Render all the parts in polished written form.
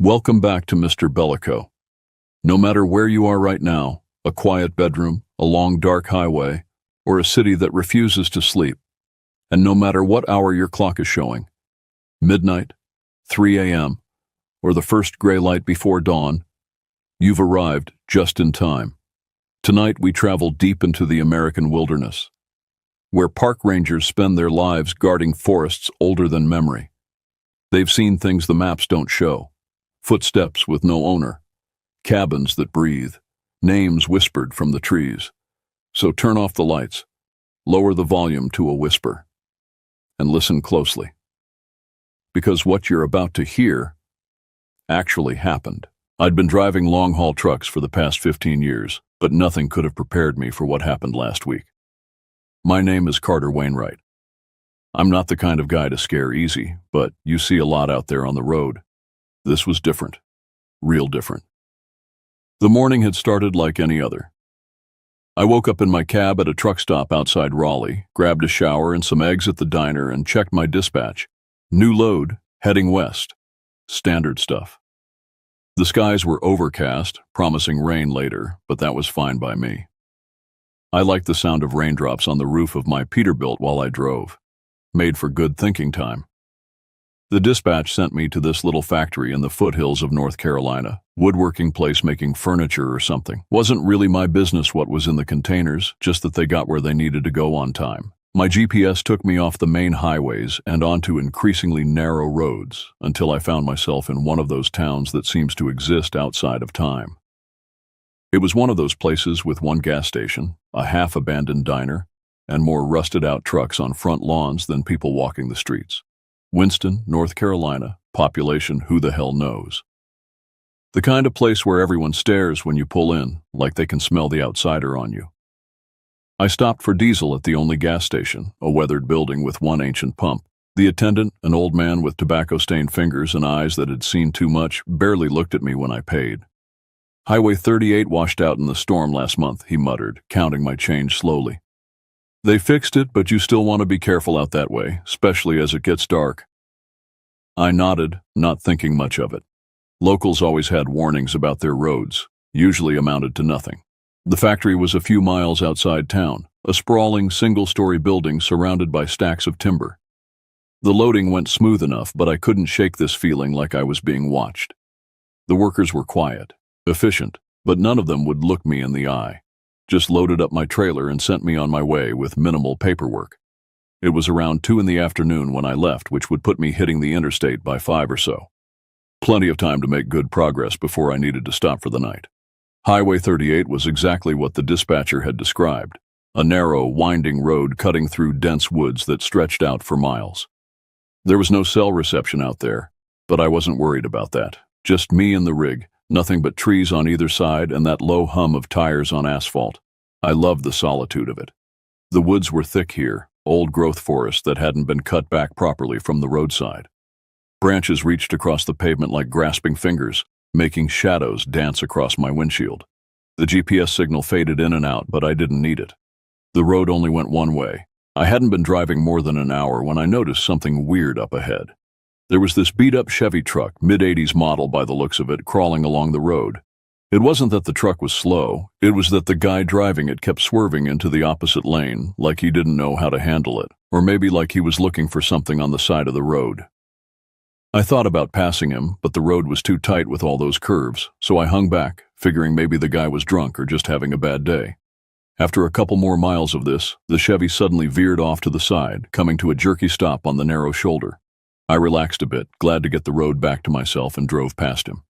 Welcome back to Mr. Bellico. No matter where you are right now, a quiet bedroom, a long dark highway, or a city that refuses to sleep, and no matter what hour your clock is showing, midnight, 3 a.m., or the first gray light before dawn, you've arrived just in time. Tonight we travel deep into the American wilderness, where park rangers spend their lives guarding forests older than memory. They've seen things the maps don't show. Footsteps with no owner, cabins that breathe, names whispered from the trees. So turn off the lights, lower the volume to a whisper, and listen closely. Because what you're about to hear actually happened. I'd been driving long-haul trucks for the past 15 years, but nothing could have prepared me for what happened last week. My name is Carter Wainwright. I'm not the kind of guy to scare easy, but you see a lot out there on the road. This was different, real different. The morning had started like any other. I woke up in my cab at a truck stop outside Raleigh, grabbed a shower and some eggs at the diner, and checked my dispatch. New load, heading west. Standard stuff. The skies were overcast, promising rain later, but that was fine by me. I liked the sound of raindrops on the roof of my Peterbilt while I drove. Made for good thinking time. The dispatch sent me to this little factory in the foothills of North Carolina, woodworking place making furniture or something. Wasn't really my business what was in the containers, just that they got where they needed to go on time. My GPS took me off the main highways and onto increasingly narrow roads until I found myself in one of those towns that seems to exist outside of time. It was one of those places with one gas station, a half-abandoned diner, and more rusted-out trucks on front lawns than people walking the streets. Winston, North Carolina, population who the hell knows. The kind of place where everyone stares when you pull in, like they can smell the outsider on you. I stopped for diesel at the only gas station, a weathered building with one ancient pump. The attendant, an old man with tobacco-stained fingers and eyes that had seen too much, barely looked at me when I paid. Highway 38 washed out in the storm last month, he muttered, counting my change slowly. They fixed it, but you still want to be careful out that way, especially as it gets dark. I nodded, not thinking much of it. Locals always had warnings about their roads, usually amounted to nothing. The factory was a few miles outside town, a sprawling single-story building surrounded by stacks of timber. The loading went smooth enough, but I couldn't shake this feeling like I was being watched. The workers were quiet, efficient, but none of them would look me in the eye. Just loaded up my trailer and sent me on my way with minimal paperwork. It was around 2 in the afternoon when I left, which would put me hitting the interstate by 5 or so. Plenty of time to make good progress before I needed to stop for the night. Highway 38 was exactly what the dispatcher had described, a narrow, winding road cutting through dense woods that stretched out for miles. There was no cell reception out there, but I wasn't worried about that. Just me and the rig. Nothing but trees on either side and that low hum of tires on asphalt. I loved the solitude of it. The woods were thick here, old-growth forest that hadn't been cut back properly from the roadside. Branches reached across the pavement like grasping fingers, making shadows dance across my windshield. The GPS signal faded in and out, but I didn't need it. The road only went one way. I hadn't been driving more than an hour when I noticed something weird up ahead. There was this beat-up Chevy truck, mid-'80s model by the looks of it, crawling along the road. It wasn't that the truck was slow, it was that the guy driving it kept swerving into the opposite lane, like he didn't know how to handle it, or maybe like he was looking for something on the side of the road. I thought about passing him, but the road was too tight with all those curves, so I hung back, figuring maybe the guy was drunk or just having a bad day. After a couple more miles of this, the Chevy suddenly veered off to the side, coming to a jerky stop on the narrow shoulder. I relaxed a bit, glad to get the road back to myself, and drove past him.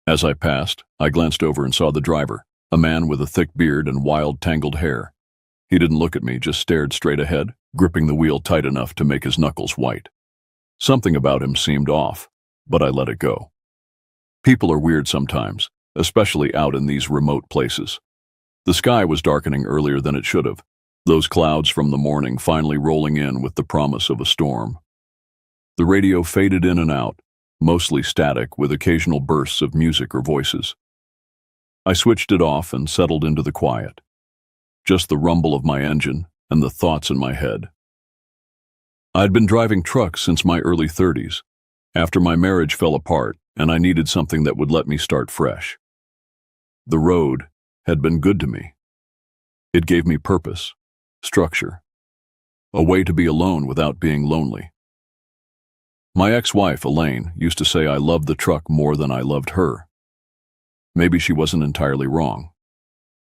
As I passed, I glanced over and saw the driver, a man with a thick beard and wild, tangled hair. He didn't look at me, just stared straight ahead, gripping the wheel tight enough to make his knuckles white. Something about him seemed off, but I let it go. People are weird sometimes, especially out in these remote places. The sky was darkening earlier than it should have, those clouds from the morning finally rolling in with the promise of a storm. The radio faded in and out, mostly static with occasional bursts of music or voices. I switched it off and settled into the quiet. Just the rumble of my engine and the thoughts in my head. I'd been driving trucks since my early 30s. After my marriage fell apart, and I needed something that would let me start fresh. The road had been good to me. It gave me purpose, structure, a way to be alone without being lonely. My ex-wife, Elaine, used to say I loved the truck more than I loved her. Maybe she wasn't entirely wrong.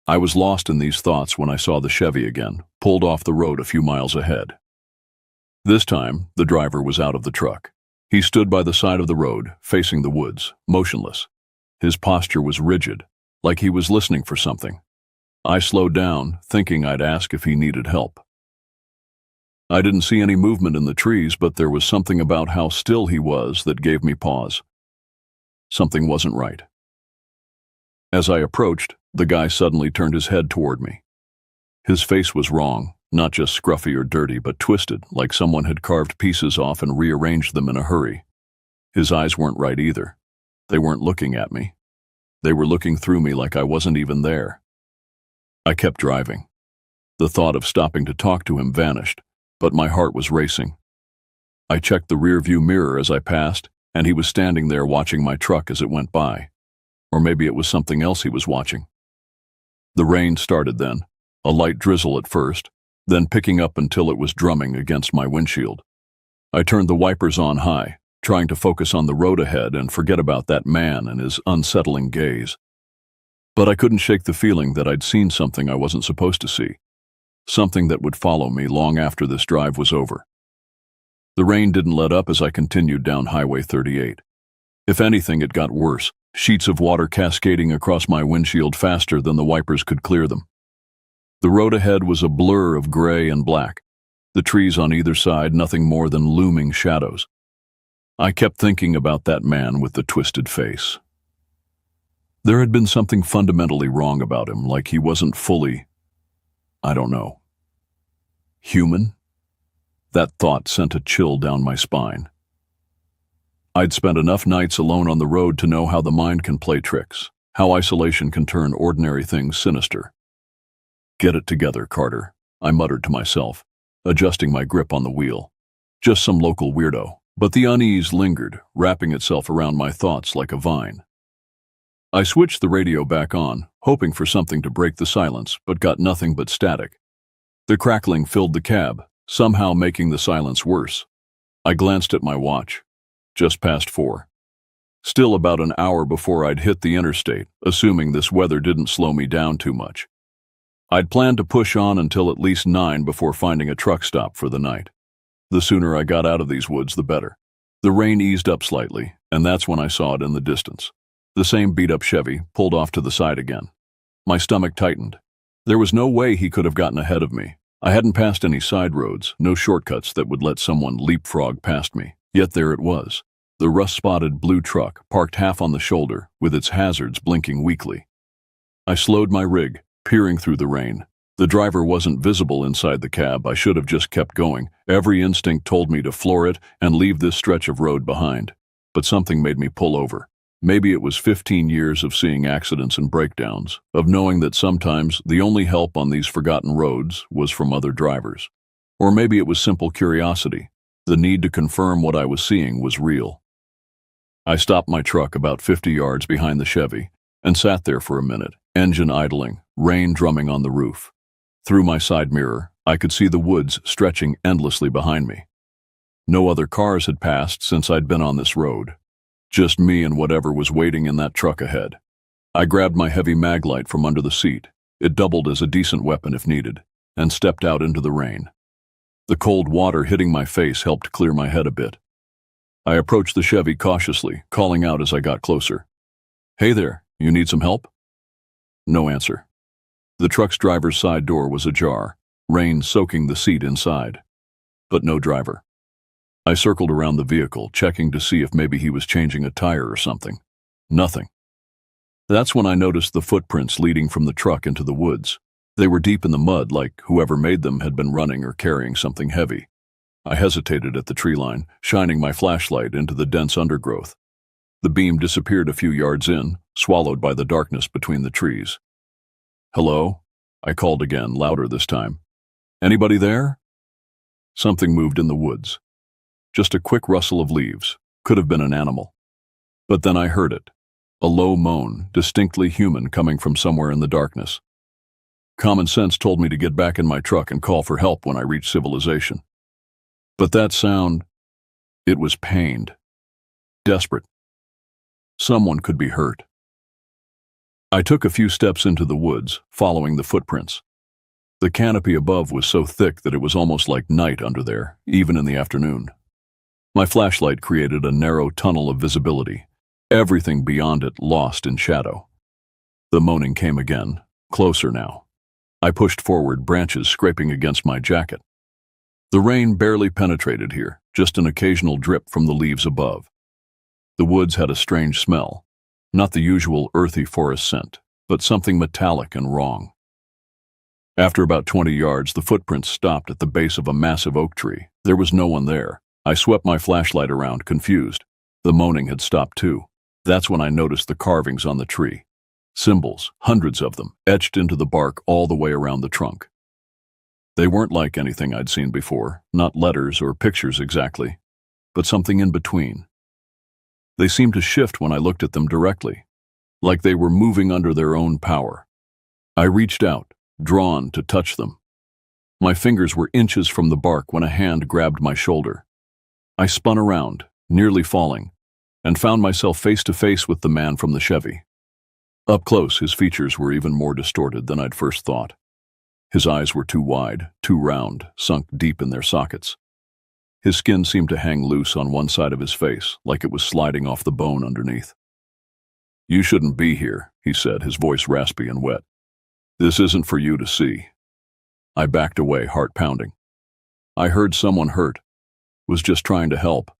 I was lost in these thoughts when I saw the Chevy again, pulled off the road a few miles ahead. This time, the driver was out of the truck. He stood by the side of the road, facing the woods, motionless. His posture was rigid, like he was listening for something. I slowed down, thinking I'd ask if he needed help. I didn't see any movement in the trees, but there was something about how still he was that gave me pause. Something wasn't right. As I approached, the guy suddenly turned his head toward me. His face was wrong, not just scruffy or dirty, but twisted, like someone had carved pieces off and rearranged them in a hurry. His eyes weren't right either. They weren't looking at me. They were looking through me like I wasn't even there. I kept driving. The thought of stopping to talk to him vanished, but my heart was racing. I checked the rearview mirror as I passed, and he was standing there watching my truck as it went by. Or maybe it was something else he was watching. The rain started then, a light drizzle at first, then picking up until it was drumming against my windshield. I turned the wipers on high, trying to focus on the road ahead and forget about that man and his unsettling gaze. But I couldn't shake the feeling that I'd seen something I wasn't supposed to see. Something that would follow me long after this drive was over. The rain didn't let up as I continued down Highway 38. If anything, it got worse, sheets of water cascading across my windshield faster than the wipers could clear them. The road ahead was a blur of gray and black, the trees on either side nothing more than looming shadows. I kept thinking about that man with the twisted face. There had been something fundamentally wrong about him, like he wasn't fully, I don't know, human? That thought sent a chill down my spine. I'd spent enough nights alone on the road to know how the mind can play tricks, how isolation can turn ordinary things sinister. Get it together, Carter, I muttered to myself, adjusting my grip on the wheel. Just some local weirdo, but the unease lingered, wrapping itself around my thoughts like a vine. I switched the radio back on, hoping for something to break the silence, but got nothing but static. The crackling filled the cab, somehow making the silence worse. I glanced at my watch. Just past 4. Still about an hour before I'd hit the interstate, assuming this weather didn't slow me down too much. I'd planned to push on until at least 9 before finding a truck stop for the night. The sooner I got out of these woods, the better. The rain eased up slightly, and that's when I saw it in the distance. The same beat-up Chevy pulled off to the side again. My stomach tightened. There was no way he could have gotten ahead of me. I hadn't passed any side roads, no shortcuts that would let someone leapfrog past me. Yet there it was, the rust-spotted blue truck parked half on the shoulder, with its hazards blinking weakly. I slowed my rig, peering through the rain. The driver wasn't visible inside the cab. I should have just kept going. Every instinct told me to floor it and leave this stretch of road behind. But something made me pull over. Maybe it was 15 years of seeing accidents and breakdowns, of knowing that sometimes the only help on these forgotten roads was from other drivers. Or maybe it was simple curiosity. The need to confirm what I was seeing was real. I stopped my truck about 50 yards behind the Chevy and sat there for a minute, engine idling, rain drumming on the roof. Through my side mirror, I could see the woods stretching endlessly behind me. No other cars had passed since I'd been on this road. Just me and whatever was waiting in that truck ahead. I grabbed my heavy mag light from under the seat. It doubled as a decent weapon if needed, and stepped out into the rain. The cold water hitting my face helped clear my head a bit. I approached the Chevy cautiously, calling out as I got closer. "Hey there, you need some help?" No answer. The truck's driver's side door was ajar, rain soaking the seat inside. But no driver. I circled around the vehicle, checking to see if maybe he was changing a tire or something. Nothing. That's when I noticed the footprints leading from the truck into the woods. They were deep in the mud, like whoever made them had been running or carrying something heavy. I hesitated at the tree line, shining my flashlight into the dense undergrowth. The beam disappeared a few yards in, swallowed by the darkness between the trees. "Hello?" I called again, louder this time. "Anybody there?" Something moved in the woods. Just a quick rustle of leaves. Could have been an animal. But then I heard it. A low moan, distinctly human, coming from somewhere in the darkness. Common sense told me to get back in my truck and call for help when I reached civilization. But that sound, it was pained. Desperate. Someone could be hurt. I took a few steps into the woods, following the footprints. The canopy above was so thick that it was almost like night under there, even in the afternoon. My flashlight created a narrow tunnel of visibility, everything beyond it lost in shadow. The moaning came again, closer now. I pushed forward, branches scraping against my jacket. The rain barely penetrated here, just an occasional drip from the leaves above. The woods had a strange smell, not the usual earthy forest scent, but something metallic and wrong. After about 20 yards, the footprints stopped at the base of a massive oak tree. There was no one there. I swept my flashlight around, confused. The moaning had stopped too. That's when I noticed the carvings on the tree. Symbols, hundreds of them, etched into the bark all the way around the trunk. They weren't like anything I'd seen before, not letters or pictures exactly, but something in between. They seemed to shift when I looked at them directly, like they were moving under their own power. I reached out, drawn to touch them. My fingers were inches from the bark when a hand grabbed my shoulder. I spun around, nearly falling, and found myself face to face with the man from the Chevy. Up close, his features were even more distorted than I'd first thought. His eyes were too wide, too round, sunk deep in their sockets. His skin seemed to hang loose on one side of his face, like it was sliding off the bone underneath. "You shouldn't be here," he said, his voice raspy and wet. "This isn't for you to see." I backed away, heart pounding. I heard someone hurt, was just trying to help.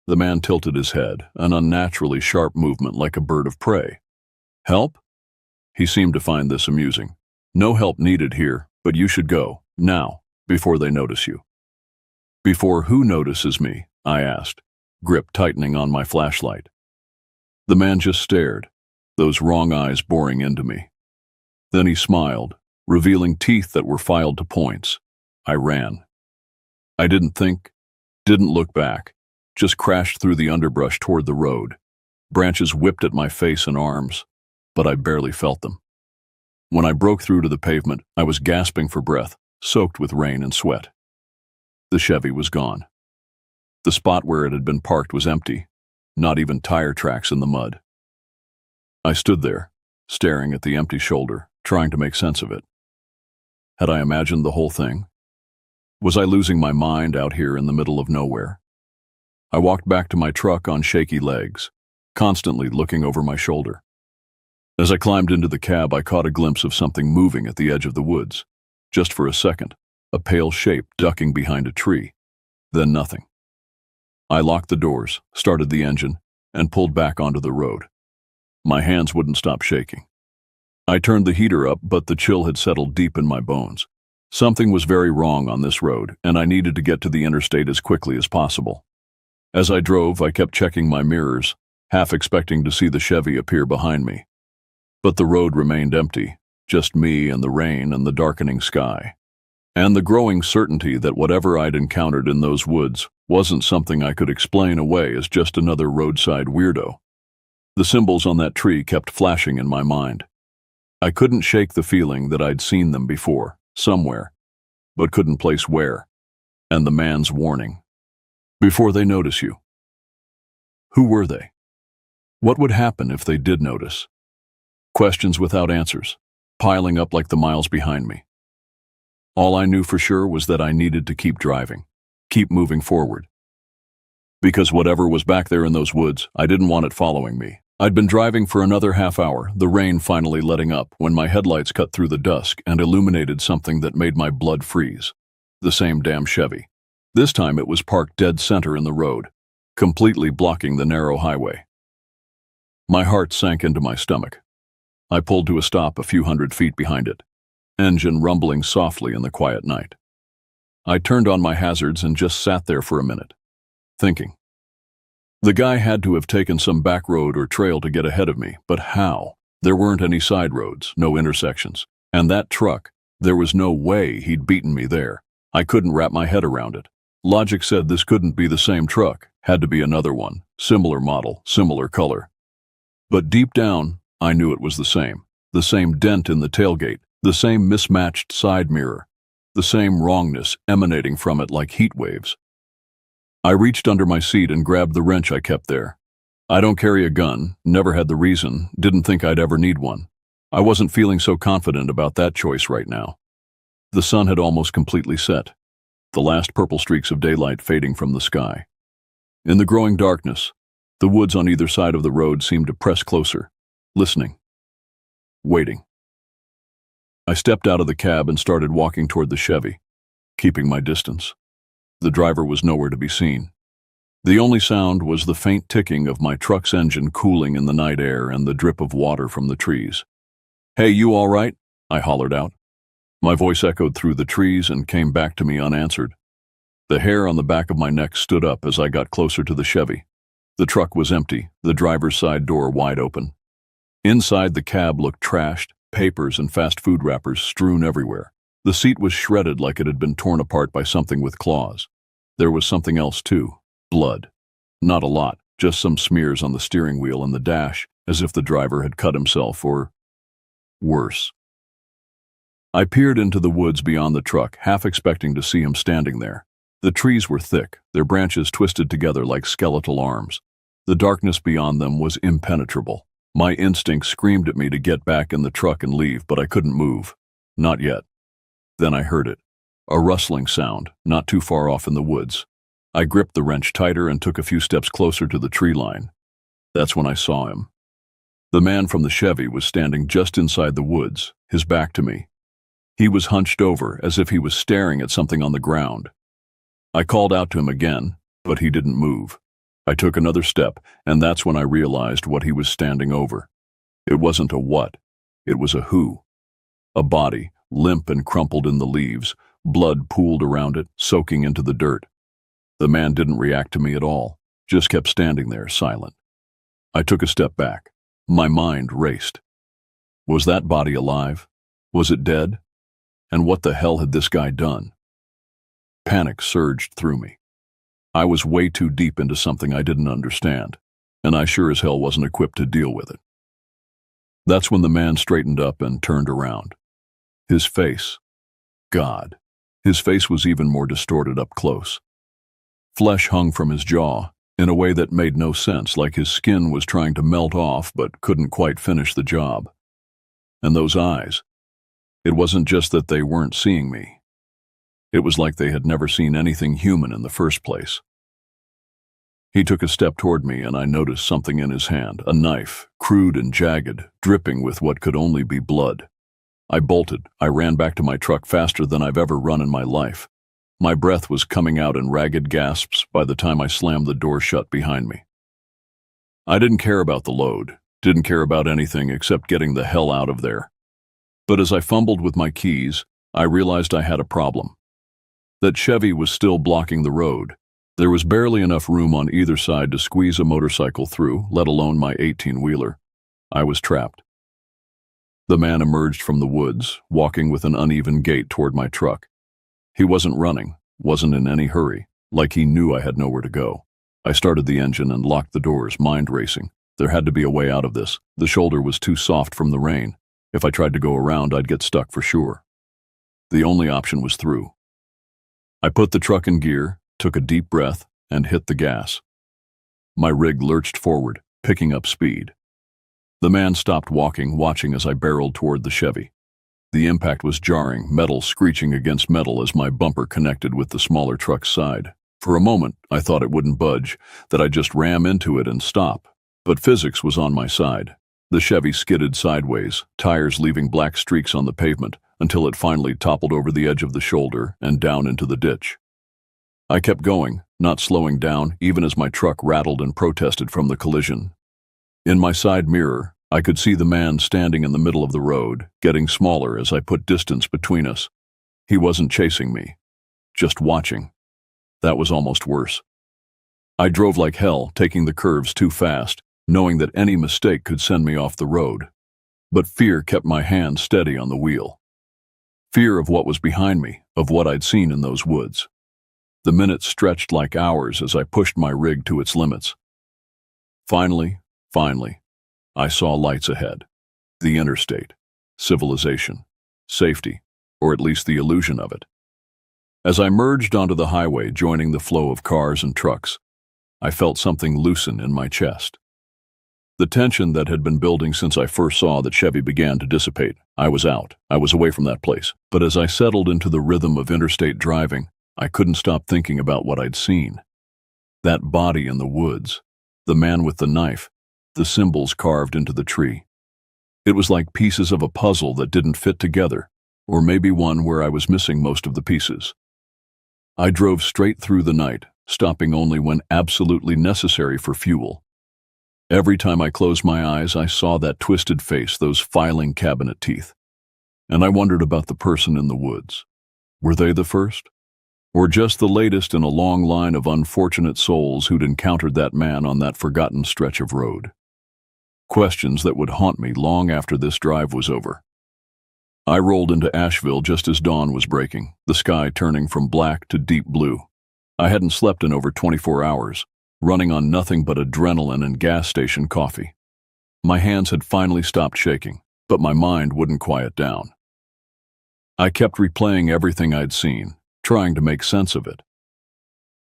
The man tilted his head, an unnaturally sharp movement like a bird of prey. "Help?" He seemed to find this amusing. "No help needed here, but you should go, now, before they notice you." "Before who notices me?" I asked, grip tightening on my flashlight. The man just stared, those wrong eyes boring into me. Then he smiled, revealing teeth that were filed to points. I ran. I didn't think, didn't look back, just crashed through the underbrush toward the road. Branches whipped at my face and arms, but I barely felt them. When I broke through to the pavement, I was gasping for breath, soaked with rain and sweat. The Chevy was gone. The spot where it had been parked was empty, not even tire tracks in the mud. I stood there, staring at the empty shoulder, trying to make sense of it. Had I imagined the whole thing? Was I losing my mind out here in the middle of nowhere? I walked back to my truck on shaky legs, constantly looking over my shoulder. As I climbed into the cab, I caught a glimpse of something moving at the edge of the woods. Just for a second, a pale shape ducking behind a tree. Then nothing. I locked the doors, started the engine, and pulled back onto the road. My hands wouldn't stop shaking. I turned the heater up, but the chill had settled deep in my bones. Something was very wrong on this road, and I needed to get to the interstate as quickly as possible. As I drove, I kept checking my mirrors, half expecting to see the Chevy appear behind me. But the road remained empty, just me and the rain and the darkening sky. And the growing certainty that whatever I'd encountered in those woods wasn't something I could explain away as just another roadside weirdo. The symbols on that tree kept flashing in my mind. I couldn't shake the feeling that I'd seen them before, somewhere, but couldn't place where. And the man's warning. Before they notice you. Who were they? What would happen if they did notice? Questions without answers, piling up like the miles behind me. All I knew for sure was that I needed to keep driving, keep moving forward. Because whatever was back there in those woods, I didn't want it following me. I'd been driving for another half hour, the rain finally letting up, when my headlights cut through the dusk and illuminated something that made my blood freeze. The same damn Chevy. This time it was parked dead center in the road, completely blocking the narrow highway. My heart sank into my stomach. I pulled to a stop a few hundred feet behind it, engine rumbling softly in the quiet night. I turned on my hazards and just sat there for a minute, thinking. The guy had to have taken some back road or trail to get ahead of me, but how? There weren't any side roads, no intersections. And that truck, there was no way he'd beaten me there. I couldn't wrap my head around it. Logic said this couldn't be the same truck, Had to be another one, similar model, similar color. But deep down, I knew it was the same. The same dent in the tailgate, the same mismatched side mirror, the same wrongness emanating from it like heat waves. I reached under my seat and grabbed the wrench I kept there. I don't carry a gun, never had the reason, didn't think I'd ever need one. I wasn't feeling so confident about that choice right now. The sun had almost completely set, the last purple streaks of daylight fading from the sky. In the growing darkness, the woods on either side of the road seemed to press closer, listening, waiting. I stepped out of the cab and started walking toward the Chevy, keeping my distance. The driver was nowhere to be seen. The only sound was the faint ticking of my truck's engine cooling in the night air and the drip of water from the trees. "Hey, you all right?" I hollered out. My voice echoed through the trees and came back to me unanswered. The hair on the back of my neck stood up as I got closer to the Chevy. The truck was empty, the driver's side door wide open. Inside, the cab looked trashed, papers and fast food wrappers strewn everywhere. The seat was shredded like it had been torn apart by something with claws. There was something else too, blood. Not a lot, just some smears on the steering wheel and the dash, as if the driver had cut himself or worse. I peered into the woods beyond the truck, half expecting to see him standing there. The trees were thick, their branches twisted together like skeletal arms. The darkness beyond them was impenetrable. My instinct screamed at me to get back in the truck and leave, but I couldn't move. Not yet. Then I heard it. A rustling sound, not too far off in the woods. I gripped the wrench tighter and took a few steps closer to the tree line. That's when I saw him. The man from the Chevy was standing just inside the woods, his back to me. He was hunched over, as if he was staring at something on the ground. I called out to him again, but he didn't move. I took another step, and that's when I realized what he was standing over. It wasn't a what, it was a who. A body, limp and crumpled in the leaves, blood pooled around it, soaking into the dirt. The man didn't react to me at all, just kept standing there, silent. I took a step back. My mind raced. Was that body alive? Was it dead? And what the hell had this guy done? Panic surged through me. I was way too deep into something I didn't understand, and I sure as hell wasn't equipped to deal with it. That's when the man straightened up and turned around. His face. God. His face was even more distorted up close. Flesh hung from his jaw, in a way that made no sense, like his skin was trying to melt off but couldn't quite finish the job. And those eyes. It wasn't just that they weren't seeing me. It was like they had never seen anything human in the first place. He took a step toward me and I noticed something in his hand, a knife, crude and jagged, dripping with what could only be blood. I bolted. I ran back to my truck faster than I've ever run in my life. My breath was coming out in ragged gasps by the time I slammed the door shut behind me. I didn't care about the load, didn't care about anything except getting the hell out of there. But as I fumbled with my keys, I realized I had a problem. That Chevy was still blocking the road. There was barely enough room on either side to squeeze a motorcycle through, let alone my 18-wheeler. I was trapped. The man emerged from the woods, walking with an uneven gait toward my truck. He wasn't running, wasn't in any hurry, like he knew I had nowhere to go. I started the engine and locked the doors, mind racing. There had to be a way out of this. The shoulder was too soft from the rain. If I tried to go around, I'd get stuck for sure. The only option was through. I put the truck in gear, took a deep breath, and hit the gas. My rig lurched forward, picking up speed. The man stopped walking, watching as I barreled toward the Chevy. The impact was jarring, metal screeching against metal as my bumper connected with the smaller truck's side. For a moment, I thought it wouldn't budge, that I'd just ram into it and stop. But physics was on my side. The Chevy skidded sideways, tires leaving black streaks on the pavement, until it finally toppled over the edge of the shoulder and down into the ditch. I kept going, not slowing down, even as my truck rattled and protested from the collision. In my side mirror, I could see the man standing in the middle of the road, getting smaller as I put distance between us. He wasn't chasing me, just watching. That was almost worse. I drove like hell, taking the curves too fast, knowing that any mistake could send me off the road. But fear kept my hand steady on the wheel. Fear of what was behind me, of what I'd seen in those woods. The minutes stretched like hours as I pushed my rig to its limits. Finally, I saw lights ahead. The interstate, civilization, safety, or at least the illusion of it. As I merged onto the highway, joining the flow of cars and trucks, I felt something loosen in my chest. The tension that had been building since I first saw that Chevy began to dissipate. I was out. I was away from that place. But as I settled into the rhythm of interstate driving, I couldn't stop thinking about what I'd seen. That body in the woods, the man with the knife, the symbols carved into the tree. It was like pieces of a puzzle that didn't fit together, or maybe one where I was missing most of the pieces. I drove straight through the night, stopping only when absolutely necessary for fuel. Every time I closed my eyes, I saw that twisted face, those filing cabinet teeth. And I wondered about the person in the woods. Were they the first? Or just the latest in a long line of unfortunate souls who'd encountered that man on that forgotten stretch of road? Questions that would haunt me long after this drive was over. I rolled into Asheville just as dawn was breaking, the sky turning from black to deep blue. I hadn't slept in over 24 hours, running on nothing but adrenaline and gas station coffee. My hands had finally stopped shaking, but my mind wouldn't quiet down. I kept replaying everything I'd seen, trying to make sense of it.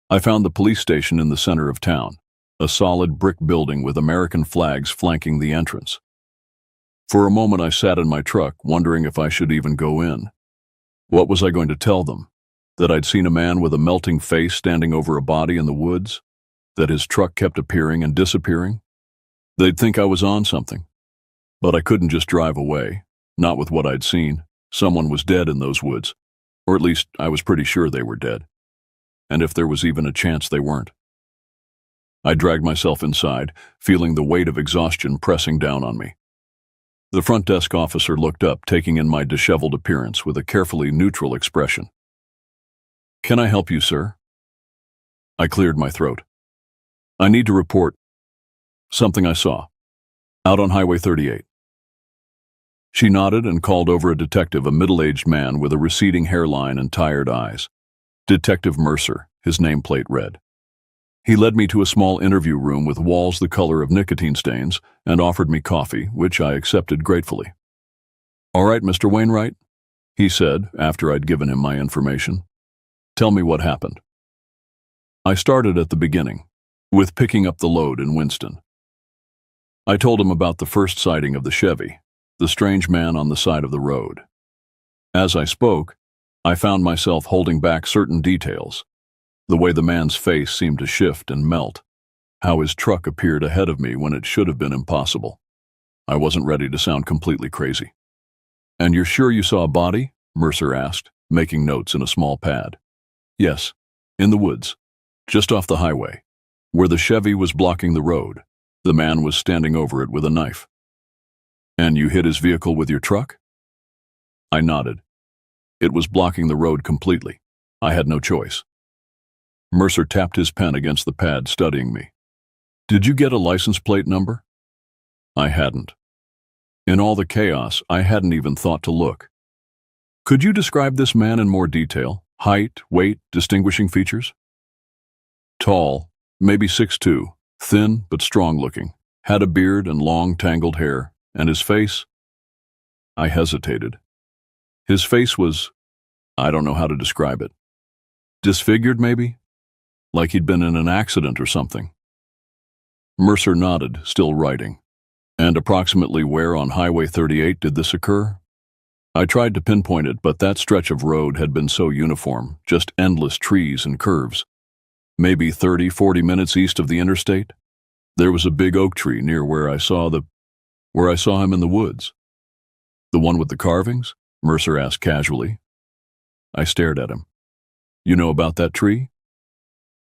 I found the police station in the center of town, a solid brick building with American flags flanking the entrance. For a moment I sat in my truck, wondering if I should even go in. What was I going to tell them? That I'd seen a man with a melting face standing over a body in the woods? That his truck kept appearing and disappearing? They'd think I was on something. But I couldn't just drive away, not with what I'd seen. Someone was dead in those woods, or at least I was pretty sure they were dead. And if there was even a chance they weren't. I dragged myself inside, feeling the weight of exhaustion pressing down on me. The front desk officer looked up, taking in my disheveled appearance with a carefully neutral expression. "Can I help you, sir?" I cleared my throat. "I need to report something I saw out on Highway 38. She nodded and called over a detective, a middle-aged man with a receding hairline and tired eyes. Detective Mercer, his nameplate read. He led me to a small interview room with walls the color of nicotine stains and offered me coffee, which I accepted gratefully. "All right, Mr. Wainwright," he said after I'd given him my information. "Tell me what happened." I started at the beginning, with picking up the load in Winston. I told him about the first sighting of the Chevy, the strange man on the side of the road. As I spoke, I found myself holding back certain details. The way the man's face seemed to shift and melt, how his truck appeared ahead of me when it should have been impossible. I wasn't ready to sound completely crazy. "And you're sure you saw a body?" Mercer asked, making notes in a small pad. "Yes, in the woods, just off the highway, where the Chevy was blocking the road. The man was standing over it with a knife." "And you hit his vehicle with your truck?" I nodded. It was blocking the road completely. I had no choice. Mercer tapped his pen against the pad, studying me. "Did you get a license plate number?" I hadn't. In all the chaos, I hadn't even thought to look. "Could you describe this man in more detail? Height, weight, distinguishing features?" "Tall, maybe 6'2", thin but strong-looking, had a beard and long, tangled hair, and his face—" I hesitated. His face was, I don't know how to describe it. Disfigured, maybe? Like he'd been in an accident or something. Mercer nodded, still writing. "And approximately where on Highway 38 did this occur?" I tried to pinpoint it, but that stretch of road had been so uniform, just endless trees and curves. Maybe 30-40 minutes east of the interstate. There was a big oak tree near where I saw him in the woods. "The one with the carvings?" Mercer asked casually. I stared at him. "You know about that tree?"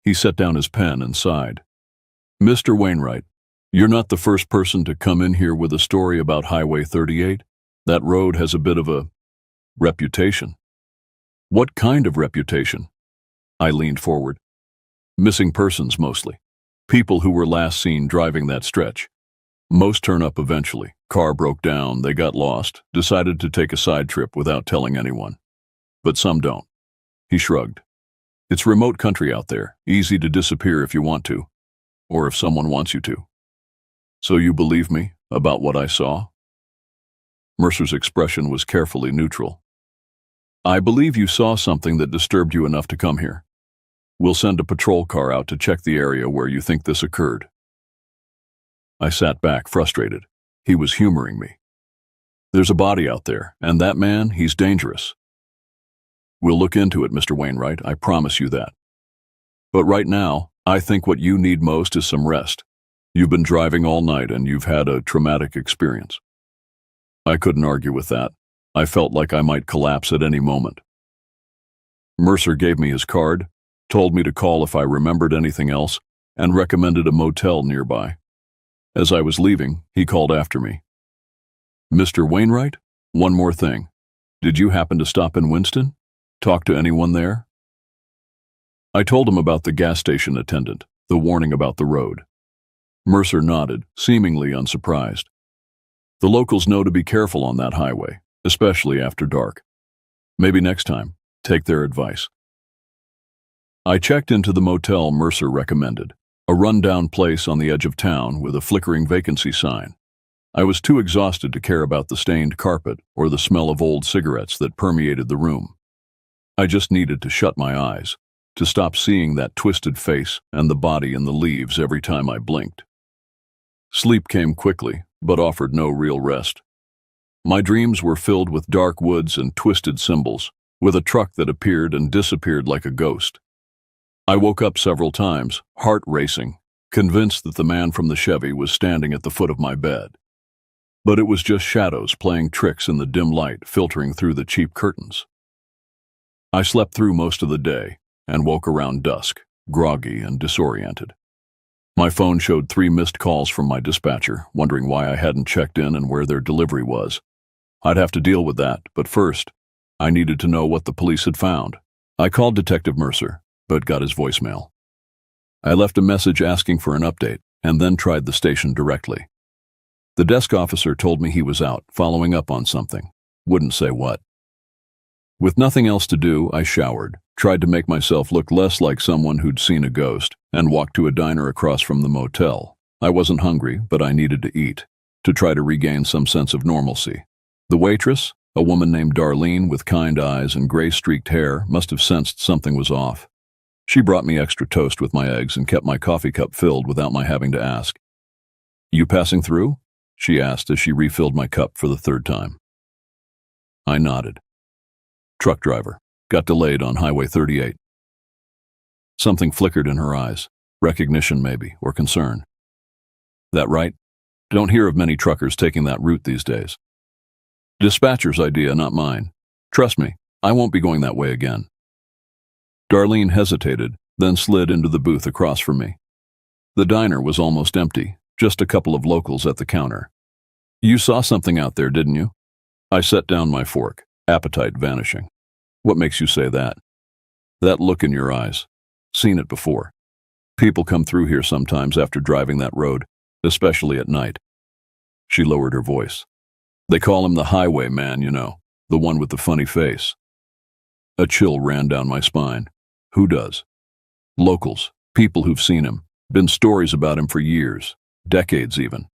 He set down his pen and sighed. "Mr. Wainwright, you're not the first person to come in here with a story about Highway 38. That road has a bit of a reputation." "What kind of reputation?" I leaned forward. "Missing persons, mostly. People who were last seen driving that stretch. Most turn up eventually. Car broke down, they got lost, decided to take a side trip without telling anyone. But some don't." He shrugged. It's remote country out there, easy to disappear if you want to, or if someone wants you to. So you believe me about what I saw? Mercer's expression was carefully neutral. I believe you saw something that disturbed you enough to come here. We'll send a patrol car out to check the area where you think this occurred. I sat back, frustrated. He was humoring me. There's a body out there, and that man, he's dangerous. We'll look into it, Mr. Wainwright, I promise you that. But right now, I think what you need most is some rest. You've been driving all night and you've had a traumatic experience. I couldn't argue with that. I felt like I might collapse at any moment. Mercer gave me his card, told me to call if I remembered anything else, and recommended a motel nearby. As I was leaving, he called after me. Mr. Wainwright, one more thing. Did you happen to stop in Winston? Talk to anyone there? I told him about the gas station attendant, the warning about the road. Mercer nodded, seemingly unsurprised. The locals know to be careful on that highway, especially after dark. Maybe next time, take their advice. I checked into the motel Mercer recommended, a rundown place on the edge of town with a flickering vacancy sign. I was too exhausted to care about the stained carpet or the smell of old cigarettes that permeated the room. I just needed to shut my eyes, to stop seeing that twisted face and the body in the leaves every time I blinked. Sleep came quickly, but offered no real rest. My dreams were filled with dark woods and twisted symbols, with a truck that appeared and disappeared like a ghost. I woke up several times, heart racing, convinced that the man from the Chevy was standing at the foot of my bed. But it was just shadows playing tricks in the dim light filtering through the cheap curtains. I slept through most of the day and woke around dusk, groggy and disoriented. My phone showed 3 missed calls from my dispatcher, wondering why I hadn't checked in and where their delivery was. I'd have to deal with that, but first, I needed to know what the police had found. I called Detective Mercer, but got his voicemail. I left a message asking for an update, and then tried the station directly. The desk officer told me he was out, following up on something. Wouldn't say what. With nothing else to do, I showered, tried to make myself look less like someone who'd seen a ghost, and walked to a diner across from the motel. I wasn't hungry, but I needed to eat, to try to regain some sense of normalcy. The waitress, a woman named Darlene with kind eyes and gray-streaked hair, must have sensed something was off. She brought me extra toast with my eggs and kept my coffee cup filled without my having to ask. You passing through? She asked as she refilled my cup for the 3rd time. I nodded. Truck driver. Got delayed on Highway 38. Something flickered in her eyes. Recognition maybe, or concern. That right? Don't hear of many truckers taking that route these days. Dispatcher's idea, not mine. Trust me, I won't be going that way again. Darlene hesitated, then slid into the booth across from me. The diner was almost empty, just a couple of locals at the counter. You saw something out there, didn't you? I set down my fork, appetite vanishing. What makes you say that? That look in your eyes. Seen it before. People come through here sometimes after driving that road, especially at night. She lowered her voice. They call him the highway man, you know, the one with the funny face. A chill ran down my spine. Who does? Locals, people who've seen him, been stories about him for years, decades even.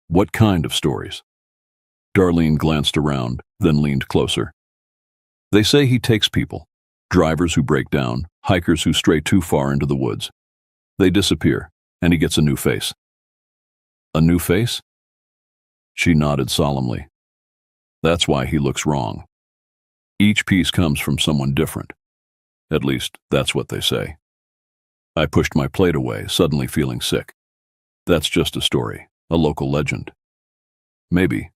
What kind of stories? Darlene glanced around, then leaned closer. They say he takes people, drivers who break down, hikers who stray too far into the woods. They disappear, and he gets a new face. A new face? She nodded solemnly. That's why he looks wrong. Each piece comes from someone different. At least, that's what they say. I pushed my plate away, suddenly feeling sick. That's just a story, a local legend. Maybe.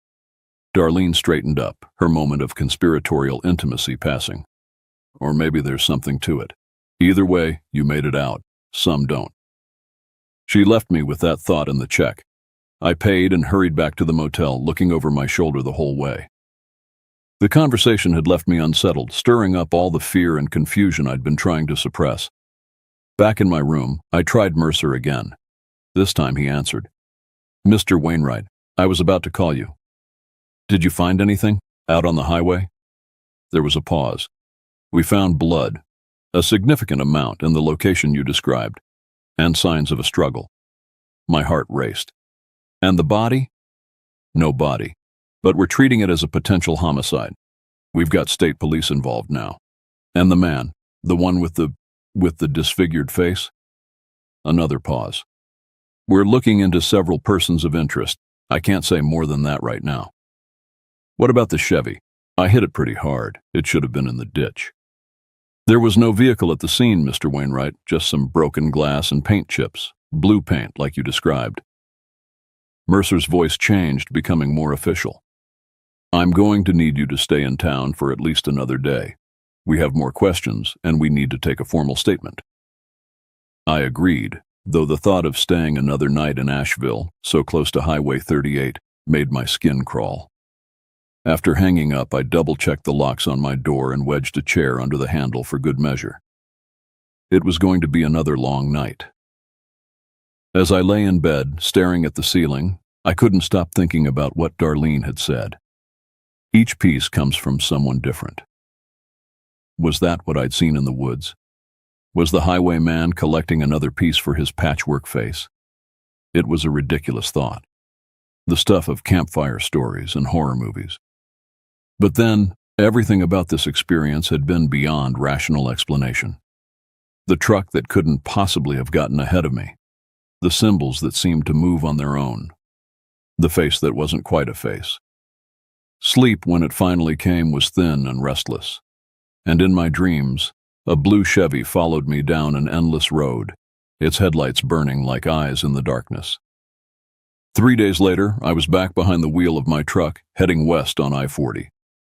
Darlene straightened up, her moment of conspiratorial intimacy passing. Or maybe there's something to it. Either way, you made it out. Some don't. She left me with that thought in the check. I paid and hurried back to the motel, looking over my shoulder the whole way. The conversation had left me unsettled, stirring up all the fear and confusion I'd been trying to suppress. Back in my room, I tried Mercer again. This time he answered. Mr. Wainwright, I was about to call you. Did you find anything? Out on the highway? There was a pause. We found blood. A significant amount in the location you described, and signs of a struggle. My heart raced. And the body? No body. But we're treating it as a potential homicide. We've got state police involved now. And the man, the one with the disfigured face? Another pause. We're looking into several persons of interest. I can't say more than that right now. What about the Chevy? I hit it pretty hard. It should have been in the ditch. There was no vehicle at the scene, Mr. Wainwright, just some broken glass and paint chips. Blue paint, like you described. Mercer's voice changed, becoming more official. I'm going to need you to stay in town for at least another day. We have more questions, and we need to take a formal statement. I agreed, though the thought of staying another night in Asheville, so close to Highway 38, made my skin crawl. After hanging up, I double-checked the locks on my door and wedged a chair under the handle for good measure. It was going to be another long night. As I lay in bed, staring at the ceiling, I couldn't stop thinking about what Darlene had said. Each piece comes from someone different. Was that what I'd seen in the woods? Was the highwayman collecting another piece for his patchwork face? It was a ridiculous thought. The stuff of campfire stories and horror movies. But then, everything about this experience had been beyond rational explanation. The truck that couldn't possibly have gotten ahead of me. The symbols that seemed to move on their own. The face that wasn't quite a face. Sleep, when it finally came, was thin and restless. And in my dreams, a blue Chevy followed me down an endless road, its headlights burning like eyes in the darkness. 3 days later, I was back behind the wheel of my truck, heading west on I-40.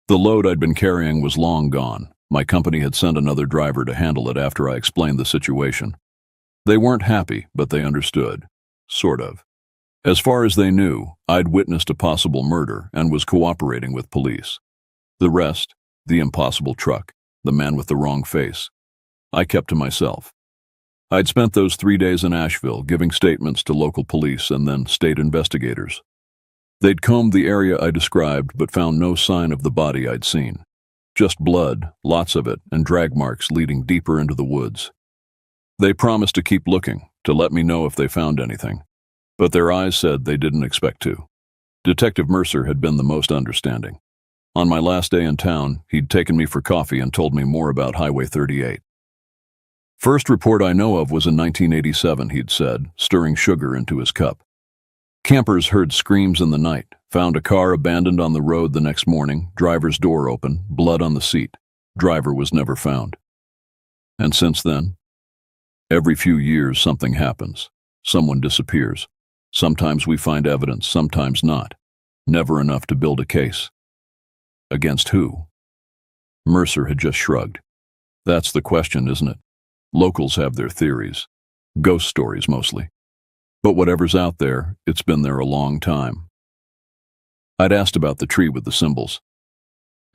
The load I'd been carrying was long gone. My company had sent another driver to handle it after I explained the situation. They weren't happy, but they understood. Sort of. As far as they knew, I'd witnessed a possible murder and was cooperating with police. The rest, the impossible truck, the man with the wrong face, I kept to myself. I'd spent those 3 days in Asheville giving statements to local police and then state investigators. They'd combed the area I described but found no sign of the body I'd seen. Just blood, lots of it, and drag marks leading deeper into the woods. They promised to keep looking, to let me know if they found anything. But their eyes said they didn't expect to. Detective Mercer had been the most understanding. On my last day in town, he'd taken me for coffee and told me more about Highway 38. First report I know of was in 1987, he'd said, stirring sugar into his cup. Campers heard screams in the night, found a car abandoned on the road the next morning, driver's door open, blood on the seat. Driver was never found. And since then, every few years something happens. Someone disappears. Sometimes we find evidence, sometimes not. Never enough to build a case. Against who? Mercer had just shrugged. That's the question, isn't it? Locals have their theories. Ghost stories, mostly. But whatever's out there, it's been there a long time. I'd asked about the tree with the symbols.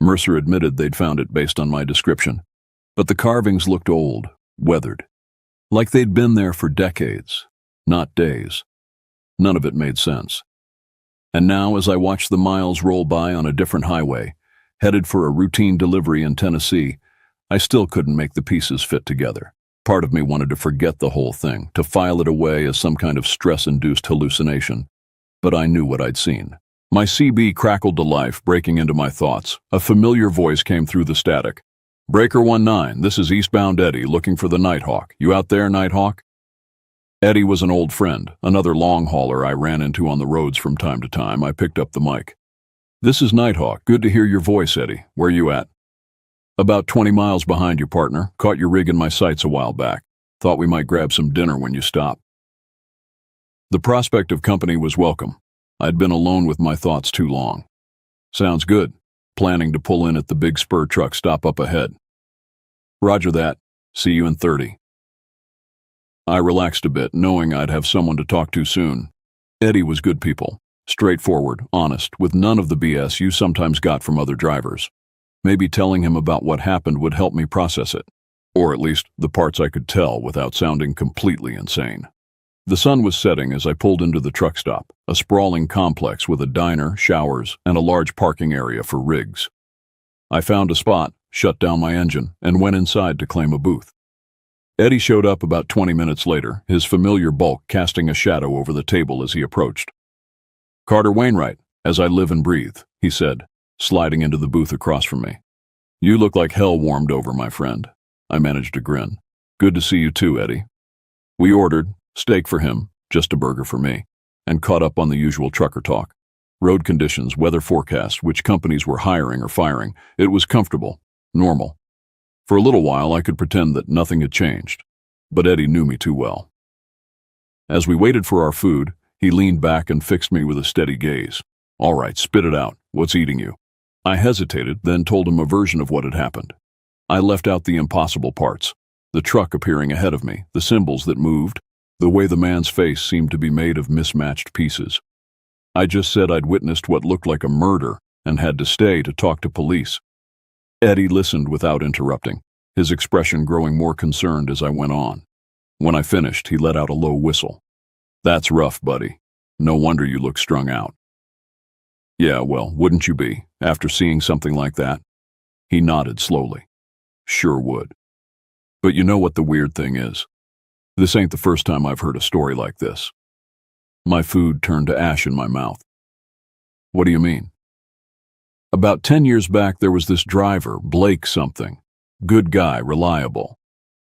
Mercer admitted they'd found it based on my description. But the carvings looked old, weathered. Like they'd been there for decades, not days. None of it made sense. And now, as I watched the miles roll by on a different highway, headed for a routine delivery in Tennessee, I still couldn't make the pieces fit together. Part of me wanted to forget the whole thing, to file it away as some kind of stress-induced hallucination. But I knew what I'd seen. My CB crackled to life, breaking into my thoughts. A familiar voice came through the static. Breaker 19, this is eastbound Eddie looking for the Nighthawk. You out there, Nighthawk? Eddie was an old friend, another long hauler I ran into on the roads from time to time. I picked up the mic. This is Nighthawk. Good to hear your voice, Eddie. Where you at? About 20 miles behind you, partner. Caught your rig in my sights a while back. Thought we might grab some dinner when you stop. The prospect of company was welcome. I'd been alone with my thoughts too long. Sounds good. Planning to pull in at the big spur truck stop up ahead. Roger that. See you in 30. I relaxed a bit, knowing I'd have someone to talk to soon. Eddie was good people. Straightforward, honest, with none of the BS you sometimes got from other drivers. Maybe telling him about what happened would help me process it. Or at least the parts I could tell without sounding completely insane. The sun was setting as I pulled into the truck stop, a sprawling complex with a diner, showers, and a large parking area for rigs. I found a spot, shut down my engine, and went inside to claim a booth. Eddie showed up about 20 minutes later, his familiar bulk casting a shadow over the table as he approached. "Carter Wainwright, as I live and breathe," he said, sliding into the booth across from me. "You look like hell warmed over, my friend." I managed to grin. "Good to see you too, Eddie." We ordered, steak for him, just a burger for me, and caught up on the usual trucker talk. Road conditions, weather forecast, which companies were hiring or firing. It was comfortable, normal. For a little while I could pretend that nothing had changed, but Eddie knew me too well. As we waited for our food, he leaned back and fixed me with a steady gaze. "All right, spit it out. What's eating you?" I hesitated, then told him a version of what had happened. I left out the impossible parts, the truck appearing ahead of me, the symbols that moved, the way the man's face seemed to be made of mismatched pieces. I just said I'd witnessed what looked like a murder and had to stay to talk to police. Eddie listened without interrupting, his expression growing more concerned as I went on. When I finished, he let out a low whistle. "That's rough, buddy. No wonder you look strung out." "Yeah, well, wouldn't you be, after seeing something like that?" He nodded slowly. "Sure would. But you know what the weird thing is? This ain't the first time I've heard a story like this." My food turned to ash in my mouth. "What do you mean?" "About 10 years back, there was this driver, Blake something. Good guy, reliable.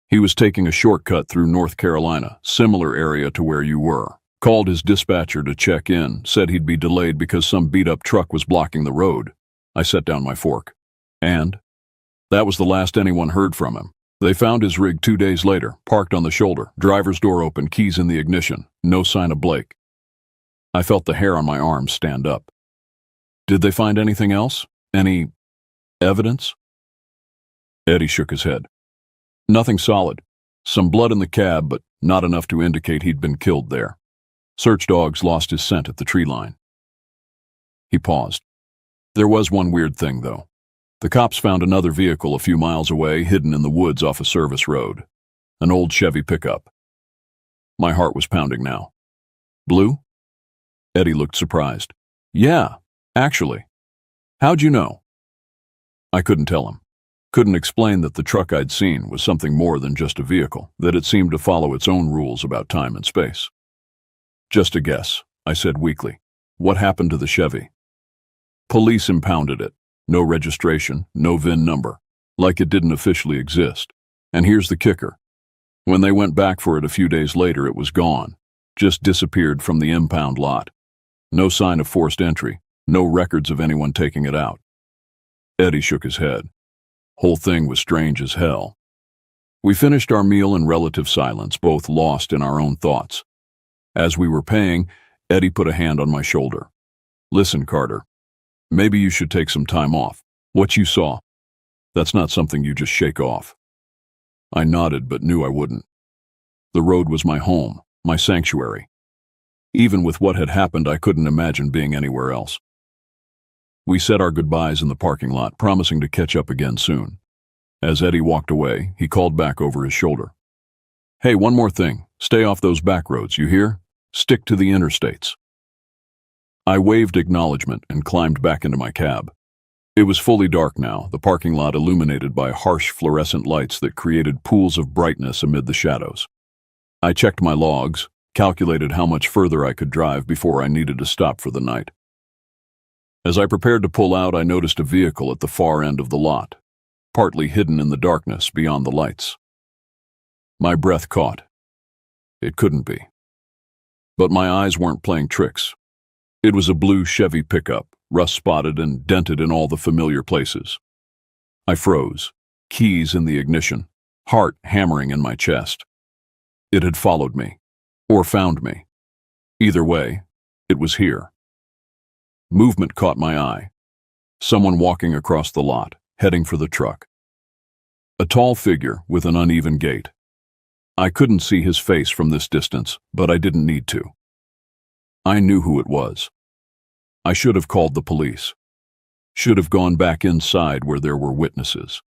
He was taking a shortcut through North Carolina, similar area to where you were. Called his dispatcher to check in, said he'd be delayed because some beat-up truck was blocking the road." I set down my fork. "And?" "That was the last anyone heard from him. They found his rig 2 days later, parked on the shoulder, driver's door open, keys in the ignition. No sign of Blake." I felt the hair on my arms stand up. "Did they find anything else? Any evidence?" Eddie shook his head. "Nothing solid. Some blood in the cab, but not enough to indicate he'd been killed there. Search dogs lost his scent at the tree line." He paused. "There was one weird thing, though. The cops found another vehicle a few miles away, hidden in the woods off a service road. An old Chevy pickup." My heart was pounding now. "Blue?" Eddie looked surprised. "Yeah, actually. How'd you know?" I couldn't tell him. Couldn't explain that the truck I'd seen was something more than just a vehicle, that it seemed to follow its own rules about time and space. "Just a guess," I said weakly. "What happened to the Chevy?" "Police impounded it. No registration, no VIN number, like it didn't officially exist. And here's the kicker. When they went back for it a few days later, it was gone. Just disappeared from the impound lot. No sign of forced entry, no records of anyone taking it out." Eddie shook his head. "Whole thing was strange as hell." We finished our meal in relative silence, both lost in our own thoughts. As we were paying, Eddie put a hand on my shoulder. "Listen, Carter. Maybe you should take some time off. What you saw, that's not something you just shake off." I nodded but knew I wouldn't. The road was my home, my sanctuary. Even with what had happened, I couldn't imagine being anywhere else. We said our goodbyes in the parking lot, promising to catch up again soon. As Eddie walked away, he called back over his shoulder. "Hey, one more thing. Stay off those back roads, you hear? Stick to the interstates." I waved acknowledgement and climbed back into my cab. It was fully dark now, the parking lot illuminated by harsh fluorescent lights that created pools of brightness amid the shadows. I checked my logs, calculated how much further I could drive before I needed to stop for the night. As I prepared to pull out, I noticed a vehicle at the far end of the lot, partly hidden in the darkness beyond the lights. My breath caught. It couldn't be. But my eyes weren't playing tricks. It was a blue Chevy pickup, rust-spotted and dented in all the familiar places. I froze, keys in the ignition, heart hammering in my chest. It had followed me, or found me. Either way, it was here. Movement caught my eye. Someone walking across the lot, heading for the truck. A tall figure with an uneven gait. I couldn't see his face from this distance, but I didn't need to. I knew who it was. I should have called the police. Should have gone back inside where there were witnesses.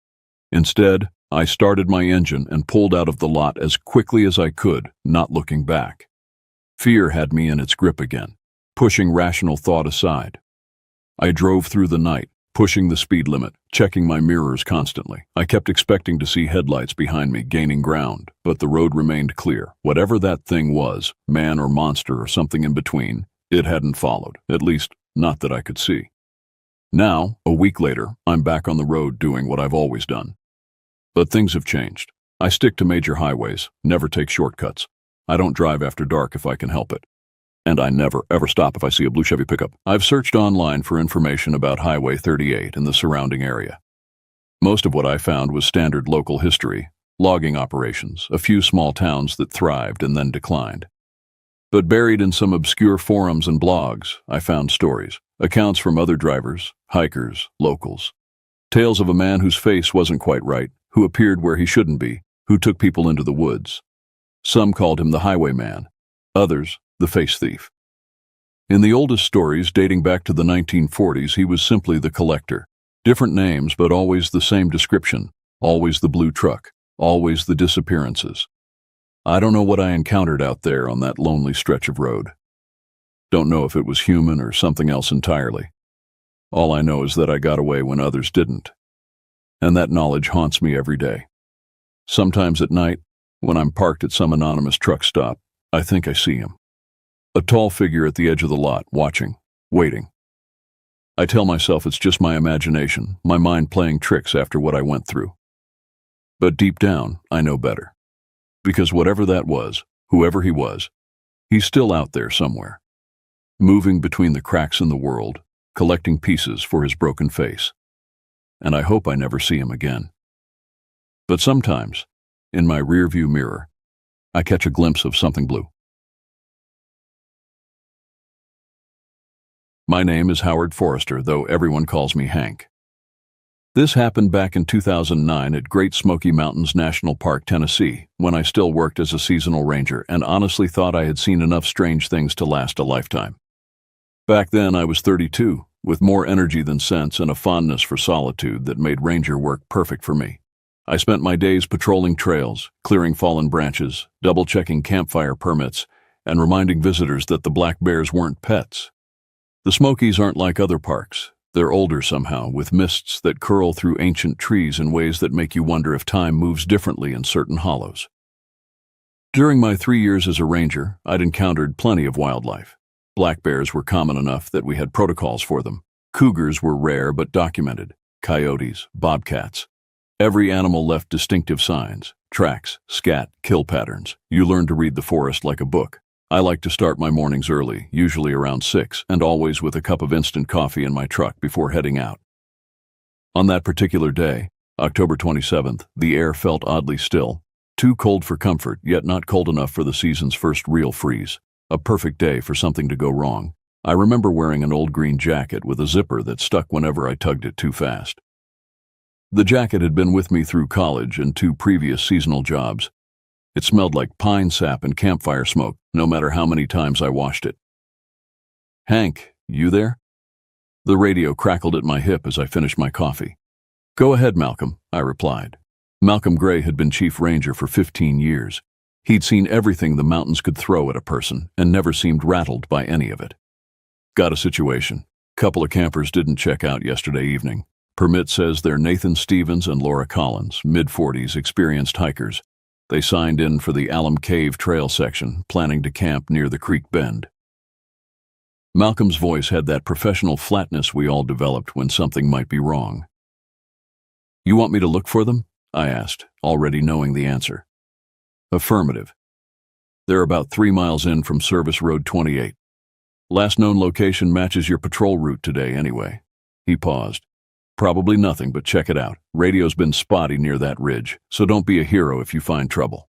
Instead, I started my engine and pulled out of the lot as quickly as I could, not looking back. Fear had me in its grip again, pushing rational thought aside. I drove through the night, pushing the speed limit, checking my mirrors constantly. I kept expecting to see headlights behind me gaining ground, but the road remained clear. Whatever that thing was, man or monster or something in between, it hadn't followed, at least not that I could see. Now, a week later, I'm back on the road doing what I've always done. But things have changed. I stick to major highways, never take shortcuts. I don't drive after dark if I can help it. And I never, ever stop if I see a blue Chevy pickup. I've searched online for information about Highway 38 and the surrounding area. Most of what I found was standard local history, logging operations, a few small towns that thrived and then declined. But buried in some obscure forums and blogs, I found stories, accounts from other drivers, hikers, locals. Tales of a man whose face wasn't quite right, who appeared where he shouldn't be, who took people into the woods. Some called him the highwayman, others the face thief. In the oldest stories dating back to the 1940s, he was simply the collector. Different names, but always the same description, always the blue truck, always the disappearances. I don't know what I encountered out there on that lonely stretch of road. Don't know if it was human or something else entirely. All I know is that I got away when others didn't. And that knowledge haunts me every day. Sometimes at night, when I'm parked at some anonymous truck stop, I think I see him. A tall figure at the edge of the lot, watching, waiting. I tell myself it's just my imagination, my mind playing tricks after what I went through. But deep down, I know better. Because whatever that was, whoever he was, he's still out there somewhere, moving between the cracks in the world, collecting pieces for his broken face. And I hope I never see him again. But sometimes, in my rearview mirror, I catch a glimpse of something blue. My name is Howard Forrester, though everyone calls me Hank. This happened back in 2009 at Great Smoky Mountains National Park, Tennessee, when I still worked as a seasonal ranger and honestly thought I had seen enough strange things to last a lifetime. Back then, I was 32, with more energy than sense and a fondness for solitude that made ranger work perfect for me. I spent my days patrolling trails, clearing fallen branches, double-checking campfire permits, and reminding visitors that the black bears weren't pets. The Smokies aren't like other parks. They're older somehow, with mists that curl through ancient trees in ways that make you wonder if time moves differently in certain hollows. During my 3 years as a ranger, I'd encountered plenty of wildlife. Black bears were common enough that we had protocols for them. Cougars were rare but documented. Coyotes, bobcats. Every animal left distinctive signs, tracks, scat, kill patterns. You learned to read the forest like a book. I like to start my mornings early, usually around 6, and always with a cup of instant coffee in my truck before heading out. On that particular day, October 27th, the air felt oddly still. Too cold for comfort, yet not cold enough for the season's first real freeze. A perfect day for something to go wrong. I remember wearing an old green jacket with a zipper that stuck whenever I tugged it too fast. The jacket had been with me through college and 2 previous seasonal jobs. It smelled like pine sap and campfire smoke, no matter how many times I washed it. "Hank, you there?" The radio crackled at my hip as I finished my coffee. "Go ahead, Malcolm," I replied. Malcolm Gray had been chief ranger for 15 years. He'd seen everything the mountains could throw at a person and never seemed rattled by any of it. "Got a situation. Couple of campers didn't check out yesterday evening. Permit says they're Nathan Stevens and Laura Collins, mid-40s, experienced hikers. They signed in for the Alum Cave Trail section, planning to camp near the creek bend." Malcolm's voice had that professional flatness we all developed when something might be wrong. "You want me to look for them?" I asked, already knowing the answer. "Affirmative. They're about 3 miles in from Service Road 28. Last known location matches your patrol route today anyway." He paused. "Probably nothing, but check it out. Radio's been spotty near that ridge, so don't be a hero if you find trouble."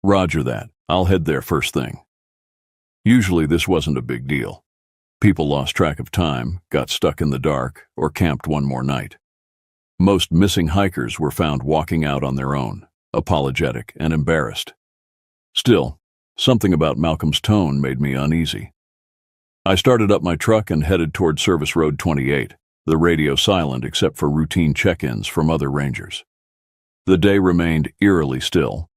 "Roger that. I'll head there first thing." Usually this wasn't a big deal. People lost track of time, got stuck in the dark, or camped one more night. Most missing hikers were found walking out on their own, apologetic and embarrassed. Still, something about Malcolm's tone made me uneasy. I started up my truck and headed toward Service Road 28, the radio silent except for routine check-ins from other rangers. The day remained eerily still.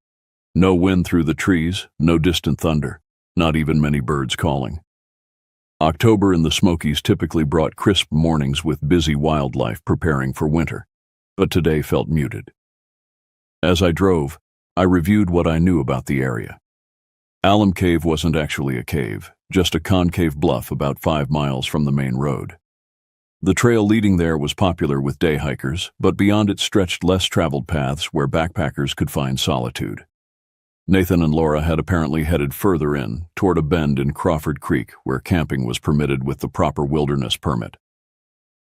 No wind through the trees, no distant thunder, not even many birds calling. October in the Smokies typically brought crisp mornings with busy wildlife preparing for winter, but today felt muted. As I drove, I reviewed what I knew about the area. Alum Cave wasn't actually a cave, just a concave bluff about 5 miles from the main road. The trail leading there was popular with day hikers, but beyond it stretched less traveled paths where backpackers could find solitude. Nathan and Laura had apparently headed further in, toward a bend in Crawford Creek, where camping was permitted with the proper wilderness permit.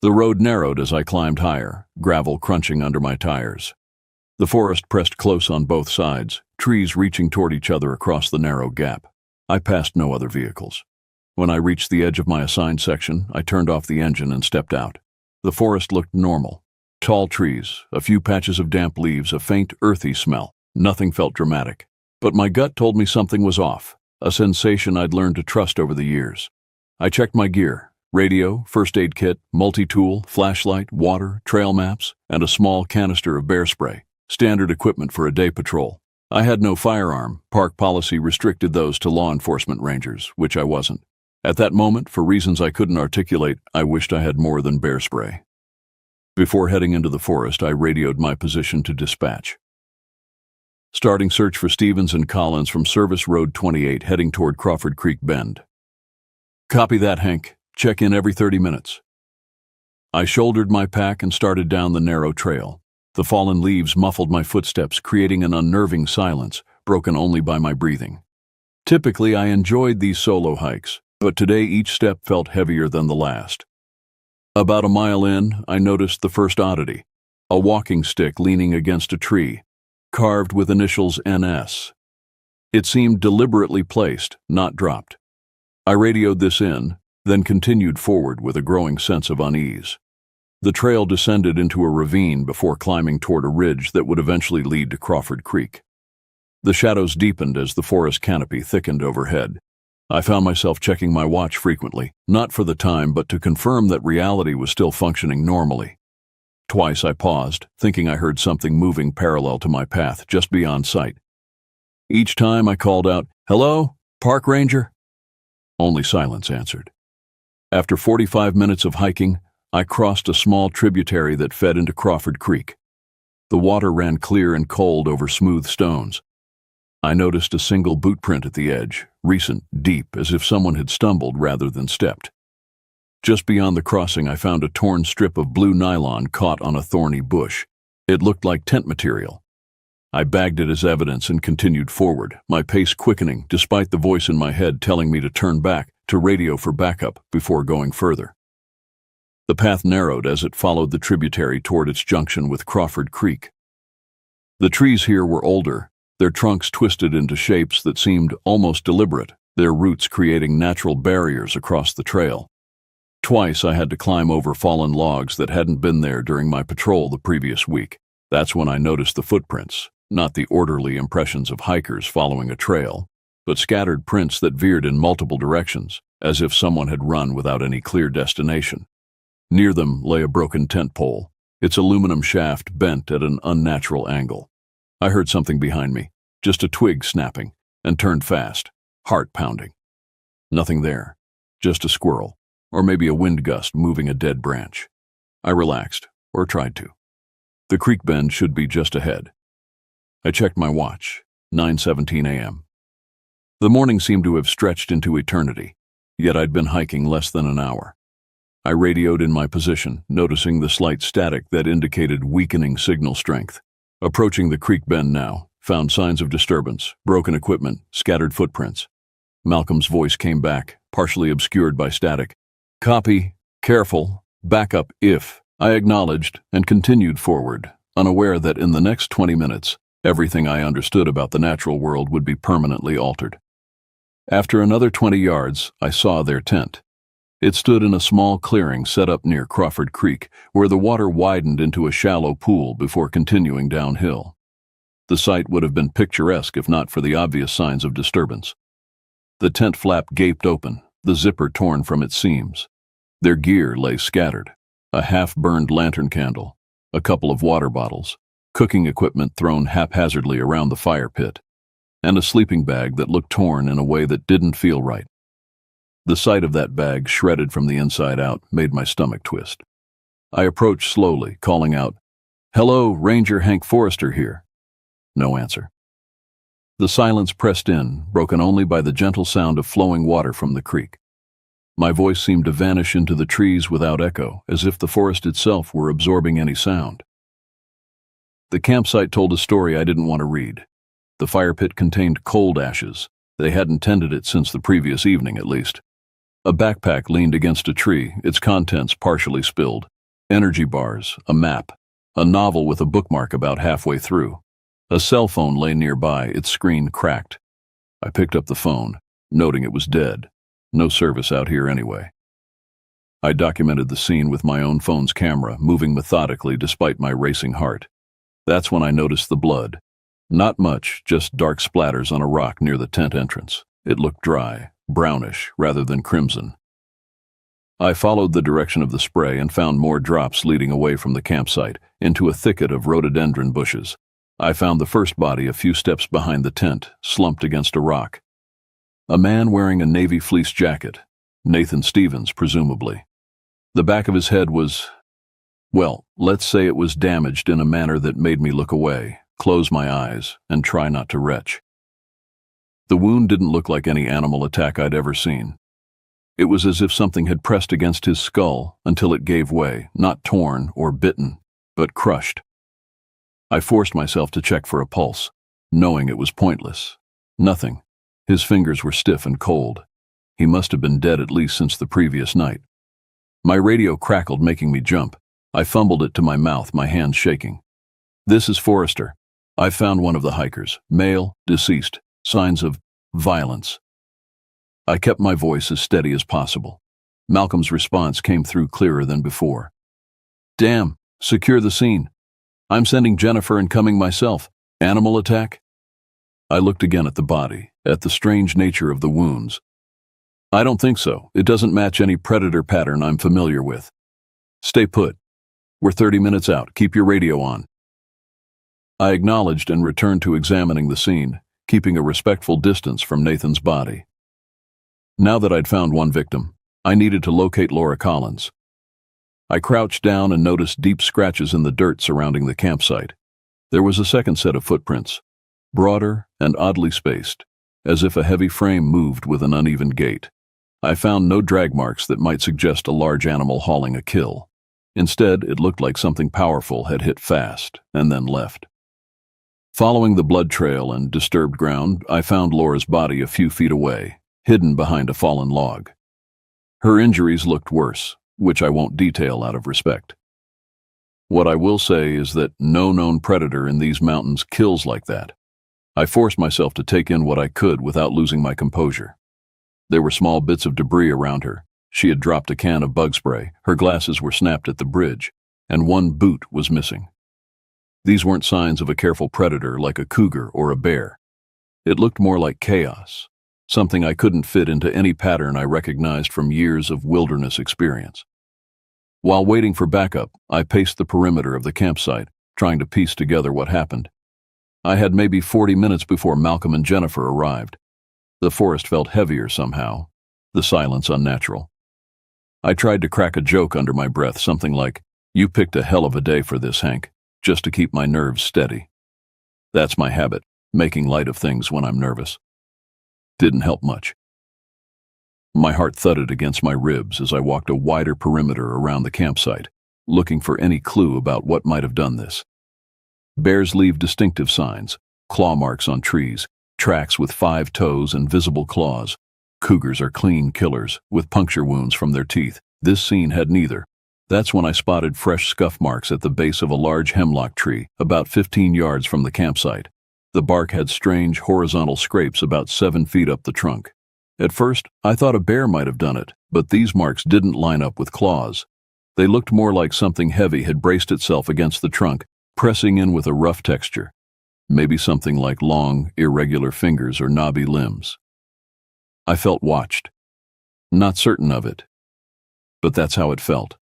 The road narrowed as I climbed higher, gravel crunching under my tires. The forest pressed close on both sides, trees reaching toward each other across the narrow gap. I passed no other vehicles. When I reached the edge of my assigned section, I turned off the engine and stepped out. The forest looked normal. Tall trees, a few patches of damp leaves, a faint, earthy smell. Nothing felt dramatic. But my gut told me something was off, a sensation I'd learned to trust over the years. I checked my gear: radio, first aid kit, multi-tool, flashlight, water, trail maps, and a small canister of bear spray, standard equipment for a day patrol. I had no firearm. Park policy restricted those to law enforcement rangers, which I wasn't. At that moment, for reasons I couldn't articulate, I wished I had more than bear spray. Before heading into the forest, I radioed my position to dispatch. Starting search for Stevens and Collins from Service Road 28 heading toward Crawford Creek Bend. Copy that, Hank. Check in every 30 minutes. I shouldered my pack and started down the narrow trail. The fallen leaves muffled my footsteps, creating an unnerving silence, broken only by my breathing. Typically, I enjoyed these solo hikes, but today each step felt heavier than the last. About a mile in, I noticed the first oddity: a walking stick leaning against a tree, carved with initials NS. It seemed deliberately placed, not dropped. I radioed this in, then continued forward with a growing sense of unease. The trail descended into a ravine before climbing toward a ridge that would eventually lead to Crawford Creek. The shadows deepened as the forest canopy thickened overhead. I found myself checking my watch frequently, not for the time but to confirm that reality was still functioning normally. Twice I paused, thinking I heard something moving parallel to my path just beyond sight. Each time I called out, "Hello, parkranger?" Only silence answered. After 45 minutes of hiking, I crossed a small tributary that fed into Crawford Creek. The water ran clear and cold over smooth stones. I noticed a single boot print at the edge, recent, deep, as if someone had stumbled rather than stepped. Just beyond the crossing, I found a torn strip of blue nylon caught on a thorny bush. It looked like tent material. I bagged it as evidence and continued forward, my pace quickening despite the voice in my head telling me to turn back, to radio for backup before going further. The path narrowed as it followed the tributary toward its junction with Crawford Creek. The trees here were older, their trunks twisted into shapes that seemed almost deliberate, their roots creating natural barriers across the trail. Twice I had to climb over fallen logs that hadn't been there during my patrol the previous week. That's when I noticed the footprints, not the orderly impressions of hikers following a trail, but scattered prints that veered in multiple directions, as if someone had run without any clear destination. Near them lay a broken tent pole, its aluminum shaft bent at an unnatural angle. I heard something behind me, just a twig snapping, and turned fast, heart pounding. Nothing there, just a squirrel, or maybe a wind gust moving a dead branch. I relaxed, or tried to. The creek bend should be just ahead. I checked my watch, 9:17 a.m. The morning seemed to have stretched into eternity, yet I'd been hiking less than an hour. I radioed in my position, noticing the slight static that indicated weakening signal strength. Approaching the creek bend now, found signs of disturbance, broken equipment, scattered footprints. Malcolm's voice came back, partially obscured by static. "Copy, careful, backup if." I acknowledged and continued forward, unaware that in the next 20 minutes, everything I understood about the natural world would be permanently altered. After another 20 yards, I saw their tent. It stood in a small clearing set up near Crawford Creek, where the water widened into a shallow pool before continuing downhill. The sight would have been picturesque if not for the obvious signs of disturbance. The tent flap gaped open, the zipper torn from its seams. Their gear lay scattered: a half-burned lantern candle, a couple of water bottles, cooking equipment thrown haphazardly around the fire pit, and a sleeping bag that looked torn in a way that didn't feel right. The sight of that bag, shredded from the inside out, made my stomach twist. I approached slowly, calling out, "Hello, Ranger Hank Forrester here." No answer. The silence pressed in, broken only by the gentle sound of flowing water from the creek. My voice seemed to vanish into the trees without echo, as if the forest itself were absorbing any sound. The campsite told a story I didn't want to read. The fire pit contained cold ashes. They hadn't tended it since the previous evening, at least. A backpack leaned against a tree, its contents partially spilled. Energy bars, a map, a novel with a bookmark about halfway through. A cell phone lay nearby, its screen cracked. I picked up the phone, noting it was dead. No service out here anyway. I documented the scene with my own phone's camera, moving methodically despite my racing heart. That's when I noticed the blood. Not much, just dark splatters on a rock near the tent entrance. It looked dry, brownish, rather than crimson. I followed the direction of the spray and found more drops leading away from the campsite, into a thicket of rhododendron bushes. I found the first body a few steps behind the tent, slumped against a rock. A man wearing a navy fleece jacket. Nathan Stevens, presumably. The back of his head was, well, let's say it was damaged in a manner that made me look away, close my eyes, and try not to retch. The wound didn't look like any animal attack I'd ever seen. It was as if something had pressed against his skull until it gave way, not torn or bitten, but crushed. I forced myself to check for a pulse, knowing it was pointless. Nothing. His fingers were stiff and cold. He must have been dead at least since the previous night. My radio crackled, making me jump. I fumbled it to my mouth, my hands shaking. "This is Forrester. I found one of the hikers. Male, deceased. Signs of violence." I kept my voice as steady as possible. Malcolm's response came through clearer than before. "Damn, secure the scene. I'm sending Jennifer and coming myself. Animal attack?" I looked again at the body, at the strange nature of the wounds. "I don't think so. It doesn't match any predator pattern I'm familiar with. Stay put. We're 30 minutes out. Keep your radio on." I acknowledged and returned to examining the scene, keeping a respectful distance from Nathan's body. Now that I'd found one victim, I needed to locate Laura Collins. I crouched down and noticed deep scratches in the dirt surrounding the campsite. There was a second set of footprints, broader and oddly spaced, as if a heavy frame moved with an uneven gait. I found no drag marks that might suggest a large animal hauling a kill. Instead, it looked like something powerful had hit fast and then left. Following the blood trail and disturbed ground, I found Laura's body a few feet away, hidden behind a fallen log. Her injuries looked worse, which I won't detail out of respect. What I will say is that no known predator in these mountains kills like that. I forced myself to take in what I could without losing my composure. There were small bits of debris around her. She had dropped a can of bug spray, her glasses were snapped at the bridge, and one boot was missing. These weren't signs of a careful predator like a cougar or a bear. It looked more like chaos, something I couldn't fit into any pattern I recognized from years of wilderness experience. While waiting for backup, I paced the perimeter of the campsite, trying to piece together what happened. I had maybe 40 minutes before Malcolm and Jennifer arrived. The forest felt heavier somehow, the silence unnatural. I tried to crack a joke under my breath, something like, "You picked a hell of a day for this, Hank," just to keep my nerves steady. That's my habit, making light of things when I'm nervous. Didn't help much. My heart thudded against my ribs as I walked a wider perimeter around the campsite, looking for any clue about what might have done this. Bears leave distinctive signs, claw marks on trees, tracks with 5 toes and visible claws. Cougars are clean killers, with puncture wounds from their teeth. This scene had neither. That's when I spotted fresh scuff marks at the base of a large hemlock tree, about 15 yards from the campsite. The bark had strange horizontal scrapes about 7 feet up the trunk. At first, I thought a bear might have done it, but these marks didn't line up with claws. They looked more like something heavy had braced itself against the trunk, pressing in with a rough texture. Maybe something like long, irregular fingers or knobby limbs. I felt watched. Not certain of it, but that's how it felt.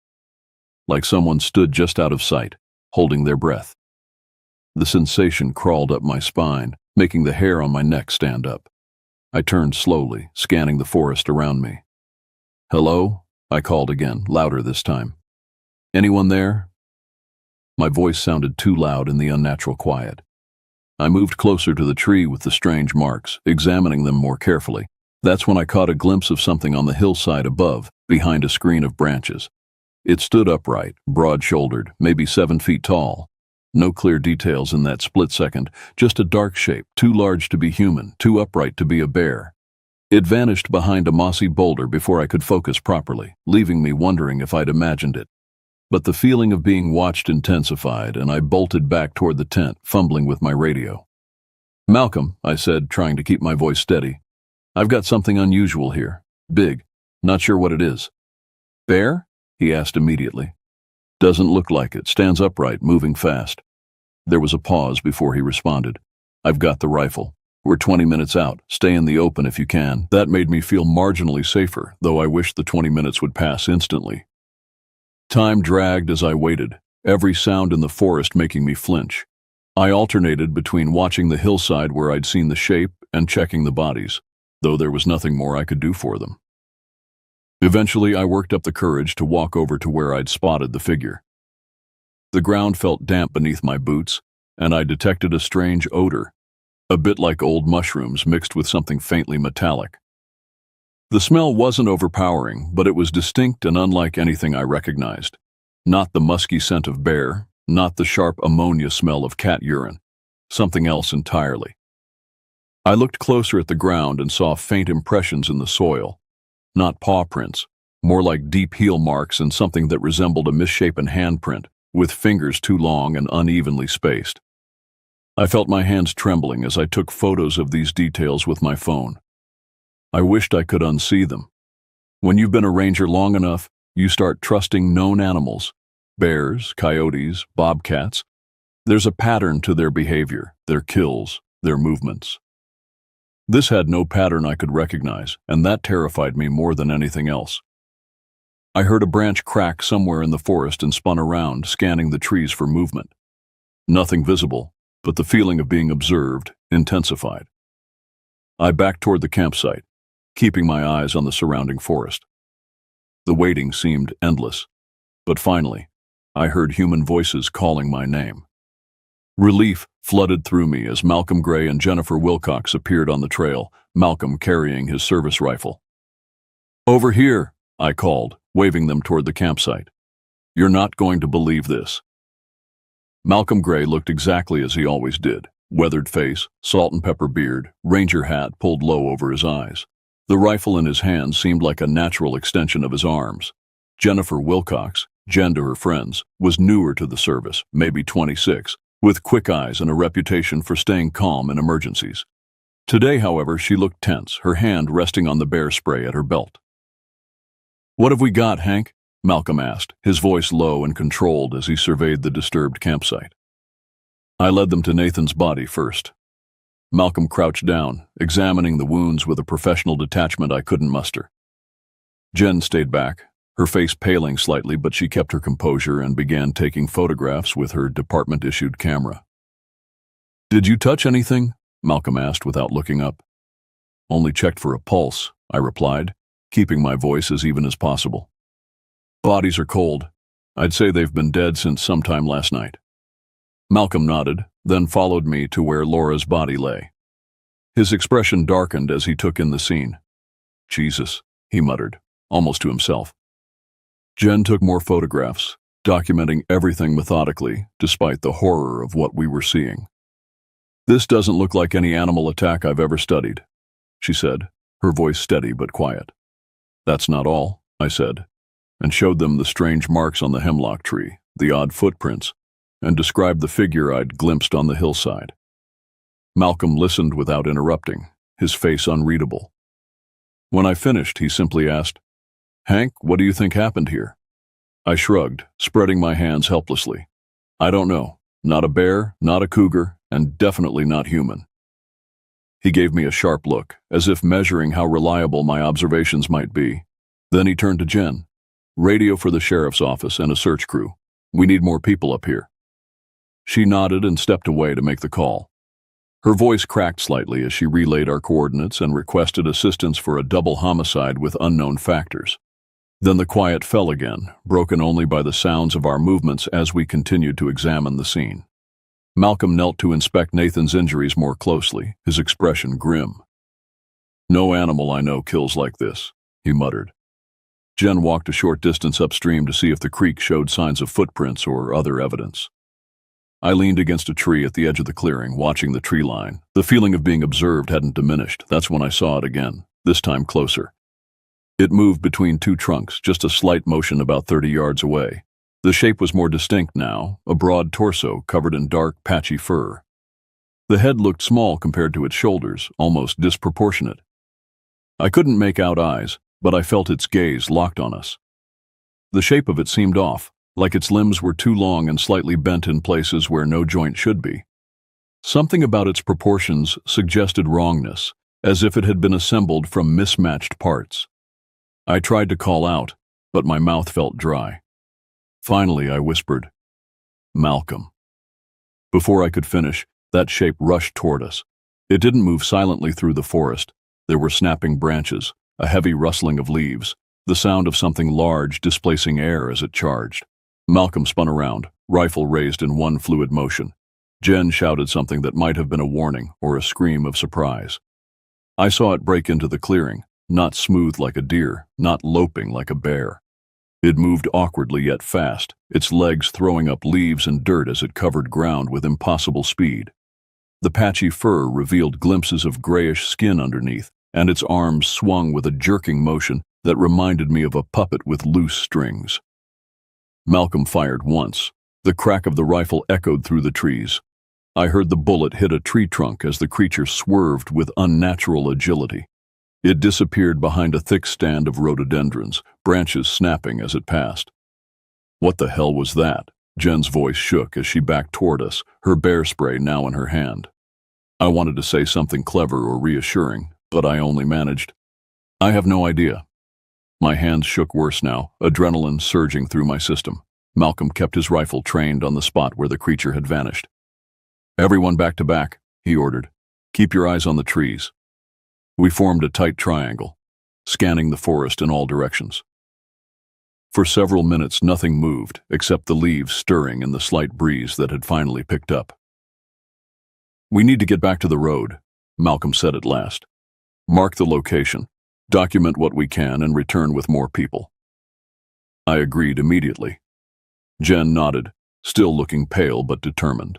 Like someone stood just out of sight, holding their breath. The sensation crawled up my spine, making the hair on my neck stand up. I turned slowly, scanning the forest around me. Hello? I called again, louder this time. Anyone there? My voice sounded too loud in the unnatural quiet. I moved closer to the tree with the strange marks, examining them more carefully. That's when I caught a glimpse of something on the hillside above, behind a screen of branches. It stood upright, broad-shouldered, maybe 7 feet tall. No clear details in that split second, just a dark shape, too large to be human, too upright to be a bear. It vanished behind a mossy boulder before I could focus properly, leaving me wondering if I'd imagined it. But the feeling of being watched intensified, and I bolted back toward the tent, fumbling with my radio. "Malcolm," I said, trying to keep my voice steady. "I've got something unusual here. Big. Not sure what it is." "Bear?" he asked immediately. "Doesn't look like it. Stands upright, moving fast." There was a pause before he responded. "I've got the rifle. We're 20 minutes out. Stay in the open if you can." That made me feel marginally safer, though I wished the 20 minutes would pass instantly. Time dragged as I waited, every sound in the forest making me flinch. I alternated between watching the hillside where I'd seen the shape and checking the bodies, though there was nothing more I could do for them. Eventually, I worked up the courage to walk over to where I'd spotted the figure. The ground felt damp beneath my boots, and I detected a strange odor, a bit like old mushrooms mixed with something faintly metallic. The smell wasn't overpowering, but it was distinct and unlike anything I recognized. Not the musky scent of bear, not the sharp ammonia smell of cat urine. Something else entirely. I looked closer at the ground and saw faint impressions in the soil. Not paw prints, more like deep heel marks and something that resembled a misshapen handprint, with fingers too long and unevenly spaced. I felt my hands trembling as I took photos of these details with my phone. I wished I could unsee them. When you've been a ranger long enough, you start trusting known animals. Bears, coyotes, bobcats. There's a pattern to their behavior, their kills, their movements. This had no pattern I could recognize, and that terrified me more than anything else. I heard a branch crack somewhere in the forest and spun around, scanning the trees for movement. Nothing visible, but the feeling of being observed intensified. I backed toward the campsite, keeping my eyes on the surrounding forest. The waiting seemed endless, but finally, I heard human voices calling my name. Relief flooded through me as Malcolm Gray and Jennifer Wilcox appeared on the trail, Malcolm carrying his service rifle. "Over here," I called, waving them toward the campsite. "You're not going to believe this." Malcolm Gray looked exactly as he always did. Weathered face, salt and pepper beard, ranger hat pulled low over his eyes. The rifle in his hand seemed like a natural extension of his arms. Jennifer Wilcox, Jen to her friends, was newer to the service, maybe 26, with quick eyes and a reputation for staying calm in emergencies. Today, however, she looked tense, her hand resting on the bear spray at her belt. "What have we got, Hank?" Malcolm asked, his voice low and controlled as he surveyed the disturbed campsite. I led them to Nathan's body first. Malcolm crouched down, examining the wounds with a professional detachment I couldn't muster. Jen stayed back, her face paling slightly, but she kept her composure and began taking photographs with her department-issued camera. "Did you touch anything?" Malcolm asked without looking up. "Only checked for a pulse," I replied, keeping my voice as even as possible. "Bodies are cold. I'd say they've been dead since sometime last night." Malcolm nodded, then followed me to where Laura's body lay. His expression darkened as he took in the scene. "Jesus," he muttered, almost to himself. Jen took more photographs, documenting everything methodically, despite the horror of what we were seeing. "This doesn't look like any animal attack I've ever studied," she said, her voice steady but quiet. "That's not all," I said, and showed them the strange marks on the hemlock tree, the odd footprints, and described the figure I'd glimpsed on the hillside. Malcolm listened without interrupting, his face unreadable. When I finished, he simply asked, "Hank, what do you think happened here?" I shrugged, spreading my hands helplessly. "I don't know. Not a bear, not a cougar, and definitely not human." He gave me a sharp look, as if measuring how reliable my observations might be. Then he turned to Jen. "Radio for the sheriff's office and a search crew. We need more people up here." She nodded and stepped away to make the call. Her voice cracked slightly as she relayed our coordinates and requested assistance for a double homicide with unknown factors. Then the quiet fell again, broken only by the sounds of our movements as we continued to examine the scene. Malcolm knelt to inspect Nathan's injuries more closely, his expression grim. "No animal I know kills like this," he muttered. Jen walked a short distance upstream to see if the creek showed signs of footprints or other evidence. I leaned against a tree at the edge of the clearing, watching the tree line. The feeling of being observed hadn't diminished. That's when I saw it again, this time closer. It moved between two trunks, just a slight motion about 30 yards away. The shape was more distinct now, a broad torso covered in dark, patchy fur. The head looked small compared to its shoulders, almost disproportionate. I couldn't make out eyes, but I felt its gaze locked on us. The shape of it seemed off, like its limbs were too long and slightly bent in places where no joint should be. Something about its proportions suggested wrongness, as if it had been assembled from mismatched parts. I tried to call out, but my mouth felt dry. Finally, I whispered, "Malcolm." Before I could finish, that shape rushed toward us. It didn't move silently through the forest. There were snapping branches, a heavy rustling of leaves, the sound of something large displacing air as it charged. Malcolm spun around, rifle raised in one fluid motion. Jen shouted something that might have been a warning or a scream of surprise. I saw it break into the clearing, not smooth like a deer, not loping like a bear. It moved awkwardly yet fast, its legs throwing up leaves and dirt as it covered ground with impossible speed. The patchy fur revealed glimpses of grayish skin underneath, and its arms swung with a jerking motion that reminded me of a puppet with loose strings. Malcolm fired once. The crack of the rifle echoed through the trees. I heard the bullet hit a tree trunk as the creature swerved with unnatural agility. It disappeared behind a thick stand of rhododendrons, branches snapping as it passed. "What the hell was that?" Jen's voice shook as she backed toward us, her bear spray now in her hand. I wanted to say something clever or reassuring, but I only managed, "I have no idea." My hands shook worse now, adrenaline surging through my system. Malcolm kept his rifle trained on the spot where the creature had vanished. "Everyone back to back," he ordered. "Keep your eyes on the trees." We formed a tight triangle, scanning the forest in all directions. For several minutes nothing moved, except the leaves stirring in the slight breeze that had finally picked up. "We need to get back to the road," Malcolm said at last. "Mark the location, document what we can, and return with more people." I agreed immediately. Jen nodded, still looking pale but determined.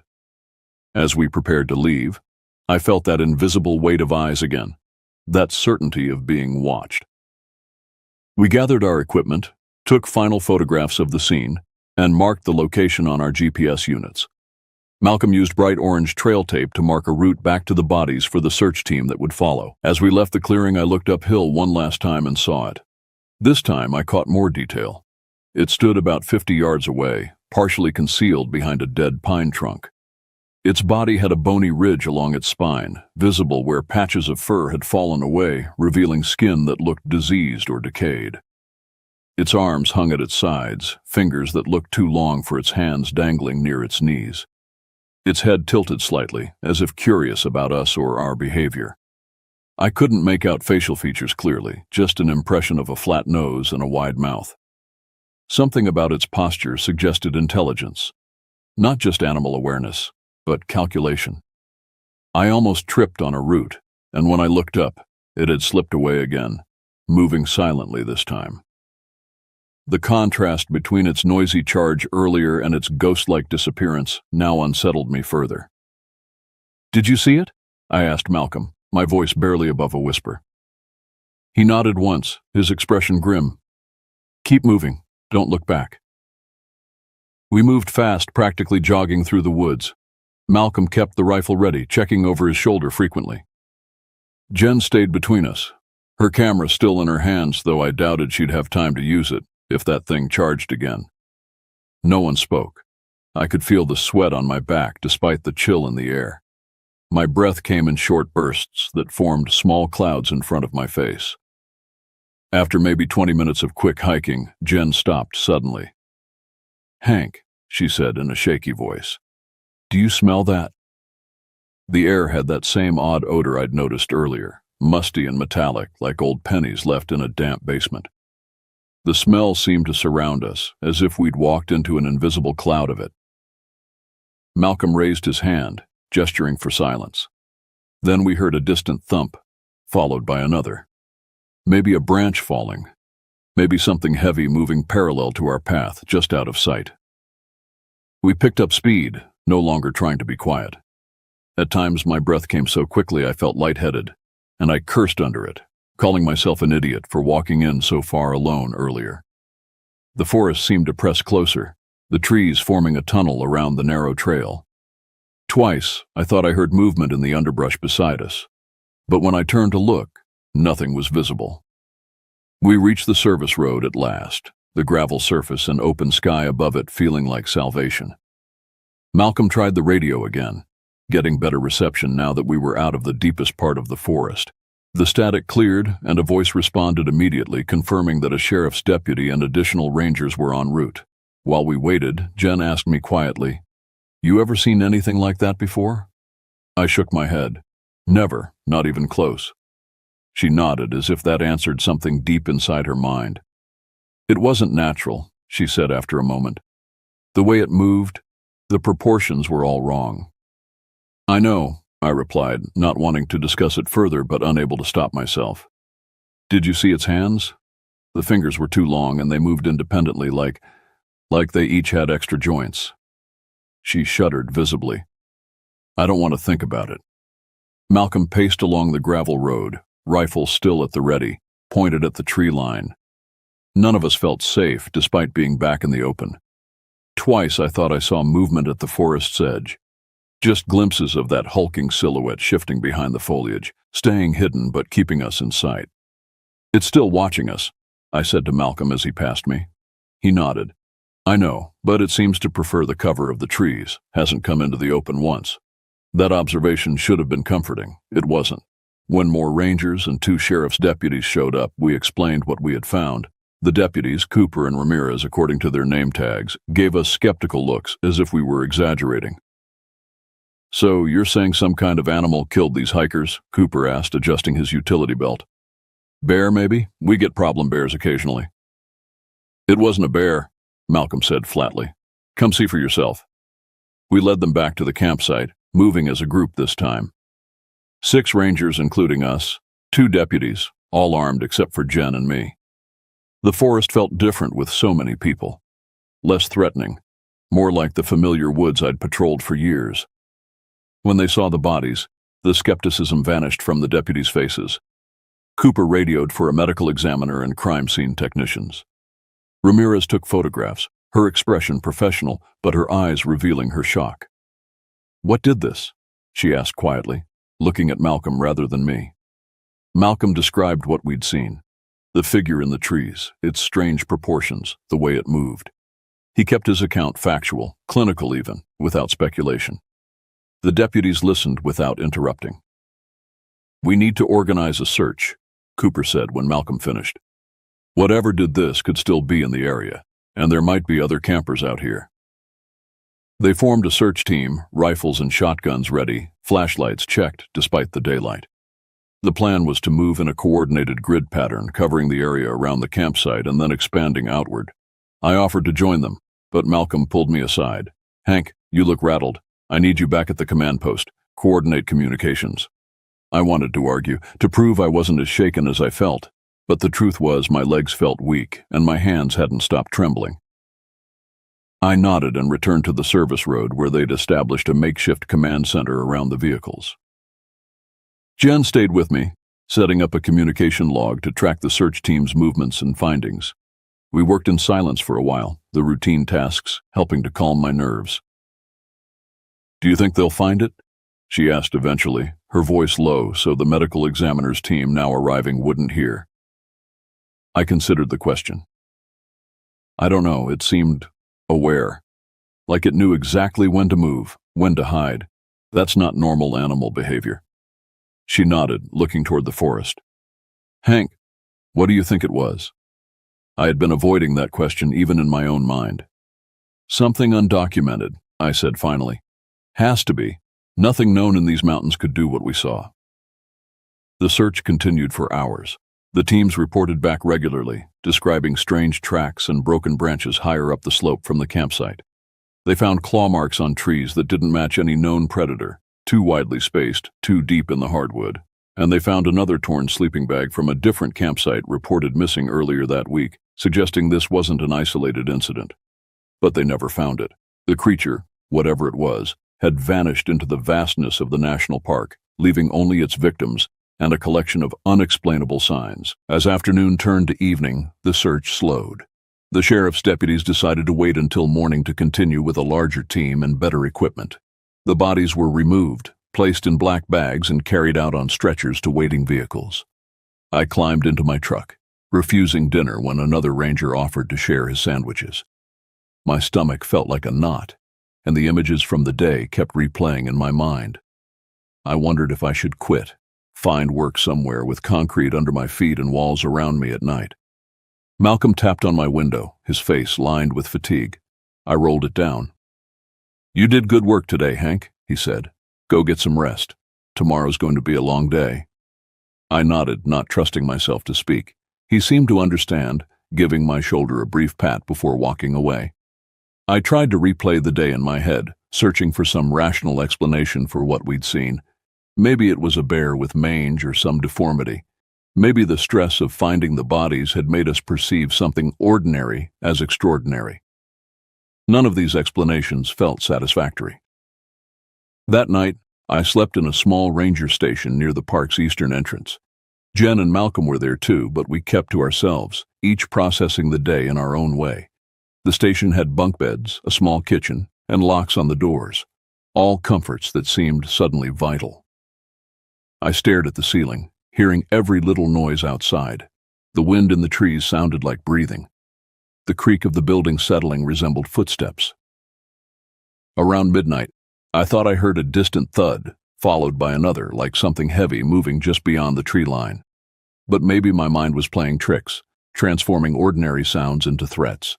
As we prepared to leave, I felt that invisible weight of eyes again, that certainty of being watched. We gathered our equipment, took final photographs of the scene, and marked the location on our GPS units. Malcolm used bright orange trail tape to mark a route back to the bodies for the search team that would follow. As we left the clearing, I looked uphill one last time and saw it. This time, I caught more detail. It stood about 50 yards away, partially concealed behind a dead pine trunk. Its body had a bony ridge along its spine, visible where patches of fur had fallen away, revealing skin that looked diseased or decayed. Its arms hung at its sides, fingers that looked too long for its hands dangling near its knees. Its head tilted slightly, as if curious about us or our behavior. I couldn't make out facial features clearly, just an impression of a flat nose and a wide mouth. Something about its posture suggested intelligence. Not just animal awareness, but calculation. I almost tripped on a root, and when I looked up, it had slipped away again, moving silently this time. The contrast between its noisy charge earlier and its ghost-like disappearance now unsettled me further. "Did you see it?" I asked Malcolm, my voice barely above a whisper. He nodded once, his expression grim. "Keep moving. Don't look back." We moved fast, practically jogging through the woods. Malcolm kept the rifle ready, checking over his shoulder frequently. Jen stayed between us, her camera still in her hands, though I doubted she'd have time to use it if that thing charged again. No one spoke. I could feel the sweat on my back despite the chill in the air. My breath came in short bursts that formed small clouds in front of my face. After maybe 20 minutes of quick hiking, Jen stopped suddenly. "Hank," she said in a shaky voice, "do you smell that?" The air had that same odd odor I'd noticed earlier, musty and metallic, like old pennies left in a damp basement. The smell seemed to surround us, as if we'd walked into an invisible cloud of it. Malcolm raised his hand, gesturing for silence. Then we heard a distant thump, followed by another. Maybe a branch falling. Maybe something heavy moving parallel to our path, just out of sight. We picked up speed, no longer trying to be quiet. At times my breath came so quickly I felt lightheaded, and I cursed under it, calling myself an idiot for walking in so far alone earlier. The forest seemed to press closer, the trees forming a tunnel around the narrow trail. Twice, I thought I heard movement in the underbrush beside us, but when I turned to look, nothing was visible. We reached the service road at last, the gravel surface and open sky above it feeling like salvation. Malcolm tried the radio again, getting better reception now that we were out of the deepest part of the forest. The static cleared, and a voice responded immediately, confirming that a sheriff's deputy and additional rangers were en route. While we waited, Jen asked me quietly, "You ever seen anything like that before?" I shook my head. Never, not even close. She nodded, as if that answered something deep inside her mind. "It wasn't natural," she said after a moment. "The way it moved, the proportions were all wrong." "I know," I replied, not wanting to discuss it further but unable to stop myself. "Did you see its hands? The fingers were too long and they moved independently like they each had extra joints." She shuddered visibly. "I don't want to think about it." Malcolm paced along the gravel road, rifle still at the ready, pointed at the tree line. None of us felt safe, despite being back in the open. Twice I thought I saw movement at the forest's edge. Just glimpses of that hulking silhouette shifting behind the foliage, staying hidden but keeping us in sight. "It's still watching us," I said to Malcolm as he passed me. He nodded. "I know, but it seems to prefer the cover of the trees, hasn't come into the open once." That observation should have been comforting. It wasn't. When more rangers and 2 sheriff's deputies showed up, we explained what we had found. The deputies, Cooper and Ramirez according to their name tags, gave us skeptical looks as if we were exaggerating. "So you're saying some kind of animal killed these hikers?" Cooper asked, adjusting his utility belt. "Bear, maybe? We get problem bears occasionally." "It wasn't a bear," Malcolm said flatly. "Come see for yourself." We led them back to the campsite, moving as a group this time. 6 rangers including us, 2 deputies, all armed except for Jen and me. The forest felt different with so many people. Less threatening, more like the familiar woods I'd patrolled for years. When they saw the bodies, the skepticism vanished from the deputies' faces. Cooper radioed for a medical examiner and crime scene technicians. Ramirez took photographs, her expression professional, but her eyes revealing her shock. "What did this?" she asked quietly, looking at Malcolm rather than me. Malcolm described what we'd seen. The figure in the trees, its strange proportions, the way it moved. He kept his account factual, clinical even, without speculation. The deputies listened without interrupting. "We need to organize a search," Cooper said when Malcolm finished. "Whatever did this could still be in the area, and there might be other campers out here." They formed a search team, rifles and shotguns ready, flashlights checked despite the daylight. The plan was to move in a coordinated grid pattern, covering the area around the campsite and then expanding outward. I offered to join them, but Malcolm pulled me aside. "Hank, you look rattled. I need you back at the command post. Coordinate communications." I wanted to argue, to prove I wasn't as shaken as I felt, but the truth was my legs felt weak and my hands hadn't stopped trembling. I nodded and returned to the service road where they'd established a makeshift command center around the vehicles. Jen stayed with me, setting up a communication log to track the search team's movements and findings. We worked in silence for a while, the routine tasks helping to calm my nerves. "Do you think they'll find it?" she asked eventually, her voice low so the medical examiner's team now arriving wouldn't hear. I considered the question. I don't know, it seemed aware, like it knew exactly when to move, when to hide. That's not normal animal behavior. She nodded, looking toward the forest. "Hank, what do you think it was?" I had been avoiding that question even in my own mind. "Something undocumented," I said finally. "Has to be. Nothing known in these mountains could do what we saw." The search continued for hours. The teams reported back regularly, describing strange tracks and broken branches higher up the slope from the campsite. They found claw marks on trees that didn't match any known predator, too widely spaced, too deep in the hardwood. And they found another torn sleeping bag from a different campsite reported missing earlier that week, suggesting this wasn't an isolated incident. But they never found it. The creature, whatever it was, had vanished into the vastness of the national park, leaving only its victims and a collection of unexplainable signs. As afternoon turned to evening, the search slowed. The sheriff's deputies decided to wait until morning to continue with a larger team and better equipment. The bodies were removed, placed in black bags, and carried out on stretchers to waiting vehicles. I climbed into my truck, refusing dinner when another ranger offered to share his sandwiches. My stomach felt like a knot, and the images from the day kept replaying in my mind. I wondered if I should quit, find work somewhere with concrete under my feet and walls around me at night. Malcolm tapped on my window, his face lined with fatigue. I rolled it down. "You did good work today, Hank," he said. "Go get some rest. Tomorrow's going to be a long day." I nodded, not trusting myself to speak. He seemed to understand, giving my shoulder a brief pat before walking away. I tried to replay the day in my head, searching for some rational explanation for what we'd seen. Maybe it was a bear with mange or some deformity. Maybe the stress of finding the bodies had made us perceive something ordinary as extraordinary. None of these explanations felt satisfactory. That night, I slept in a small ranger station near the park's eastern entrance. Jen and Malcolm were there too, but we kept to ourselves, each processing the day in our own way. The station had bunk beds, a small kitchen, and locks on the doors, all comforts that seemed suddenly vital. I stared at the ceiling, hearing every little noise outside. The wind in the trees sounded like breathing. The creak of the building settling resembled footsteps. Around midnight, I thought I heard a distant thud, followed by another, like something heavy moving just beyond the tree line. But maybe my mind was playing tricks, transforming ordinary sounds into threats.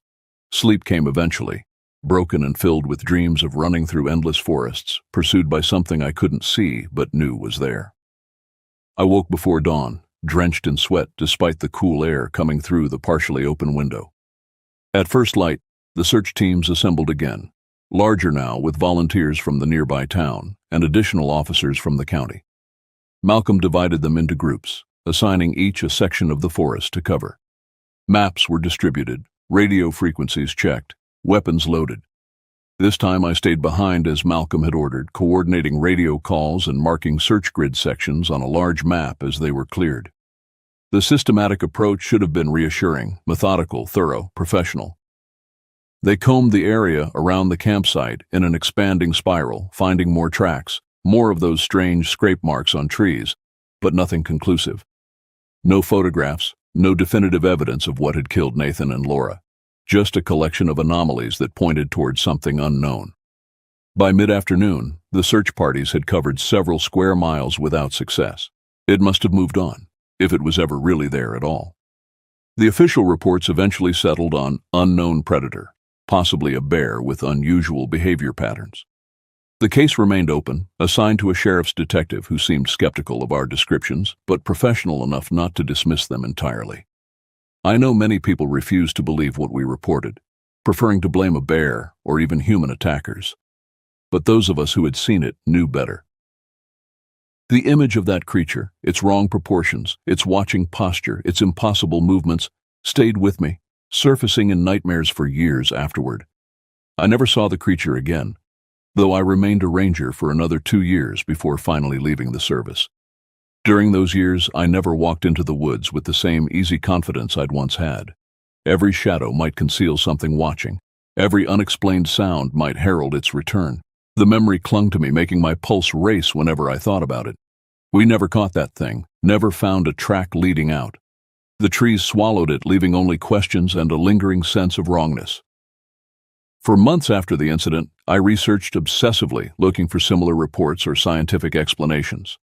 Sleep came eventually, broken and filled with dreams of running through endless forests, pursued by something I couldn't see but knew was there. I woke before dawn, drenched in sweat despite the cool air coming through the partially open window. At first light, the search teams assembled again, larger now with volunteers from the nearby town and additional officers from the county. Malcolm divided them into groups, assigning each a section of the forest to cover. Maps were distributed, radio frequencies checked, weapons loaded. This time I stayed behind as Malcolm had ordered, coordinating radio calls and marking search grid sections on a large map as they were cleared. The systematic approach should have been reassuring, methodical, thorough, professional. They combed the area around the campsite in an expanding spiral, finding more tracks, more of those strange scrape marks on trees, but nothing conclusive. No photographs, no definitive evidence of what had killed Nathan and Laura. Just a collection of anomalies that pointed towards something unknown. By mid-afternoon, the search parties had covered several square miles without success. It must have moved on, if it was ever really there at all. The official reports eventually settled on unknown predator, possibly a bear with unusual behavior patterns. The case remained open, assigned to a sheriff's detective who seemed skeptical of our descriptions, but professional enough not to dismiss them entirely. I know many people refused to believe what we reported, preferring to blame a bear or even human attackers. But those of us who had seen it knew better. The image of that creature, its wrong proportions, its watching posture, its impossible movements, stayed with me, surfacing in nightmares for years afterward. I never saw the creature again, though I remained a ranger for another 2 years before finally leaving the service. During those years, I never walked into the woods with the same easy confidence I'd once had. Every shadow might conceal something watching. Every unexplained sound might herald its return. The memory clung to me, making my pulse race whenever I thought about it. We never caught that thing, never found a track leading out. The trees swallowed it, leaving only questions and a lingering sense of wrongness. For months after the incident, I researched obsessively, looking for similar reports or scientific explanations.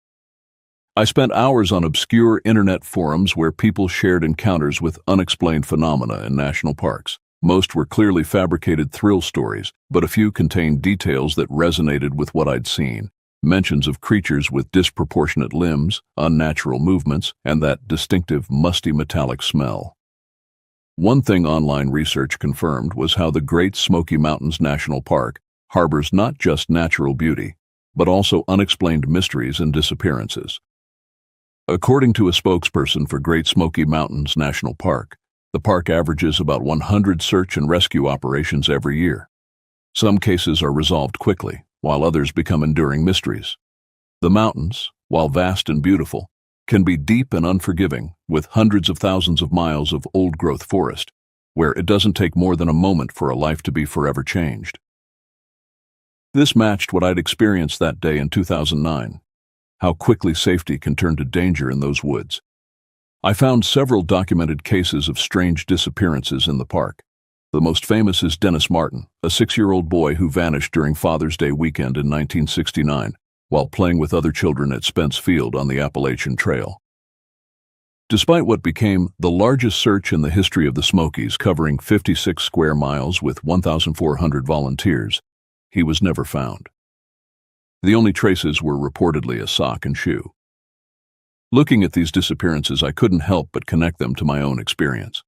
I spent hours on obscure internet forums where people shared encounters with unexplained phenomena in national parks. Most were clearly fabricated thrill stories, but a few contained details that resonated with what I'd seen. mentions of creatures with disproportionate limbs, unnatural movements, and that distinctive musty metallic smell. One thing online research confirmed was how the Great Smoky Mountains National Park harbors not just natural beauty, but also unexplained mysteries and disappearances. According to a spokesperson for Great Smoky Mountains National Park, the park averages about 100 search and rescue operations every year. Some cases are resolved quickly, while others become enduring mysteries. The mountains, while vast and beautiful, can be deep and unforgiving, with hundreds of thousands of miles of old-growth forest, where it doesn't take more than a moment for a life to be forever changed. This matched what I'd experienced that day in 2009, how quickly safety can turn to danger in those woods. I found several documented cases of strange disappearances in the park. The most famous is Dennis Martin, a 6-year-old boy who vanished during Father's Day weekend in 1969, while playing with other children at Spence Field on the Appalachian Trail. Despite what became the largest search in the history of the Smokies, covering 56 square miles with 1,400 volunteers, he was never found. The only traces were reportedly a sock and shoe. Looking at these disappearances, I couldn't help but connect them to my own experience.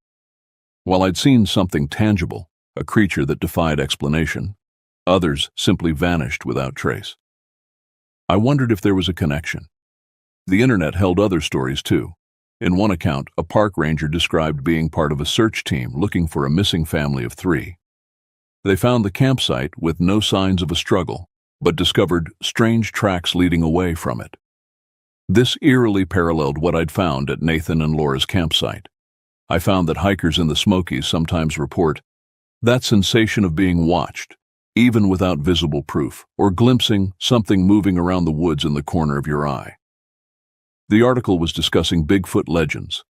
While I'd seen something tangible, a creature that defied explanation, others simply vanished without trace. I wondered if there was a connection. The internet held other stories too. In one account, a park ranger described being part of a search team looking for a missing family of 3. They found the campsite with no signs of a struggle, but discovered strange tracks leading away from it. This eerily paralleled what I'd found at Nathan and Laura's campsite. I found that hikers in the Smokies sometimes report that sensation of being watched, even without visible proof, or glimpsing something moving around the woods in the corner of your eye. The article was discussing Bigfoot legends,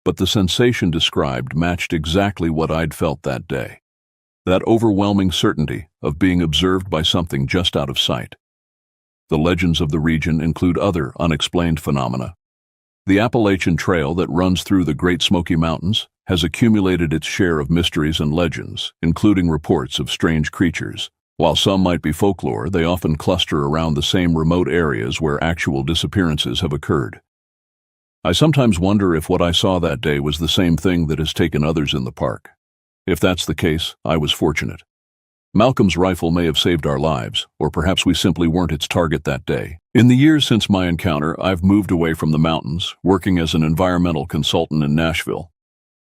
but the sensation described matched exactly what I'd felt that day. That overwhelming certainty of being observed by something just out of sight. The legends of the region include other unexplained phenomena. The Appalachian Trail that runs through the Great Smoky Mountains has accumulated its share of mysteries and legends, including reports of strange creatures. While some might be folklore, they often cluster around the same remote areas where actual disappearances have occurred. I sometimes wonder if what I saw that day was the same thing that has taken others in the park. If that's the case, I was fortunate. Malcolm's rifle may have saved our lives, or perhaps we simply weren't its target that day. In the years since my encounter, I've moved away from the mountains, working as an environmental consultant in Nashville.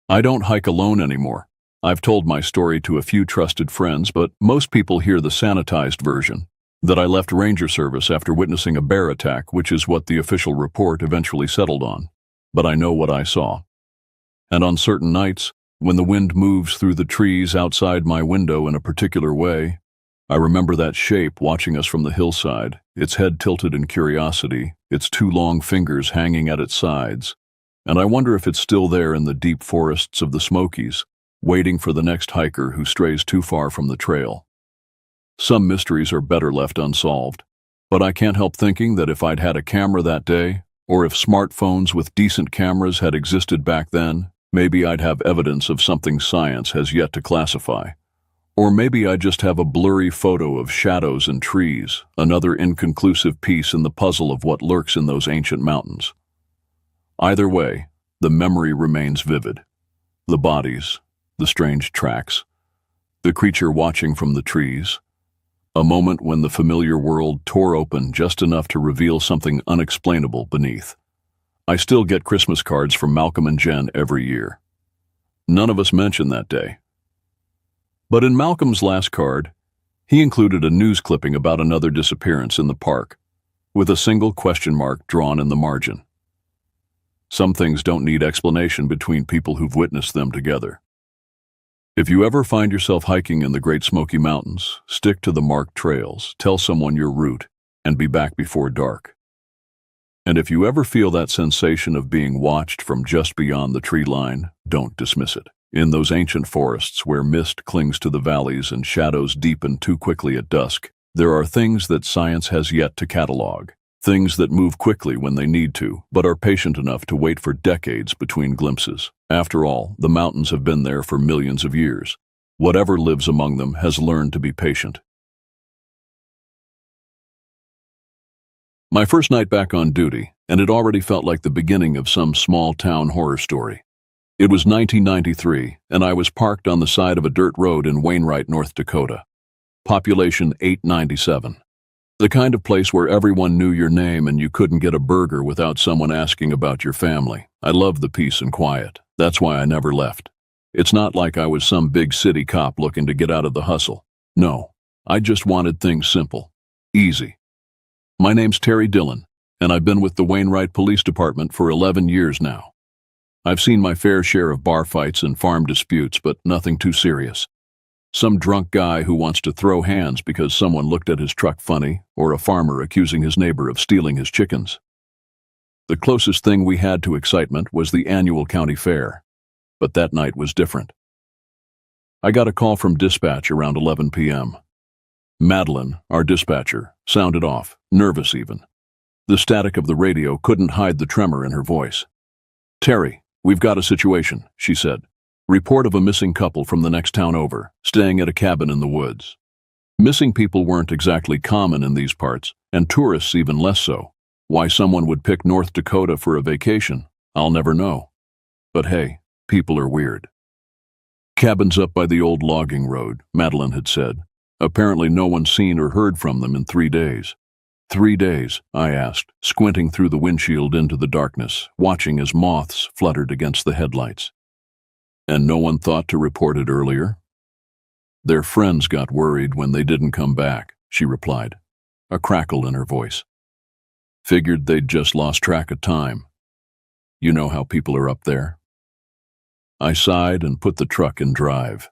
I don't hike alone anymore. I've told my story to a few trusted friends, but most people hear the sanitized version, that I left Ranger Service after witnessing a bear attack, which is what the official report eventually settled on. But I know what I saw. And on certain nights, when the wind moves through the trees outside my window in a particular way, I remember that shape watching us from the hillside, its head tilted in curiosity, its 2 long fingers hanging at its sides, and I wonder if it's still there in the deep forests of the Smokies, waiting for the next hiker who strays too far from the trail. Some mysteries are better left unsolved, but I can't help thinking that if I'd had a camera that day, or if smartphones with decent cameras had existed back then, maybe I'd have evidence of something science has yet to classify. Or maybe I just have a blurry photo of shadows and trees, another inconclusive piece in the puzzle of what lurks in those ancient mountains. Either way, the memory remains vivid. The bodies, the strange tracks, the creature watching from the trees, a moment when the familiar world tore open just enough to reveal something unexplainable beneath. I still get Christmas cards from Malcolm and Jen every year. None of us mention that day. But in Malcolm's last card, he included a news clipping about another disappearance in the park, with a single question mark drawn in the margin. Some things don't need explanation between people who've witnessed them together. If you ever find yourself hiking in the Great Smoky Mountains, stick to the marked trails, tell someone your route, and be back before dark. And if you ever feel that sensation of being watched from just beyond the tree line, don't dismiss it. In those ancient forests where mist clings to the valleys and shadows deepen too quickly at dusk, there are things that science has yet to catalog. Things that move quickly when they need to, but are patient enough to wait for decades between glimpses. After all, the mountains have been there for millions of years. Whatever lives among them has learned to be patient. My first night back on duty, and it already felt like the beginning of some small-town horror story. It was 1993, and I was parked on the side of a dirt road in Wainwright, North Dakota. Population 897. The kind of place where everyone knew your name and you couldn't get a burger without someone asking about your family. I loved the peace and quiet. That's why I never left. It's not like I was some big city cop looking to get out of the hustle. No, I just wanted things simple. Easy. My name's Terry Dillon, and I've been with the Wainwright Police Department for 11 years now. I've seen my fair share of bar fights and farm disputes, but nothing too serious. Some drunk guy who wants to throw hands because someone looked at his truck funny, or a farmer accusing his neighbor of stealing his chickens. The closest thing we had to excitement was the annual county fair, but that night was different. I got a call from dispatch around 11 p.m. Madeline, our dispatcher, sounded off, nervous even. The static of the radio couldn't hide the tremor in her voice. "Terry, we've got a situation," she said. "Report of a missing couple from the next town over, staying at a cabin in the woods." Missing people weren't exactly common in these parts, and tourists even less so. Why someone would pick North Dakota for a vacation, I'll never know. But hey, people are weird. "Cabins up by the old logging road," Madeline had said. "Apparently no one's seen or heard from them in 3 days. 3 days, I asked, squinting through the windshield into the darkness, watching as moths fluttered against the headlights. "And no one thought to report it earlier?" "Their friends got worried when they didn't come back," she replied, a crackle in her voice. "Figured they'd just lost track of time. You know how people are up there." I sighed and put the truck in drive.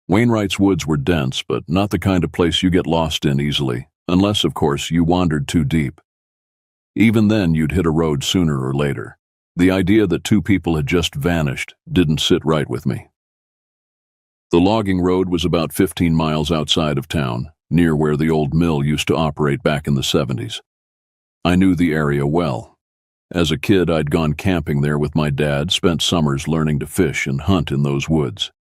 Wainwright's woods were dense, but not the kind of place you get lost in easily, unless, of course, you wandered too deep. Even then, you'd hit a road sooner or later. The idea that two people had just vanished didn't sit right with me. The logging road was about 15 miles outside of town, near where the old mill used to operate back in the 70s. I knew the area well. As a kid, I'd gone camping there with my dad, spent summers learning to fish and hunt in those woods.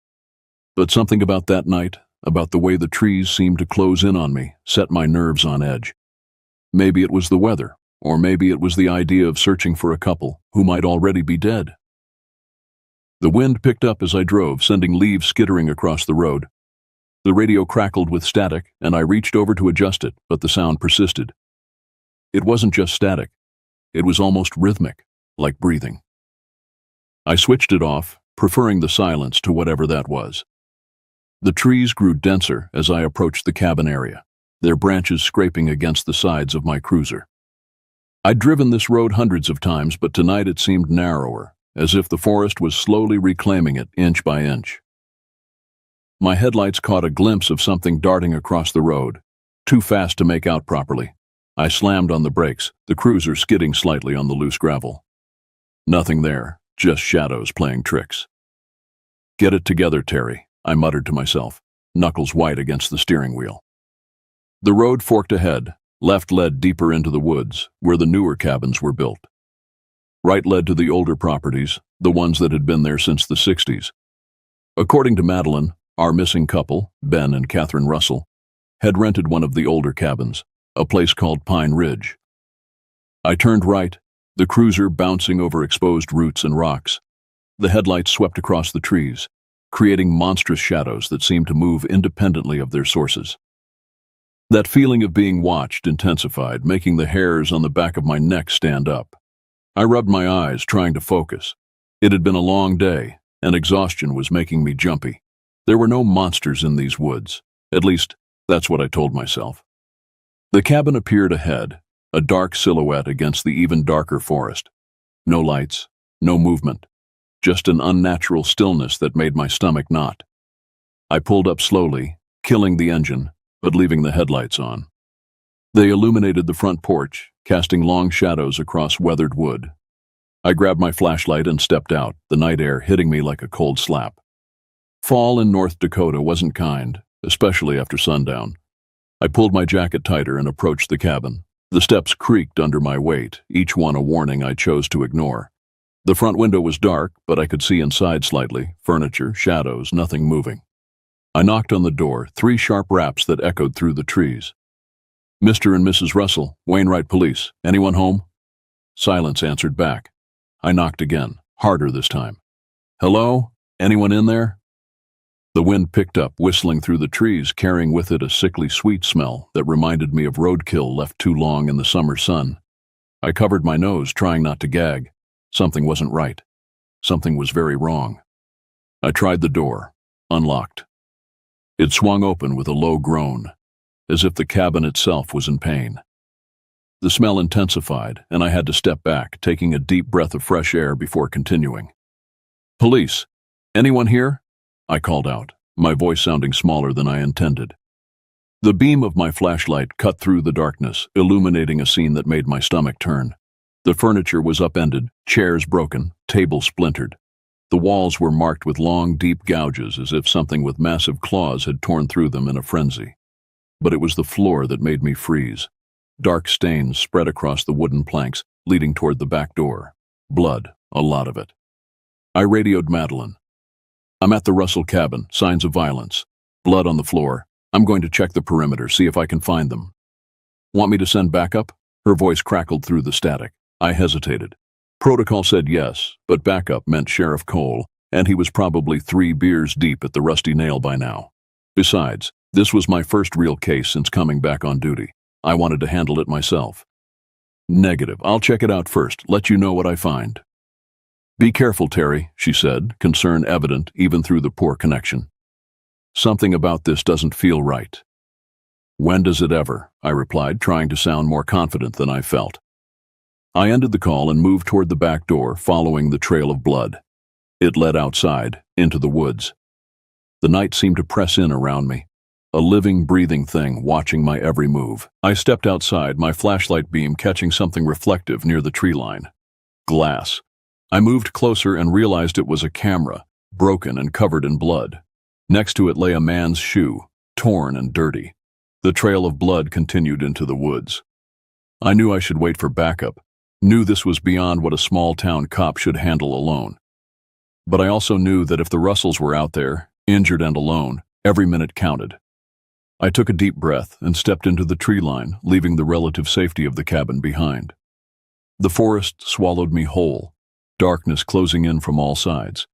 But something about that night, about the way the trees seemed to close in on me, set my nerves on edge. Maybe it was the weather, or maybe it was the idea of searching for a couple who might already be dead. The wind picked up as I drove, sending leaves skittering across the road. The radio crackled with static, and I reached over to adjust it, but the sound persisted. It wasn't just static. It was almost rhythmic, like breathing. I switched it off, preferring the silence to whatever that was. The trees grew denser as I approached the cabin area, their branches scraping against the sides of my cruiser. I'd driven this road hundreds of times, but tonight it seemed narrower, as if the forest was slowly reclaiming it inch by inch. My headlights caught a glimpse of something darting across the road, too fast to make out properly. I slammed on the brakes, the cruiser skidding slightly on the loose gravel. Nothing there, just shadows playing tricks. "Get it together, Terry," I muttered to myself, knuckles white against the steering wheel. The road forked ahead. Left led deeper into the woods, where the newer cabins were built. Right led to the older properties, the ones that had been there since the 60s. According to Madeline, our missing couple, Ben and Catherine Russell, had rented one of the older cabins, a place called Pine Ridge. I turned right, the cruiser bouncing over exposed roots and rocks. The headlights swept across the trees, creating monstrous shadows that seemed to move independently of their sources. That feeling of being watched intensified, making the hairs on the back of my neck stand up. I rubbed my eyes, trying to focus. It had been a long day, and exhaustion was making me jumpy. There were no monsters in these woods. At least, that's what I told myself. The cabin appeared ahead, a dark silhouette against the even darker forest. No lights, no movement. Just an unnatural stillness that made my stomach knot. I pulled up slowly, killing the engine, but leaving the headlights on. They illuminated the front porch, casting long shadows across weathered wood. I grabbed my flashlight and stepped out, the night air hitting me like a cold slap. Fall in North Dakota wasn't kind, especially after sundown. I pulled my jacket tighter and approached the cabin. The steps creaked under my weight, each one a warning I chose to ignore. The front window was dark, but I could see inside slightly, furniture, shadows, nothing moving. I knocked on the door, 3 sharp raps that echoed through the trees. Mr. and Mrs. Russell, Wainwright Police. Anyone home? Silence answered back. I knocked again, harder this time. Hello? Anyone in there? The wind picked up, whistling through the trees, carrying with it a sickly sweet smell that reminded me of roadkill left too long in the summer sun. I covered my nose, trying not to gag. Something wasn't right. Something was very wrong. I tried the door, unlocked. It swung open with a low groan, as if the cabin itself was in pain. The smell intensified, and I had to step back, taking a deep breath of fresh air before continuing. Police, anyone here? I called out, my voice sounding smaller than I intended. The beam of my flashlight cut through the darkness, illuminating a scene that made my stomach turn. The furniture was upended, chairs broken, tables splintered. The walls were marked with long, deep gouges, as if something with massive claws had torn through them in a frenzy. But it was the floor that made me freeze. Dark stains spread across the wooden planks, leading toward the back door. Blood, a lot of it. I radioed Madeline. I'm at the Russell cabin, signs of violence. Blood on the floor. I'm going to check the perimeter, see if I can find them. Want me to send backup? Her voice crackled through the static. I hesitated. Protocol said yes, but backup meant Sheriff Cole, and he was probably 3 beers deep at the Rusty Nail by now. Besides, this was my first real case since coming back on duty. I wanted to handle it myself. Negative. I'll check it out first, let you know what I find. Be careful, Terry, she said, concern evident even through the poor connection. Something about this doesn't feel right. When does it ever? I replied, trying to sound more confident than I felt. I ended the call and moved toward the back door, following the trail of blood. It led outside, into the woods. The night seemed to press in around me, a living, breathing thing watching my every move. I stepped outside, my flashlight beam catching something reflective near the tree line. Glass. I moved closer and realized it was a camera, broken and covered in blood. Next to it lay a man's shoe, torn and dirty. The trail of blood continued into the woods. I knew I should wait for backup, knew this was beyond what a small-town cop should handle alone. But I also knew that if the Russells were out there, injured and alone, every minute counted. I took a deep breath and stepped into the tree line, leaving the relative safety of the cabin behind. The forest swallowed me whole, darkness closing in from all sides.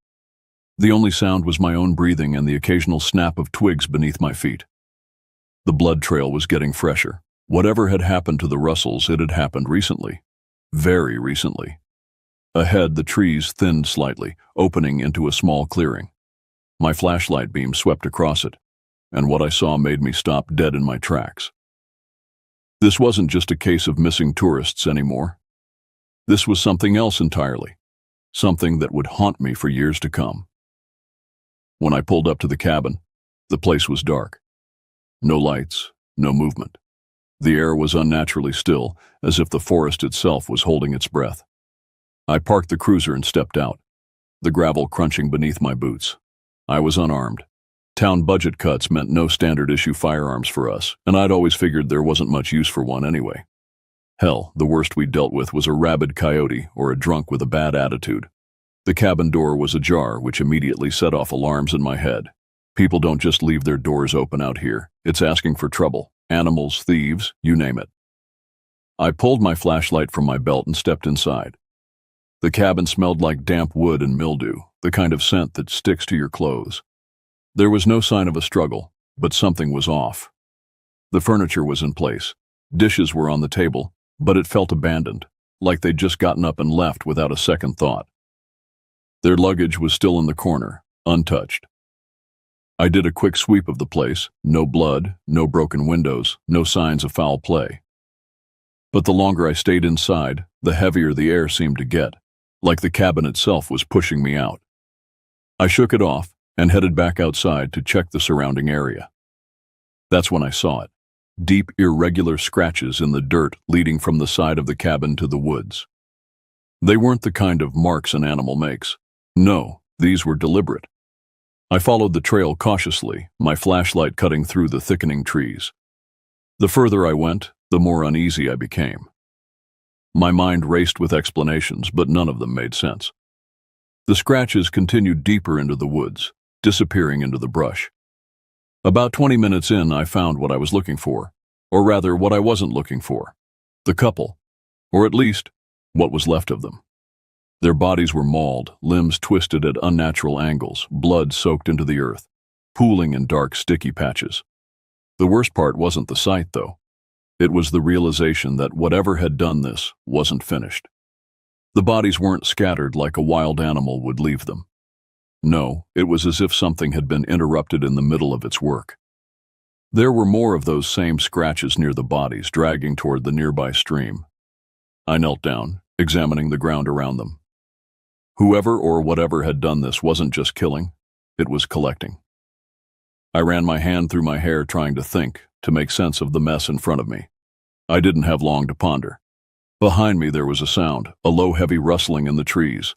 The only sound was my own breathing and the occasional snap of twigs beneath my feet. The blood trail was getting fresher. Whatever had happened to the Russells, it had happened recently. Very recently. Ahead, the trees thinned slightly, opening into a small clearing. My flashlight beam swept across it, and what I saw made me stop dead in my tracks. This wasn't just a case of missing tourists anymore. This was something else entirely, something that would haunt me for years to come. When I pulled up to the cabin, the place was dark. No lights, no movement. The air was unnaturally still, as if the forest itself was holding its breath. I parked the cruiser and stepped out, the gravel crunching beneath my boots. I was unarmed. Town budget cuts meant no standard-issue firearms for us, and I'd always figured there wasn't much use for one anyway. Hell, the worst we dealt with was a rabid coyote or a drunk with a bad attitude. The cabin door was ajar, which immediately set off alarms in my head. People don't just leave their doors open out here. It's asking for trouble. Animals, thieves, you name it. I pulled my flashlight from my belt and stepped inside. The cabin smelled like damp wood and mildew, the kind of scent that sticks to your clothes. There was no sign of a struggle, but something was off. The furniture was in place. Dishes were on the table, but it felt abandoned, like they'd just gotten up and left without a second thought. Their luggage was still in the corner, untouched. I did a quick sweep of the place, no blood, no broken windows, no signs of foul play. But the longer I stayed inside, the heavier the air seemed to get, like the cabin itself was pushing me out. I shook it off and headed back outside to check the surrounding area. That's when I saw it. Deep, irregular scratches in the dirt leading from the side of the cabin to the woods. They weren't the kind of marks an animal makes. No, these were deliberate. I followed the trail cautiously, my flashlight cutting through the thickening trees. The further I went, the more uneasy I became. My mind raced with explanations, but none of them made sense. The scratches continued deeper into the woods, disappearing into the brush. About 20 minutes in, I found what I was looking for, Or rather, what I wasn't looking for. The couple. Or at least, what was left of them. Their bodies were mauled, limbs twisted at unnatural angles, blood soaked into the earth, pooling in dark, sticky patches. The worst part wasn't the sight, though. It was the realization that whatever had done this wasn't finished. The bodies weren't scattered like a wild animal would leave them. No, it was as if something had been interrupted in the middle of its work. There were more of those same scratches near the bodies, dragging toward the nearby stream. I knelt down, examining the ground around them. Whoever or whatever had done this wasn't just killing, it was collecting. I ran my hand through my hair, trying to think, to make sense of the mess in front of me. I didn't have long to ponder. Behind me there was a sound, a low, heavy rustling in the trees.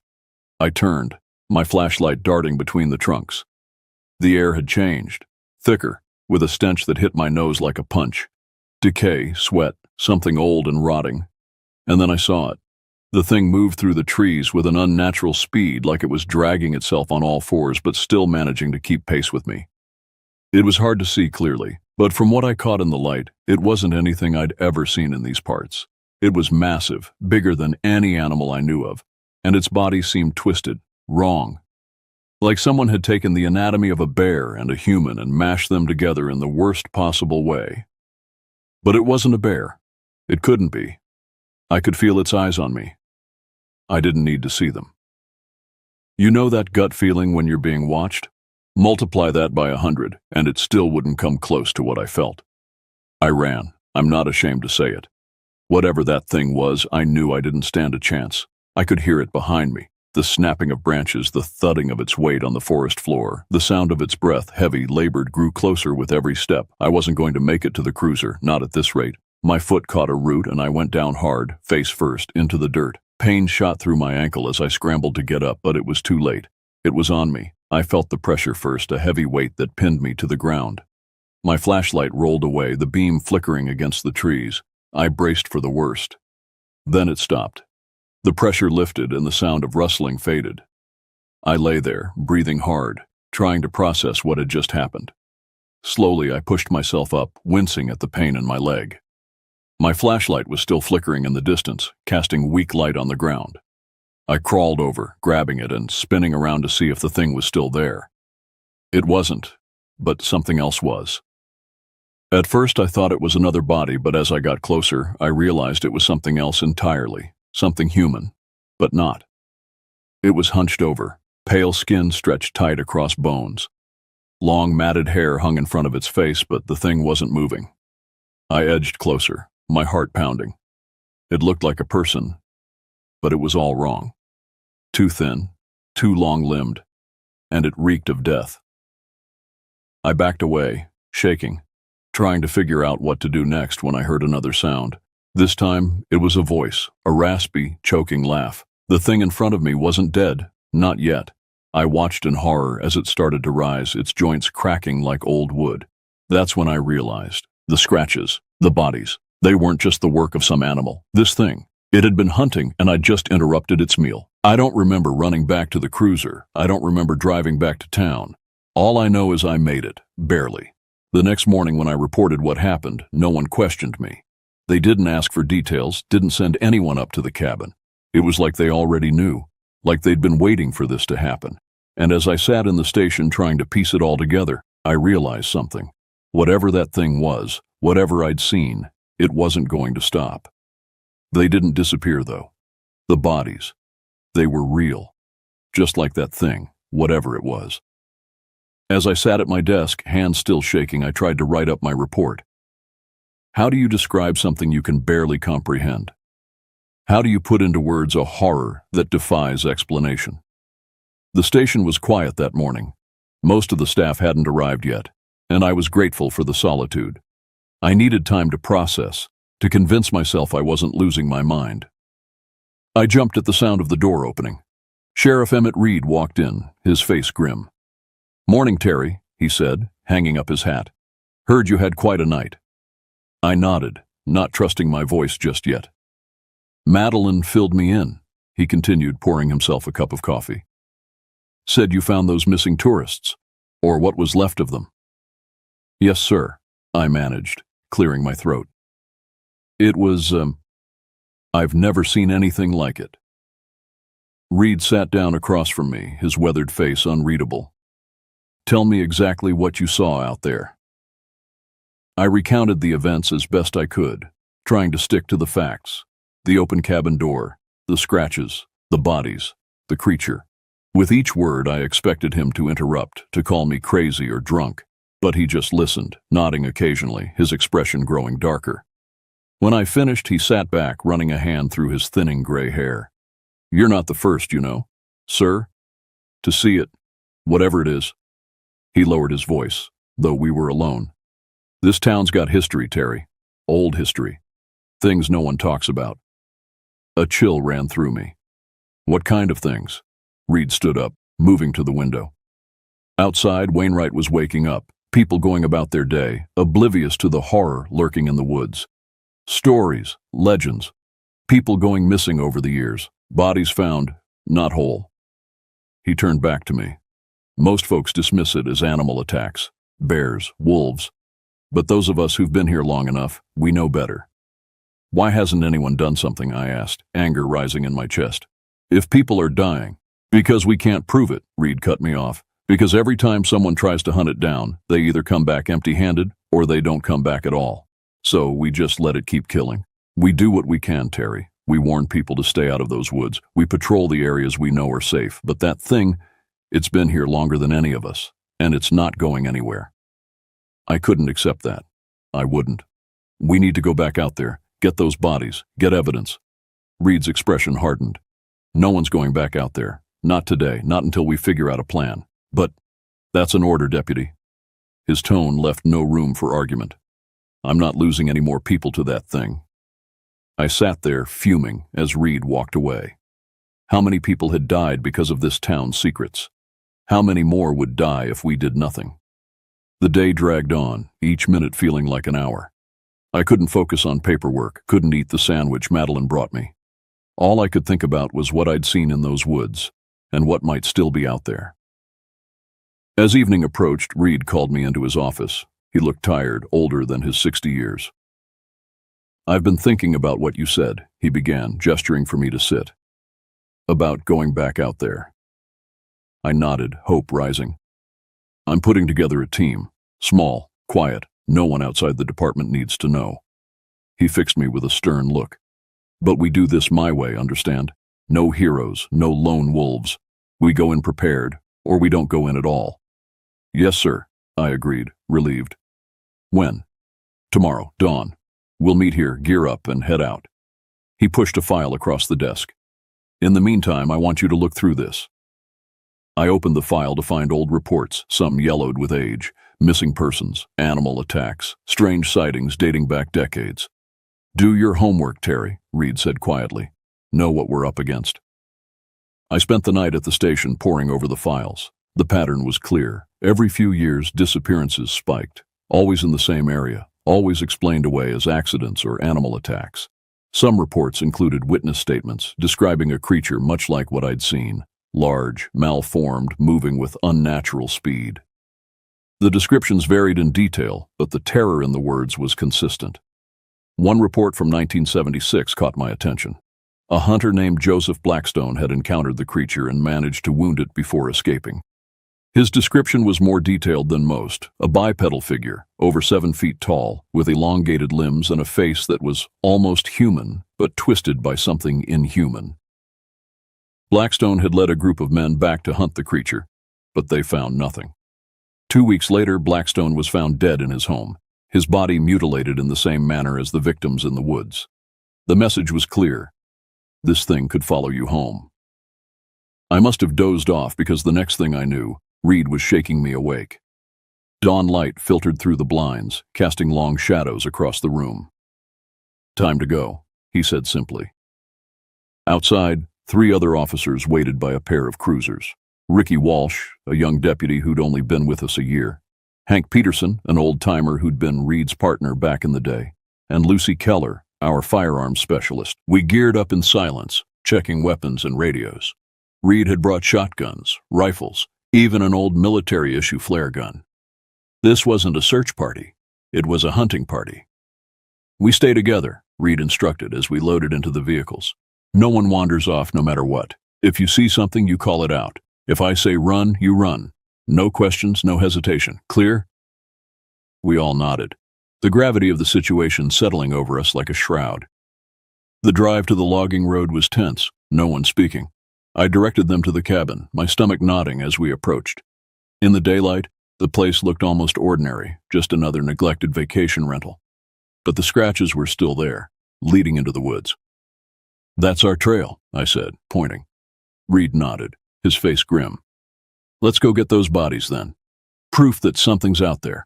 I turned, my flashlight darting between the trunks. The air had changed, thicker, with a stench that hit my nose like a punch. Decay, sweat, something old and rotting. And then I saw it. The thing moved through the trees with an unnatural speed, like it was dragging itself on all fours but still managing to keep pace with me. It was hard to see clearly, but from what I caught in the light, it wasn't anything I'd ever seen in these parts. It was massive, bigger than any animal I knew of, and its body seemed twisted, wrong. Like someone had taken the anatomy of a bear and a human and mashed them together in the worst possible way. But it wasn't a bear. It couldn't be. I could feel its eyes on me. I didn't need to see them. You know that gut feeling when you're being watched? Multiply that by 100, and it still wouldn't come close to what I felt. I ran. I'm not ashamed to say it. Whatever that thing was, I knew I didn't stand a chance. I could hear it behind me, the snapping of branches, the thudding of its weight on the forest floor, the sound of its breath, heavy, labored, grew closer with every step. I wasn't going to make it to the cruiser, not at this rate. My foot caught a root and I went down hard, face first, into the dirt. Pain shot through my ankle as I scrambled to get up, but it was too late. It was on me. I felt the pressure first, a heavy weight that pinned me to the ground. My flashlight rolled away, the beam flickering against the trees. I braced for the worst. Then it stopped. The pressure lifted and the sound of rustling faded. I lay there, breathing hard, trying to process what had just happened. Slowly, I pushed myself up, wincing at the pain in my leg. My flashlight was still flickering in the distance, casting weak light on the ground. I crawled over, grabbing it and spinning around to see if the thing was still there. It wasn't, but something else was. At first I thought it was another body, but as I got closer, I realized it was something else entirely, something human, but not. It was hunched over, pale skin stretched tight across bones. Long matted hair hung in front of its face, but the thing wasn't moving. I edged closer, my heart pounding. It looked like a person, but it was all wrong. Too thin, too long-limbed, and it reeked of death. I backed away, shaking, trying to figure out what to do next when I heard another sound. This time, it was a voice, a raspy, choking laugh. The thing in front of me wasn't dead, not yet. I watched in horror as it started to rise, its joints cracking like old wood. That's when I realized. The scratches, the bodies, they weren't just the work of some animal. This thing, it had been hunting and I'd just interrupted its meal. I don't remember running back to the cruiser. I don't remember driving back to town. All I know is I made it, barely. The next morning when I reported what happened, no one questioned me. They didn't ask for details, didn't send anyone up to the cabin. It was like they already knew, like they'd been waiting for this to happen. And as I sat in the station trying to piece it all together, I realized something. Whatever that thing was, whatever I'd seen, it wasn't going to stop. They didn't disappear, though. The bodies, they were real. Just like that thing, whatever it was. As I sat at my desk, hands still shaking, I tried to write up my report. How do you describe something you can barely comprehend? How do you put into words a horror that defies explanation? The station was quiet that morning. Most of the staff hadn't arrived yet, and I was grateful for the solitude. I needed time to process, to convince myself I wasn't losing my mind. I jumped at the sound of the door opening. Sheriff Emmett Reed walked in, his face grim. "Morning, Terry," he said, hanging up his hat. "Heard you had quite a night." I nodded, not trusting my voice just yet. "Madeline filled me in," he continued, pouring himself a cup of coffee. "Said you found those missing tourists, or what was left of them." "Yes, sir," I managed, clearing my throat. It was, I've never seen anything like it. Reed sat down across from me, his weathered face unreadable. Tell me exactly what you saw out there. I recounted the events as best I could, trying to stick to the facts. The open cabin door, the scratches, the bodies, the creature. With each word, I expected him to interrupt, to call me crazy or drunk, but he just listened, nodding occasionally, his expression growing darker. When I finished, he sat back, running a hand through his thinning gray hair. You're not the first, you know, sir, to see it, whatever it is. He lowered his voice, though we were alone. This town's got history, Terry. Old history. Things no one talks about. A chill ran through me. What kind of things? Reed stood up, moving to the window. Outside, Wainwright was waking up, people going about their day, oblivious to the horror lurking in the woods. Stories, legends, people going missing over the years, bodies found, not whole. He turned back to me. Most folks dismiss it as animal attacks, bears, wolves. But those of us who've been here long enough, we know better. Why hasn't anyone done something, I asked, anger rising in my chest. If people are dying, because we can't prove it, Reed cut me off. Because every time someone tries to hunt it down, they either come back empty-handed or they don't come back at all. So we just let it keep killing. We do what we can, Terry. We warn people to stay out of those woods. We patrol the areas we know are safe. But that thing, it's been here longer than any of us, and it's not going anywhere. I couldn't accept that. I wouldn't. We need to go back out there, get those bodies, get evidence. Reed's expression hardened. No one's going back out there. Not today, not until we figure out a plan. But that's an order, Deputy. His tone left no room for argument. I'm not losing any more people to that thing. I sat there, fuming, as Reed walked away. How many people had died because of this town's secrets? How many more would die if we did nothing? The day dragged on, each minute feeling like an hour. I couldn't focus on paperwork, couldn't eat the sandwich Madeline brought me. All I could think about was what I'd seen in those woods, and what might still be out there. As evening approached, Reed called me into his office. He looked tired, older than his 60 years. I've been thinking about what you said, he began, gesturing for me to sit. About going back out there. I nodded, hope rising. I'm putting together a team. Small, quiet, no one outside the department needs to know. He fixed me with a stern look. But we do this my way, understand? No heroes, no lone wolves. We go in prepared, or we don't go in at all. Yes, sir, I agreed, relieved. When? Tomorrow, dawn. We'll meet here, gear up, and head out. He pushed a file across the desk. In the meantime, I want you to look through this. I opened the file to find old reports, some yellowed with age, missing persons, animal attacks, strange sightings dating back decades. Do your homework, Terry, Reed said quietly. Know what we're up against. I spent the night at the station poring over the files. The pattern was clear. Every few years, disappearances spiked, always in the same area, always explained away as accidents or animal attacks. Some reports included witness statements describing a creature much like what I'd seen, large, malformed, moving with unnatural speed. The descriptions varied in detail, but the terror in the words was consistent. One report from 1976 caught my attention. A hunter named Joseph Blackstone had encountered the creature and managed to wound it before escaping. His description was more detailed than most, a bipedal figure, over 7 feet tall, with elongated limbs and a face that was almost human, but twisted by something inhuman. Blackstone had led a group of men back to hunt the creature, but they found nothing. 2 weeks later, Blackstone was found dead in his home, his body mutilated in the same manner as the victims in the woods. The message was clear. This thing could follow you home. I must have dozed off because the next thing I knew, Reed was shaking me awake. Dawn light filtered through the blinds, casting long shadows across the room. Time to go, he said simply. Outside, 3 other officers waited by a pair of cruisers. Ricky Walsh, a young deputy who'd only been with us a year. Hank Peterson, an old-timer who'd been Reed's partner back in the day. And Lucy Keller, our firearms specialist. We geared up in silence, checking weapons and radios. Reed had brought shotguns, rifles, even an old military-issue flare gun. This wasn't a search party. It was a hunting party. We stay together, Reed instructed as we loaded into the vehicles. No one wanders off no matter what. If you see something, you call it out. If I say run, you run. No questions, no hesitation. Clear? We all nodded, the gravity of the situation settling over us like a shroud. The drive to the logging road was tense, no one speaking. I directed them to the cabin, my stomach nodding as we approached. In the daylight, the place looked almost ordinary, just another neglected vacation rental. But the scratches were still there, leading into the woods. That's our trail, I said, pointing. Reed nodded, his face grim. Let's go get those bodies then. Proof that something's out there.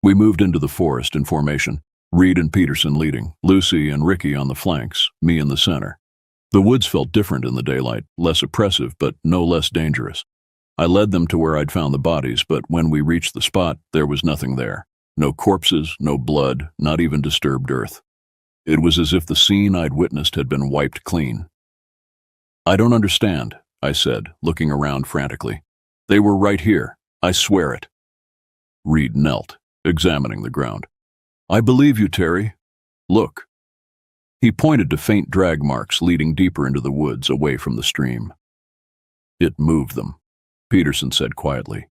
We moved into the forest in formation, Reed and Peterson leading, Lucy and Ricky on the flanks, me in the center. The woods felt different in the daylight, less oppressive, but no less dangerous. I led them to where I'd found the bodies, but when we reached the spot, there was nothing there. No corpses, no blood, not even disturbed earth. It was as if the scene I'd witnessed had been wiped clean. I don't understand, I said, looking around frantically. They were right here. I swear it. Reed knelt, examining the ground. I believe you, Terry. Look. He pointed to faint drag marks leading deeper into the woods away from the stream. It moved them, Peterson said quietly.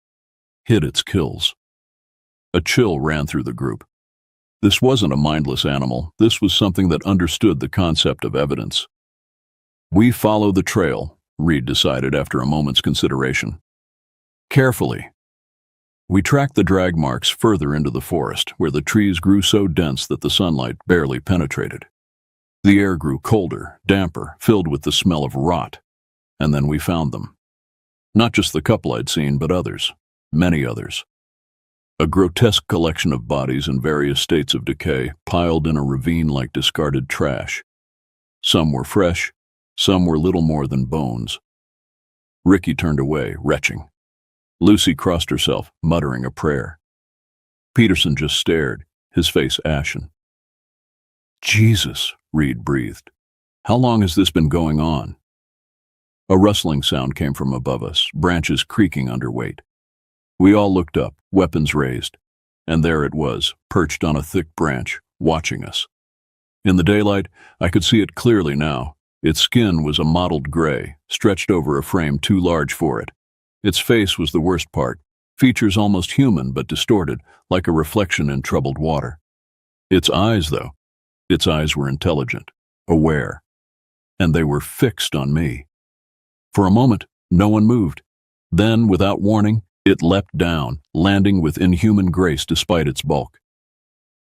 Hid its kills. A chill ran through the group. This wasn't a mindless animal. This was something that understood the concept of evidence. We follow the trail, Reed decided after a moment's consideration. Carefully. We tracked the drag marks further into the forest, where the trees grew so dense that the sunlight barely penetrated. The air grew colder, damper, filled with the smell of rot. And then we found them. Not just the couple I'd seen, but others. Many others. A grotesque collection of bodies in various states of decay, piled in a ravine like discarded trash. Some were fresh, some were little more than bones. Ricky turned away, retching. Lucy crossed herself, muttering a prayer. Peterson just stared, his face ashen. Jesus, Reed breathed. How long has this been going on? A rustling sound came from above us, branches creaking under weight. We all looked up, weapons raised, and there it was, perched on a thick branch, watching us. In the daylight, I could see it clearly now. Its skin was a mottled gray, stretched over a frame too large for it. Its face was the worst part, features almost human but distorted, like a reflection in troubled water. Its eyes, though, its eyes were intelligent, aware, and they were fixed on me. For a moment, no one moved. Then, without warning, it leapt down, landing with inhuman grace despite its bulk.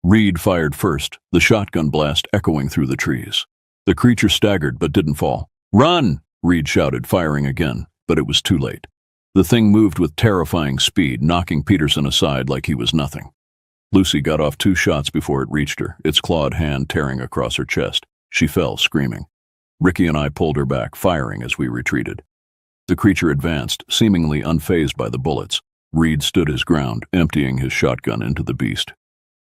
Reed fired first, the shotgun blast echoing through the trees. The creature staggered but didn't fall. Run! Reed shouted, firing again, but it was too late. The thing moved with terrifying speed, knocking Peterson aside like he was nothing. Lucy got off 2 shots before it reached her, its clawed hand tearing across her chest. She fell, screaming. Ricky and I pulled her back, firing as we retreated. The creature advanced, seemingly unfazed by the bullets. Reed stood his ground, emptying his shotgun into the beast.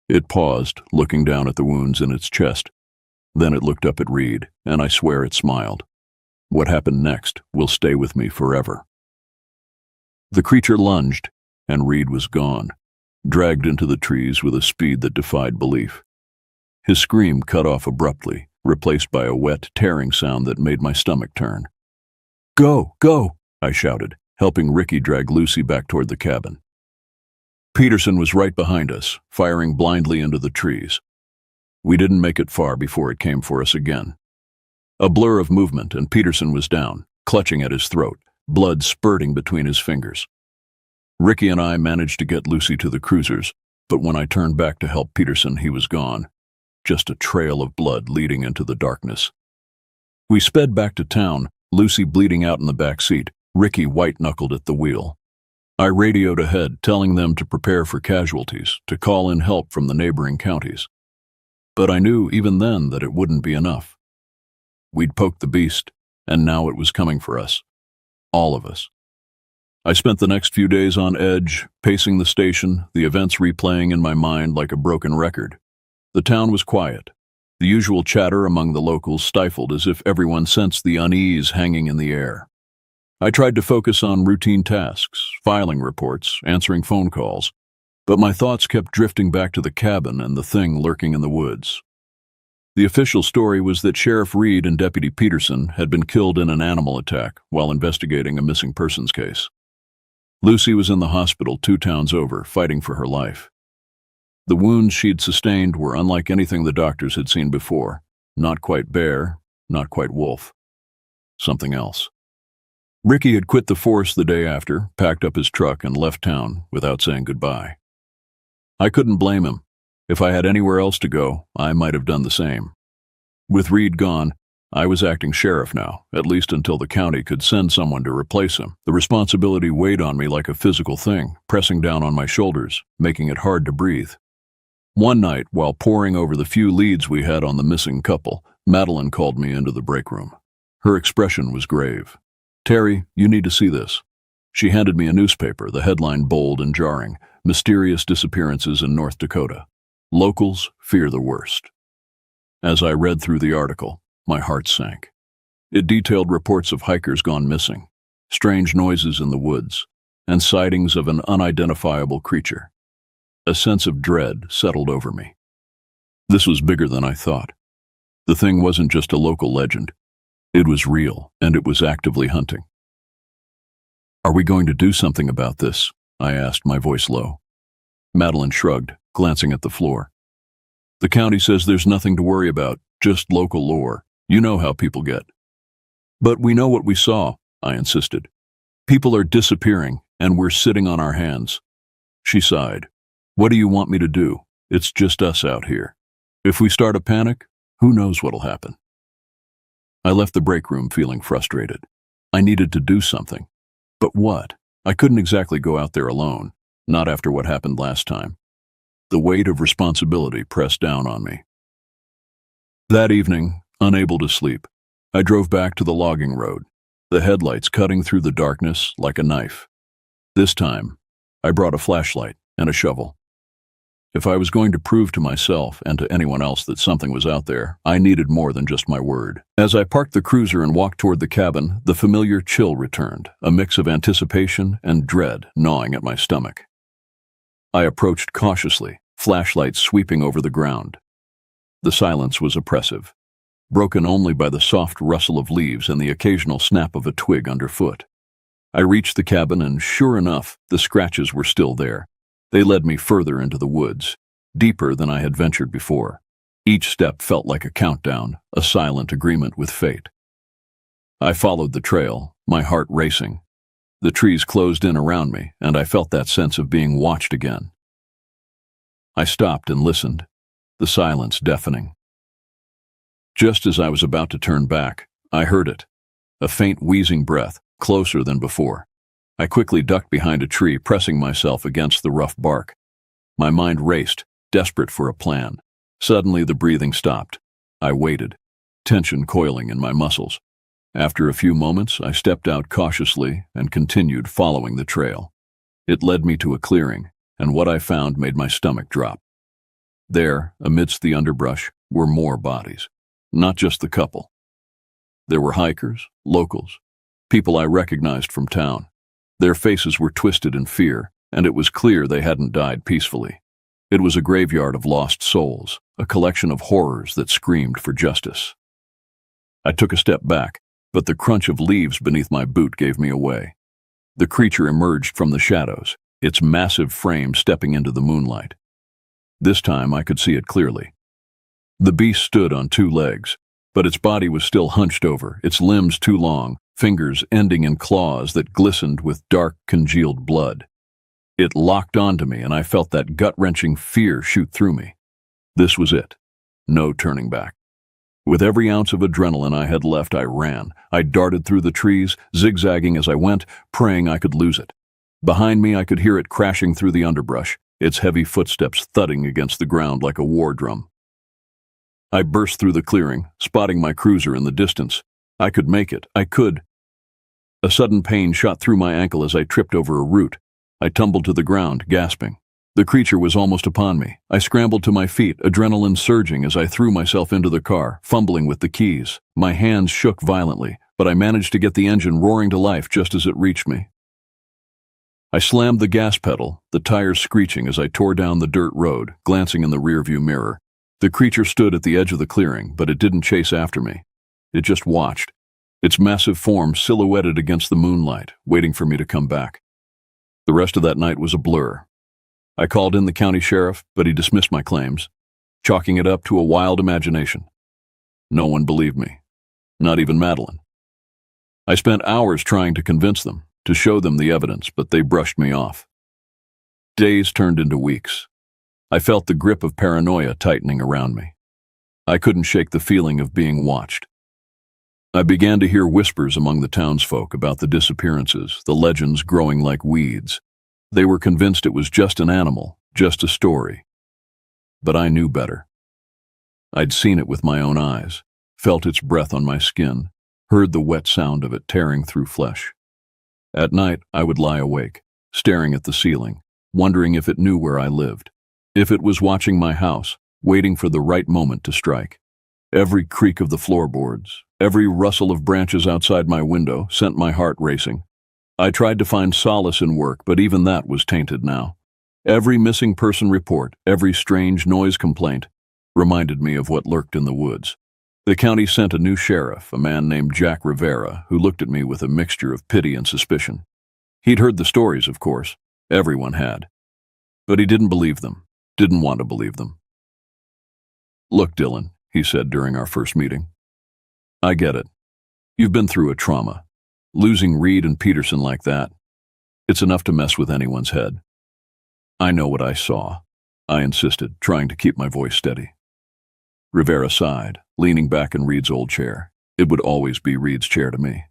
It paused, looking down at the wounds in its chest. Then it looked up at Reed, and I swear it smiled. What happened next will stay with me forever. The creature lunged, and Reed was gone, dragged into the trees with a speed that defied belief. His scream cut off abruptly, replaced by a wet, tearing sound that made my stomach turn. Go, go, I shouted, helping Ricky drag Lucy back toward the cabin. Peterson was right behind us, firing blindly into the trees. We didn't make it far before it came for us again. A blur of movement, and Peterson was down, clutching at his throat, blood spurting between his fingers. Ricky and I managed to get Lucy to the cruisers, but when I turned back to help Peterson, he was gone. Just a trail of blood leading into the darkness. We sped back to town, Lucy bleeding out in the back seat, Ricky white-knuckled at the wheel. I radioed ahead, telling them to prepare for casualties, to call in help from the neighboring counties. But I knew even then that it wouldn't be enough. We'd poked the beast, and now it was coming for us. All of us. I spent the next few days on edge, pacing the station, the events replaying in my mind like a broken record. The town was quiet. The usual chatter among the locals stifled as if everyone sensed the unease hanging in the air. I tried to focus on routine tasks, filing reports, answering phone calls, But my thoughts kept drifting back to the cabin and the thing lurking in the woods. The official story was that Sheriff Reed and Deputy Peterson had been killed in an animal attack while investigating a missing persons case. Lucy was in the hospital 2 towns over, fighting for her life. The wounds she'd sustained were unlike anything the doctors had seen before. Not quite bear, not quite wolf. Something else. Ricky had quit the force the day after, packed up his truck, and left town without saying goodbye. I couldn't blame him. If I had anywhere else to go, I might have done the same. With Reed gone, I was acting sheriff now, at least until the county could send someone to replace him. The responsibility weighed on me like a physical thing, pressing down on my shoulders, making it hard to breathe. One night, while poring over the few leads we had on the missing couple, Madeline called me into the break room. Her expression was grave. "Terry, you need to see this." She handed me a newspaper, the headline bold and jarring, "Mysterious Disappearances in North Dakota. Locals fear the worst." As I read through the article, my heart sank. It detailed reports of hikers gone missing, strange noises in the woods, and sightings of an unidentifiable creature. A sense of dread settled over me. This was bigger than I thought. The thing wasn't just a local legend. It was real, and it was actively hunting. "Are we going to do something about this?" I asked, my voice low. Madeline shrugged, glancing at the floor. "The county says there's nothing to worry about, just local lore. You know how people get." "But we know what we saw," I insisted. "People are disappearing, and we're sitting on our hands." She sighed. "What do you want me to do? It's just us out here. If we start a panic, who knows what'll happen?" I left the break room feeling frustrated. I needed to do something. But what? I couldn't exactly go out there alone, not after what happened last time. The weight of responsibility pressed down on me. That evening, unable to sleep, I drove back to the logging road, the headlights cutting through the darkness like a knife. This time, I brought a flashlight and a shovel. If I was going to prove to myself and to anyone else that something was out there, I needed more than just my word. As I parked the cruiser and walked toward the cabin, the familiar chill returned, a mix of anticipation and dread gnawing at my stomach. I approached cautiously, flashlight sweeping over the ground. The silence was oppressive, broken only by the soft rustle of leaves and the occasional snap of a twig underfoot. I reached the cabin and, sure enough, the scratches were still there. They led me further into the woods, deeper than I had ventured before. Each step felt like a countdown, a silent agreement with fate. I followed the trail, my heart racing. The trees closed in around me, and I felt that sense of being watched again. I stopped and listened, the silence deafening. Just as I was about to turn back, I heard it, a faint wheezing breath, closer than before. I quickly ducked behind a tree, pressing myself against the rough bark. My mind raced, desperate for a plan. Suddenly the breathing stopped. I waited, tension coiling in my muscles. After a few moments, I stepped out cautiously and continued following the trail. It led me to a clearing, and what I found made my stomach drop. There, amidst the underbrush, were more bodies, not just the couple. There were hikers, locals, people I recognized from town. Their faces were twisted in fear, and it was clear they hadn't died peacefully. It was a graveyard of lost souls, a collection of horrors that screamed for justice. I took a step back, but the crunch of leaves beneath my boot gave me away. The creature emerged from the shadows, its massive frame stepping into the moonlight. This time I could see it clearly. The beast stood on 2 legs, but its body was still hunched over, its limbs too long, fingers ending in claws that glistened with dark, congealed blood. It locked onto me, and I felt that gut-wrenching fear shoot through me. This was it. No turning back. With every ounce of adrenaline I had left, I ran. I darted through the trees, zigzagging as I went, praying I could lose it. Behind me, I could hear it crashing through the underbrush, its heavy footsteps thudding against the ground like a war drum. I burst through the clearing, spotting my cruiser in the distance. I could make it. I could. A sudden pain shot through my ankle as I tripped over a root. I tumbled to the ground, gasping. The creature was almost upon me. I scrambled to my feet, adrenaline surging as I threw myself into the car, fumbling with the keys. My hands shook violently, but I managed to get the engine roaring to life just as it reached me. I slammed the gas pedal, the tires screeching as I tore down the dirt road, glancing in the rearview mirror. The creature stood at the edge of the clearing, but it didn't chase after me. It just watched, its massive form silhouetted against the moonlight, waiting for me to come back. The rest of that night was a blur. I called in the county sheriff, but he dismissed my claims, chalking it up to a wild imagination. No one believed me, not even Madeline. I spent hours trying to convince them, to show them the evidence, but they brushed me off. Days turned into weeks. I felt the grip of paranoia tightening around me. I couldn't shake the feeling of being watched. I began to hear whispers among the townsfolk about the disappearances, the legends growing like weeds. They were convinced it was just an animal, just a story. But I knew better. I'd seen it with my own eyes, felt its breath on my skin, heard the wet sound of it tearing through flesh. At night, I would lie awake, staring at the ceiling, wondering if it knew where I lived, if it was watching my house, waiting for the right moment to strike. Every creak of the floorboards, every rustle of branches outside my window sent my heart racing. I tried to find solace in work, but even that was tainted now. Every missing person report, every strange noise complaint, reminded me of what lurked in the woods. The county sent a new sheriff, a man named Jack Rivera, who looked at me with a mixture of pity and suspicion. He'd heard the stories, of course. Everyone had. But he didn't believe them, didn't want to believe them. "Look, Dylan," he said during our first meeting. "I get it. You've been through a trauma. Losing Reed and Peterson like that, it's enough to mess with anyone's head. I know what I saw," I insisted, trying to keep my voice steady. Rivera sighed, leaning back in Reed's old chair. It would always be Reed's chair to me.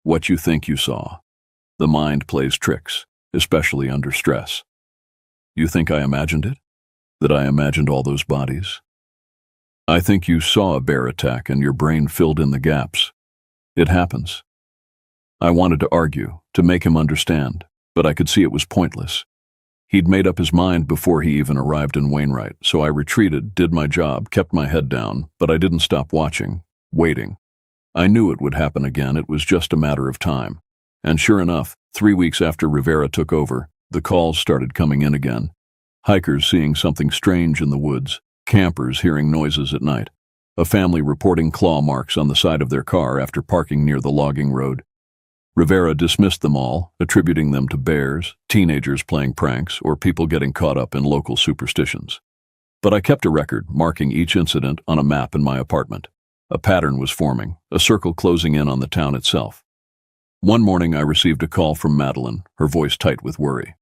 "What you think you saw. The mind plays tricks, especially under stress. You think I imagined it? That I imagined all those bodies? I think you saw a bear attack and your brain filled in the gaps. It happens." I wanted to argue, to make him understand, but I could see it was pointless. He'd made up his mind before he even arrived in Wainwright, so I retreated, did my job, kept my head down, but I didn't stop watching, waiting. I knew it would happen again, it was just a matter of time. And sure enough, 3 weeks after Rivera took over, the calls started coming in again. Hikers seeing something strange in the woods, campers hearing noises at night, a family reporting claw marks on the side of their car after parking near the logging road. Rivera dismissed them all, attributing them to bears, teenagers playing pranks, or people getting caught up in local superstitions. But I kept a record, marking each incident on a map in my apartment. A pattern was forming, a circle closing in on the town itself. One morning I received a call from Madeline, her voice tight with worry.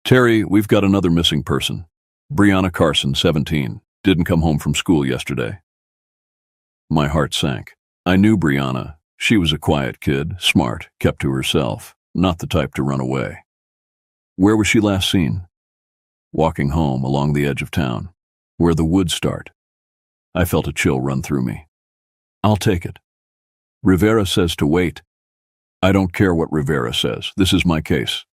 "Terry, we've got another missing person. Brianna Carson, 17, didn't come home from school yesterday." My heart sank. I knew Brianna. She was a quiet kid, smart, kept to herself, not the type to run away. "Where was she last seen?" "Walking home along the edge of town, where the woods start." I felt a chill run through me. "I'll take it." "Rivera says to wait." "I don't care what Rivera says. This is my case."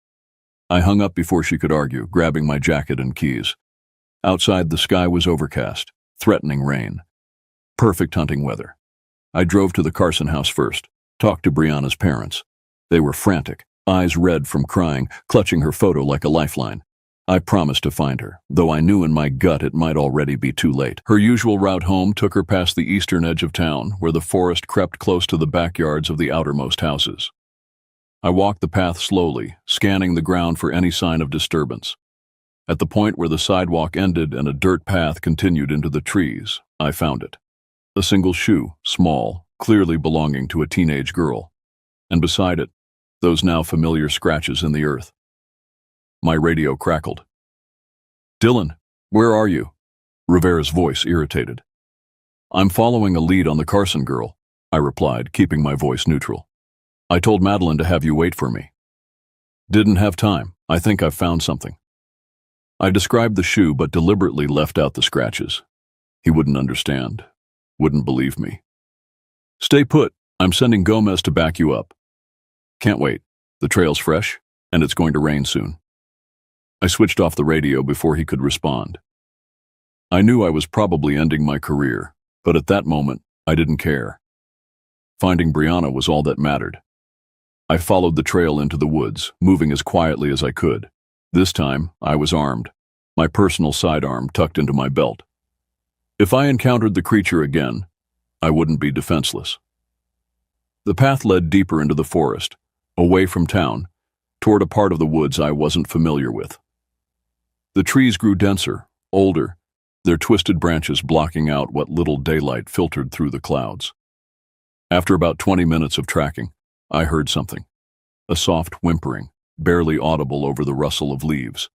I hung up before she could argue, grabbing my jacket and keys. Outside, the sky was overcast, threatening rain. Perfect hunting weather. I drove to the Carson house first, talked to Brianna's parents. They were frantic, eyes red from crying, clutching her photo like a lifeline. I promised to find her, though I knew in my gut it might already be too late. Her usual route home took her past the eastern edge of town, where the forest crept close to the backyards of the outermost houses. I walked the path slowly, scanning the ground for any sign of disturbance. At the point where the sidewalk ended and a dirt path continued into the trees, I found it. A single shoe, small, clearly belonging to a teenage girl. And beside it, those now familiar scratches in the earth. My radio crackled. "Dylan, where are you?" Rivera's voice irritated. "I'm following a lead on the Carson girl," I replied, keeping my voice neutral. "I told Madeline to have you wait for me." "Didn't have time. I think I've found something." I described the shoe but deliberately left out the scratches. He wouldn't understand. Wouldn't believe me. "Stay put. I'm sending Gomez to back you up." "Can't wait. The trail's fresh, and it's going to rain soon." I switched off the radio before he could respond. I knew I was probably ending my career, but at that moment, I didn't care. Finding Brianna was all that mattered. I followed the trail into the woods, moving as quietly as I could. This time, I was armed, my personal sidearm tucked into my belt. If I encountered the creature again, I wouldn't be defenseless. The path led deeper into the forest, away from town, toward a part of the woods I wasn't familiar with. The trees grew denser, older, their twisted branches blocking out what little daylight filtered through the clouds. After about 20 minutes of tracking, I heard something, a soft whimpering, barely audible over the rustle of leaves.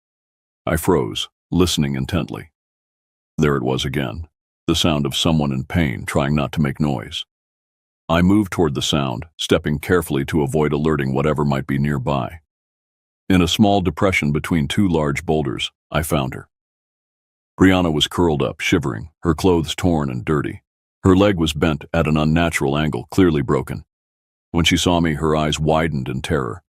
I froze, listening intently. There it was again, the sound of someone in pain trying not to make noise. I moved toward the sound, stepping carefully to avoid alerting whatever might be nearby. In a small depression between two large boulders, I found her. Brianna was curled up, shivering, her clothes torn and dirty. Her leg was bent at an unnatural angle, clearly broken. When she saw me, her eyes widened in terror.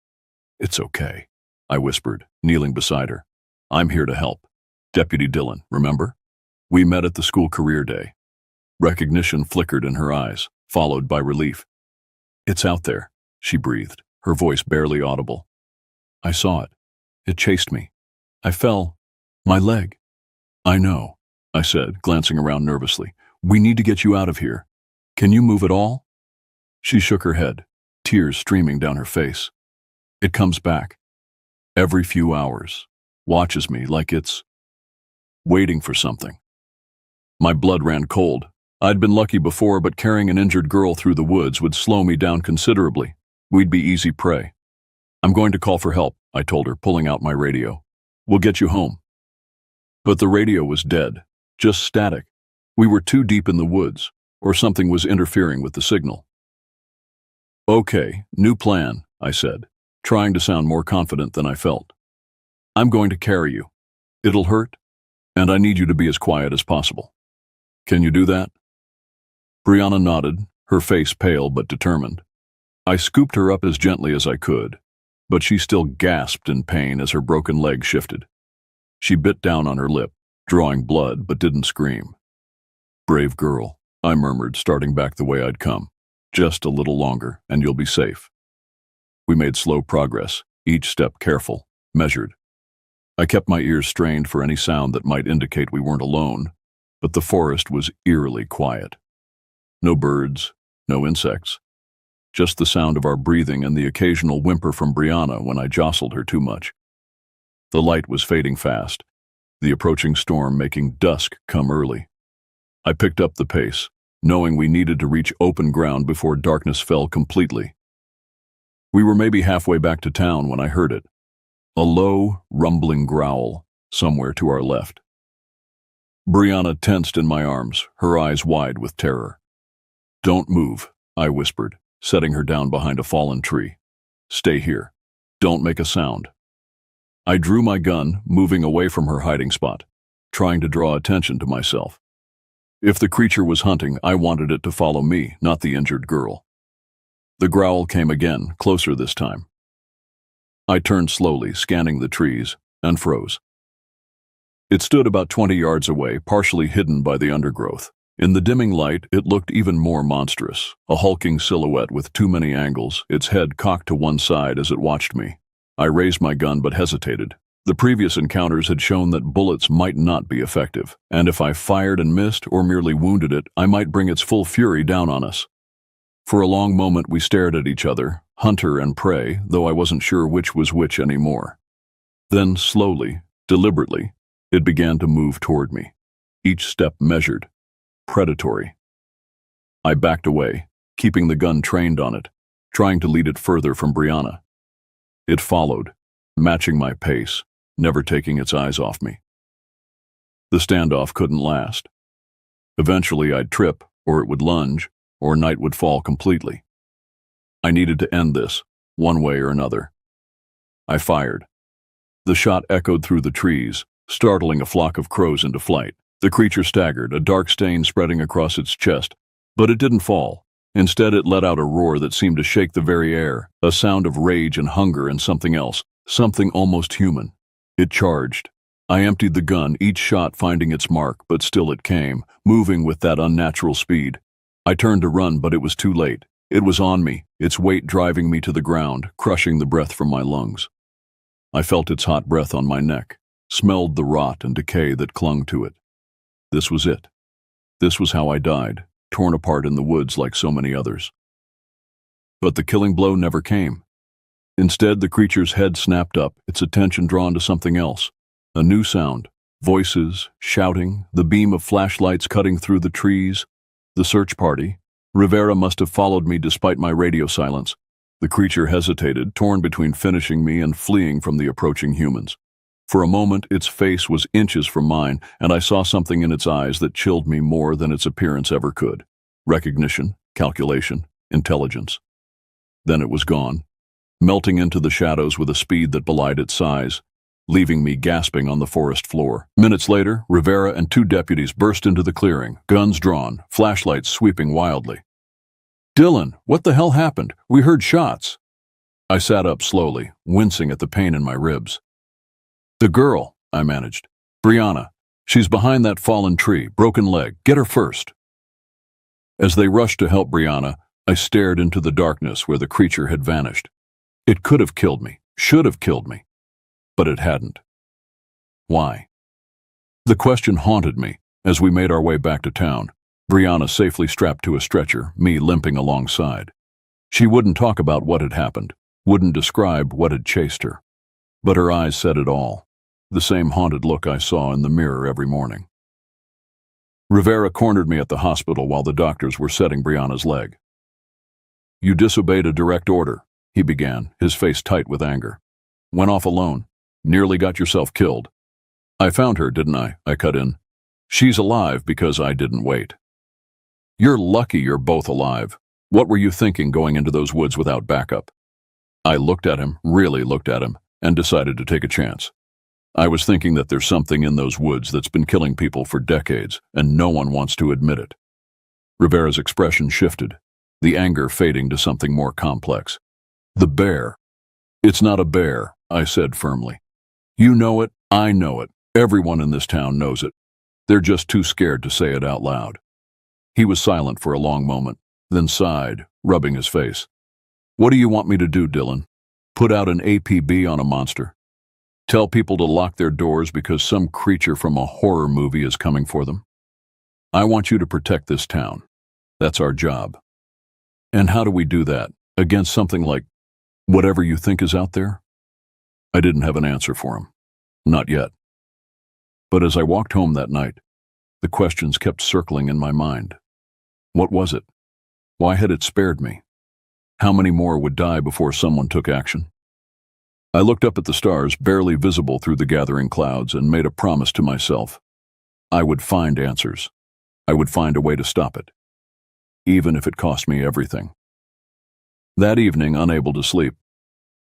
"It's okay," I whispered, kneeling beside her. "I'm here to help. Deputy Dillon, remember? We met at the school career day." Recognition flickered in her eyes, followed by relief. "It's out there," she breathed, her voice barely audible. "I saw it. It chased me. I fell. My leg." "I know," I said, glancing around nervously. "We need to get you out of here. Can you move at all?" She shook her head, tears streaming down her face. "It comes back. Every few hours. Watches me like it's waiting for something." My blood ran cold. I'd been lucky before, but carrying an injured girl through the woods would slow me down considerably. We'd be easy prey. "I'm going to call for help," I told her, pulling out my radio. "We'll get you home." But the radio was dead, just static. We were too deep in the woods, or something was interfering with the signal. "Okay, new plan," I said, trying to sound more confident than I felt. "I'm going to carry you. It'll hurt, and I need you to be as quiet as possible. Can you do that?" Brianna nodded, her face pale but determined. I scooped her up as gently as I could, but she still gasped in pain as her broken leg shifted. She bit down on her lip, drawing blood, but didn't scream. "Brave girl," I murmured, starting back the way I'd come. "Just a little longer, and you'll be safe." We made slow progress, each step careful, measured. I kept my ears strained for any sound that might indicate we weren't alone, but the forest was eerily quiet. No birds, no insects. Just the sound of our breathing and the occasional whimper from Brianna when I jostled her too much. The light was fading fast, the approaching storm making dusk come early. I picked up the pace, knowing we needed to reach open ground before darkness fell completely. We were maybe halfway back to town when I heard it, a low, rumbling growl somewhere to our left. Brianna tensed in my arms, her eyes wide with terror. "Don't move," I whispered, setting her down behind a fallen tree. "Stay here. Don't make a sound." I drew my gun, moving away from her hiding spot, trying to draw attention to myself. If the creature was hunting, I wanted it to follow me, not the injured girl. The growl came again, closer this time. I turned slowly, scanning the trees, and froze. It stood about 20 yards away, partially hidden by the undergrowth. In the dimming light, it looked even more monstrous, a hulking silhouette with too many angles, its head cocked to one side as it watched me. I raised my gun but hesitated. The previous encounters had shown that bullets might not be effective, and if I fired and missed or merely wounded it, I might bring its full fury down on us. For a long moment we stared at each other, hunter and prey, though I wasn't sure which was which anymore. Then slowly, deliberately, it began to move toward me, each step measured, predatory. I backed away, keeping the gun trained on it, trying to lead it further from Brianna. It followed, matching my pace, never taking its eyes off me. The standoff couldn't last. Eventually I'd trip, or it would lunge, or night would fall completely. I needed to end this, one way or another. I fired. The shot echoed through the trees, startling a flock of crows into flight. The creature staggered, a dark stain spreading across its chest, but it didn't fall. Instead, it let out a roar that seemed to shake the very air, a sound of rage and hunger and something else, something almost human. It charged. I emptied the gun, each shot finding its mark, but still it came, moving with that unnatural speed. I turned to run, but it was too late. It was on me, its weight driving me to the ground, crushing the breath from my lungs. I felt its hot breath on my neck, smelled the rot and decay that clung to it. This was it. This was how I died, torn apart in the woods like so many others. But the killing blow never came. Instead, the creature's head snapped up, its attention drawn to something else. A new sound. Voices, shouting, the beam of flashlights cutting through the trees. The search party. Rivera must have followed me despite my radio silence. The creature hesitated, torn between finishing me and fleeing from the approaching humans. For a moment, its face was inches from mine, and I saw something in its eyes that chilled me more than its appearance ever could. Recognition, calculation, intelligence. Then it was gone, melting into the shadows with a speed that belied its size, leaving me gasping on the forest floor. Minutes later, Rivera and 2 deputies burst into the clearing, guns drawn, flashlights sweeping wildly. "Dylan, what the hell happened? We heard shots." I sat up slowly, wincing at the pain in my ribs. "The girl," I managed. "Brianna. She's behind that fallen tree, broken leg. Get her first." As they rushed to help Brianna, I stared into the darkness where the creature had vanished. It could have killed me, should have killed me, but it hadn't. Why? The question haunted me as we made our way back to town, Brianna safely strapped to a stretcher, me limping alongside. She wouldn't talk about what had happened, wouldn't describe what had chased her. But her eyes said it all, the same haunted look I saw in the mirror every morning. Rivera cornered me at the hospital while the doctors were setting Brianna's leg. "You disobeyed a direct order," he began, his face tight with anger. "Went off alone. Nearly got yourself killed." "I found her, didn't I?" I cut in. "She's alive because I didn't wait." "You're lucky you're both alive. What were you thinking going into those woods without backup?" I looked at him, really looked at him, and decided to take a chance. I was thinking that there's something in those woods that's been killing people for decades, and no one wants to admit it. Rivera's expression shifted, the anger fading to something more complex. "The bear." "It's not a bear," I said firmly. "You know it, I know it, everyone in this town knows it. They're just too scared to say it out loud." He was silent for a long moment, then sighed, rubbing his face. "What do you want me to do, Dylan? Put out an APB on a monster? Tell people to lock their doors because some creature from a horror movie is coming for them? I want you to protect this town. That's our job. And how do we do that? Against something like whatever you think is out there?" I didn't have an answer for him. Not yet. But as I walked home that night, the questions kept circling in my mind. What was it? Why had it spared me? How many more would die before someone took action? I looked up at the stars, barely visible through the gathering clouds, and made a promise to myself. I would find answers. I would find a way to stop it, even if it cost me everything. That evening, unable to sleep,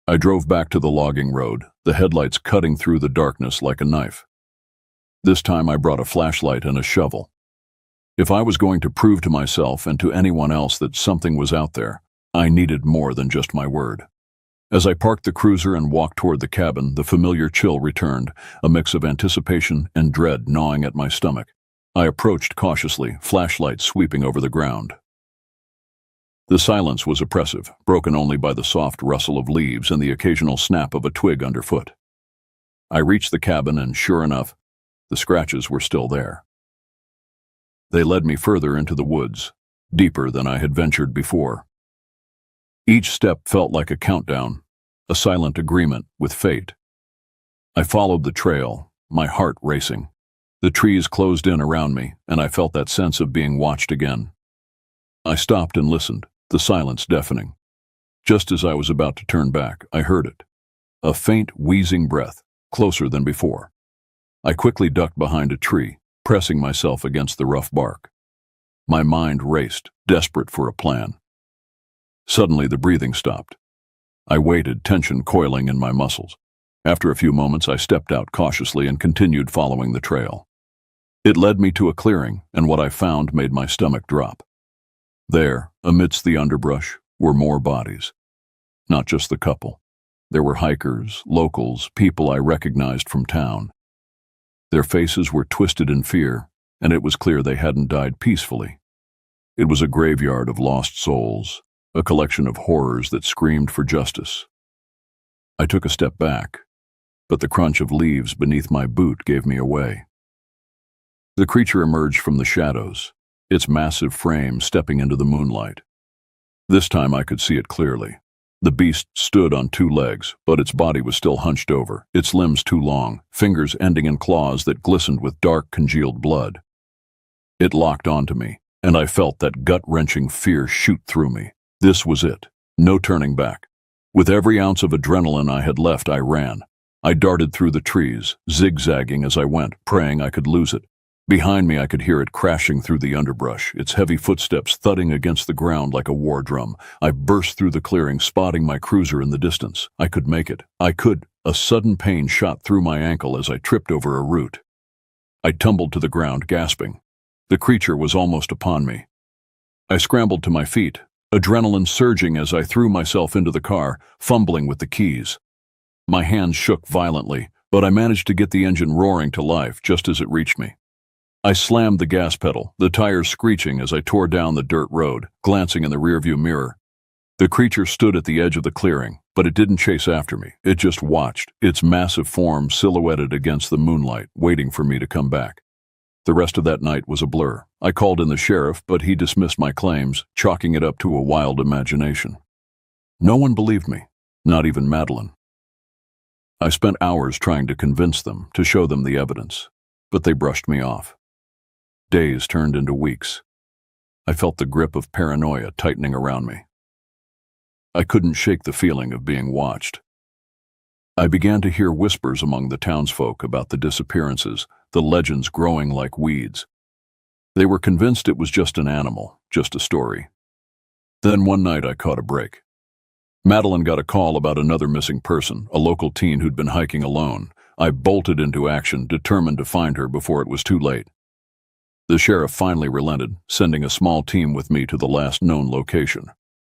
I drove back to the logging road, the headlights cutting through the darkness like a knife. This time I brought a flashlight and a shovel. If I was going to prove to myself and to anyone else that something was out there, I needed more than just my word. As I parked the cruiser and walked toward the cabin, the familiar chill returned, a mix of anticipation and dread gnawing at my stomach. I approached cautiously, flashlight sweeping over the ground. The silence was oppressive, broken only by the soft rustle of leaves and the occasional snap of a twig underfoot. I reached the cabin and, sure enough, the scratches were still there. They led me further into the woods, deeper than I had ventured before. Each step felt like a countdown, a silent agreement with fate. I followed the trail, my heart racing. The trees closed in around me, and I felt that sense of being watched again. I stopped and listened, the silence deafening. Just as I was about to turn back, I heard it. A faint, wheezing breath, closer than before. I quickly ducked behind a tree, pressing myself against the rough bark. My mind raced, desperate for a plan. Suddenly, the breathing stopped. I waited, tension coiling in my muscles. After a few moments, I stepped out cautiously and continued following the trail. It led me to a clearing, and what I found made my stomach drop. There, amidst the underbrush, were more bodies. Not just the couple. There were hikers, locals, people I recognized from town. Their faces were twisted in fear, and it was clear they hadn't died peacefully. It was a graveyard of lost souls, a collection of horrors that screamed for justice. I took a step back, but the crunch of leaves beneath my boot gave me away. The creature emerged from the shadows, its massive frame stepping into the moonlight. This time I could see it clearly. The beast stood on two legs, but its body was still hunched over, its limbs too long, fingers ending in claws that glistened with dark, congealed blood. It locked onto me, and I felt that gut-wrenching fear shoot through me. This was it. No turning back. With every ounce of adrenaline I had left, I ran. I darted through the trees, zigzagging as I went, praying I could lose it. Behind me I could hear it crashing through the underbrush, its heavy footsteps thudding against the ground like a war drum. I burst through the clearing, spotting my cruiser in the distance. I could make it. I could. A sudden pain shot through my ankle as I tripped over a root. I tumbled to the ground, gasping. The creature was almost upon me. I scrambled to my feet, adrenaline surging as I threw myself into the car, fumbling with the keys. My hands shook violently, but I managed to get the engine roaring to life just as it reached me. I slammed the gas pedal, the tires screeching as I tore down the dirt road, glancing in the rearview mirror. The creature stood at the edge of the clearing, but it didn't chase after me. It just watched, its massive form silhouetted against the moonlight, waiting for me to come back. The rest of that night was a blur. I called in the sheriff, but he dismissed my claims, chalking it up to a wild imagination. No one believed me, not even Madeline. I spent hours trying to convince them, to show them the evidence, but they brushed me off. Days turned into weeks. I felt the grip of paranoia tightening around me. I couldn't shake the feeling of being watched. I began to hear whispers among the townsfolk about the disappearances, the legends growing like weeds. They were convinced it was just an animal, just a story. Then one night I caught a break. Madeline got a call about another missing person, a local teen who'd been hiking alone. I bolted into action, determined to find her before it was too late. The sheriff finally relented, sending a small team with me to the last known location.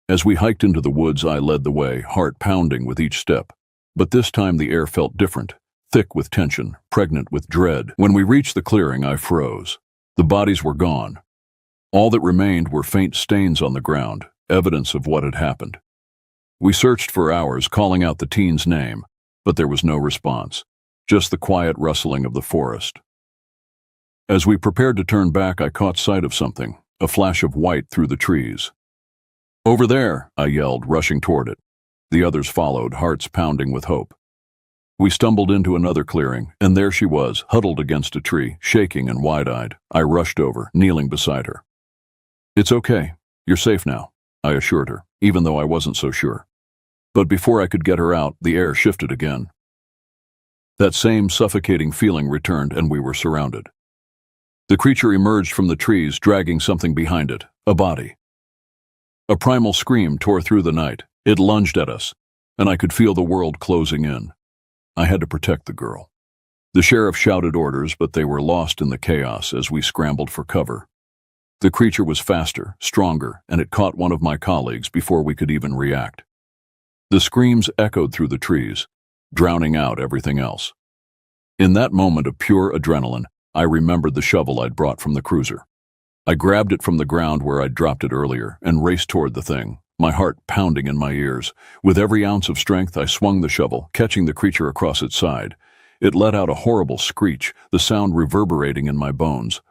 As we hiked into the woods, I led the way, heart pounding with each step. But this time the air felt different, thick with tension, pregnant with dread. When we reached the clearing, I froze. The bodies were gone. All that remained were faint stains on the ground, evidence of what had happened. We searched for hours, calling out the teen's name, but there was no response, just the quiet rustling of the forest. As we prepared to turn back, I caught sight of something, a flash of white through the trees. "Over there," I yelled, rushing toward it. The others followed, hearts pounding with hope. We stumbled into another clearing, and there she was, huddled against a tree, shaking and wide-eyed. I rushed over, kneeling beside her. "It's okay. You're safe now," I assured her, even though I wasn't so sure. But before I could get her out, the air shifted again. That same suffocating feeling returned, and we were surrounded. The creature emerged from the trees, dragging something behind it, a body. A primal scream tore through the night. It lunged at us, and I could feel the world closing in. I had to protect the girl. The sheriff shouted orders, but they were lost in the chaos as we scrambled for cover. The creature was faster, stronger, and it caught one of my colleagues before we could even react. The screams echoed through the trees, drowning out everything else. In that moment of pure adrenaline, I remembered the shovel I'd brought from the cruiser. I grabbed it from the ground where I'd dropped it earlier and raced toward the thing, my heart pounding in my ears. With every ounce of strength, I swung the shovel, catching the creature across its side. It let out a horrible screech, the sound reverberating in my bones.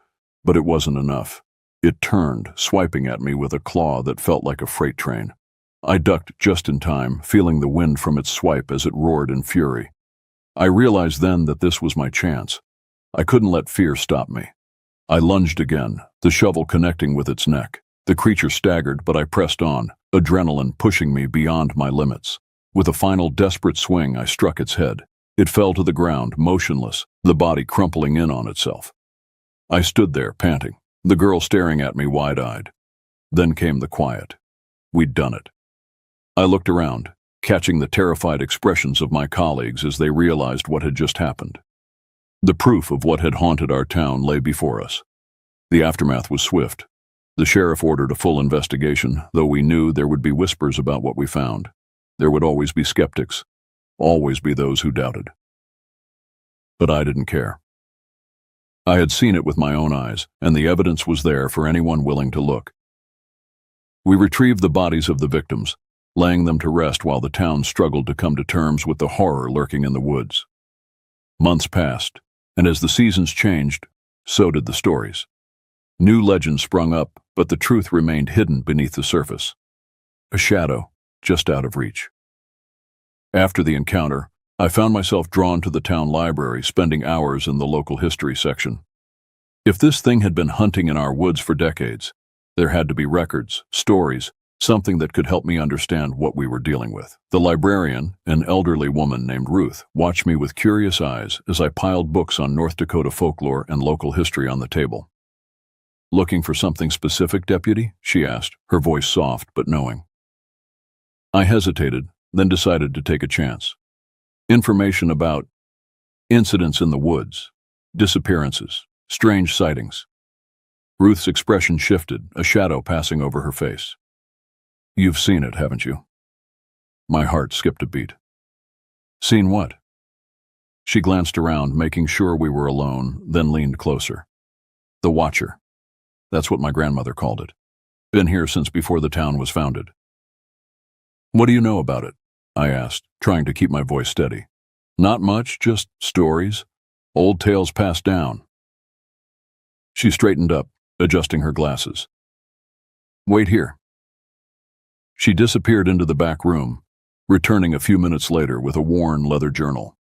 But it wasn't enough. It turned, swiping at me with a claw that felt like a freight train. I ducked just in time, feeling the wind from its swipe as it roared in fury. I realized then that this was my chance. I couldn't let fear stop me. I lunged again, the shovel connecting with its neck. The creature staggered, but I pressed on, adrenaline pushing me beyond my limits. With a final desperate swing, I struck its head. It fell to the ground, motionless, the body crumpling in on itself. I stood there, panting, the girl staring at me wide-eyed. Then came the quiet. We'd done it. I looked around, catching the terrified expressions of my colleagues as they realized what had just happened. The proof of what had haunted our town lay before us. The aftermath was swift. The sheriff ordered a full investigation, though we knew there would be whispers about what we found. There would always be skeptics, always be those who doubted. But I didn't care. I had seen it with my own eyes, and the evidence was there for anyone willing to look. We retrieved the bodies of the victims, laying them to rest while the town struggled to come to terms with the horror lurking in the woods. Months passed, and as the seasons changed, so did the stories. New legends sprung up, but the truth remained hidden beneath the surface. A shadow, just out of reach. After the encounter, I found myself drawn to the town library, spending hours in the local history section. If this thing had been hunting in our woods for decades, there had to be records, stories, something that could help me understand what we were dealing with. The librarian, an elderly woman named Ruth, watched me with curious eyes as I piled books on North Dakota folklore and local history on the table. "Looking for something specific, Deputy?" she asked, her voice soft but knowing. I hesitated, then decided to take a chance. Information about incidents in the woods, disappearances, strange sightings. Ruth's expression shifted, a shadow passing over her face. "You've seen it, haven't you?" My heart skipped a beat. "Seen what?" She glanced around, making sure we were alone, then leaned closer. "The Watcher. That's what my grandmother called it. Been here since before the town was founded." "What do you know about it?" I asked, trying to keep my voice steady. "Not much, just stories. Old tales passed down." She straightened up, adjusting her glasses. "Wait here." She disappeared into the back room, returning a few minutes later with a worn leather journal.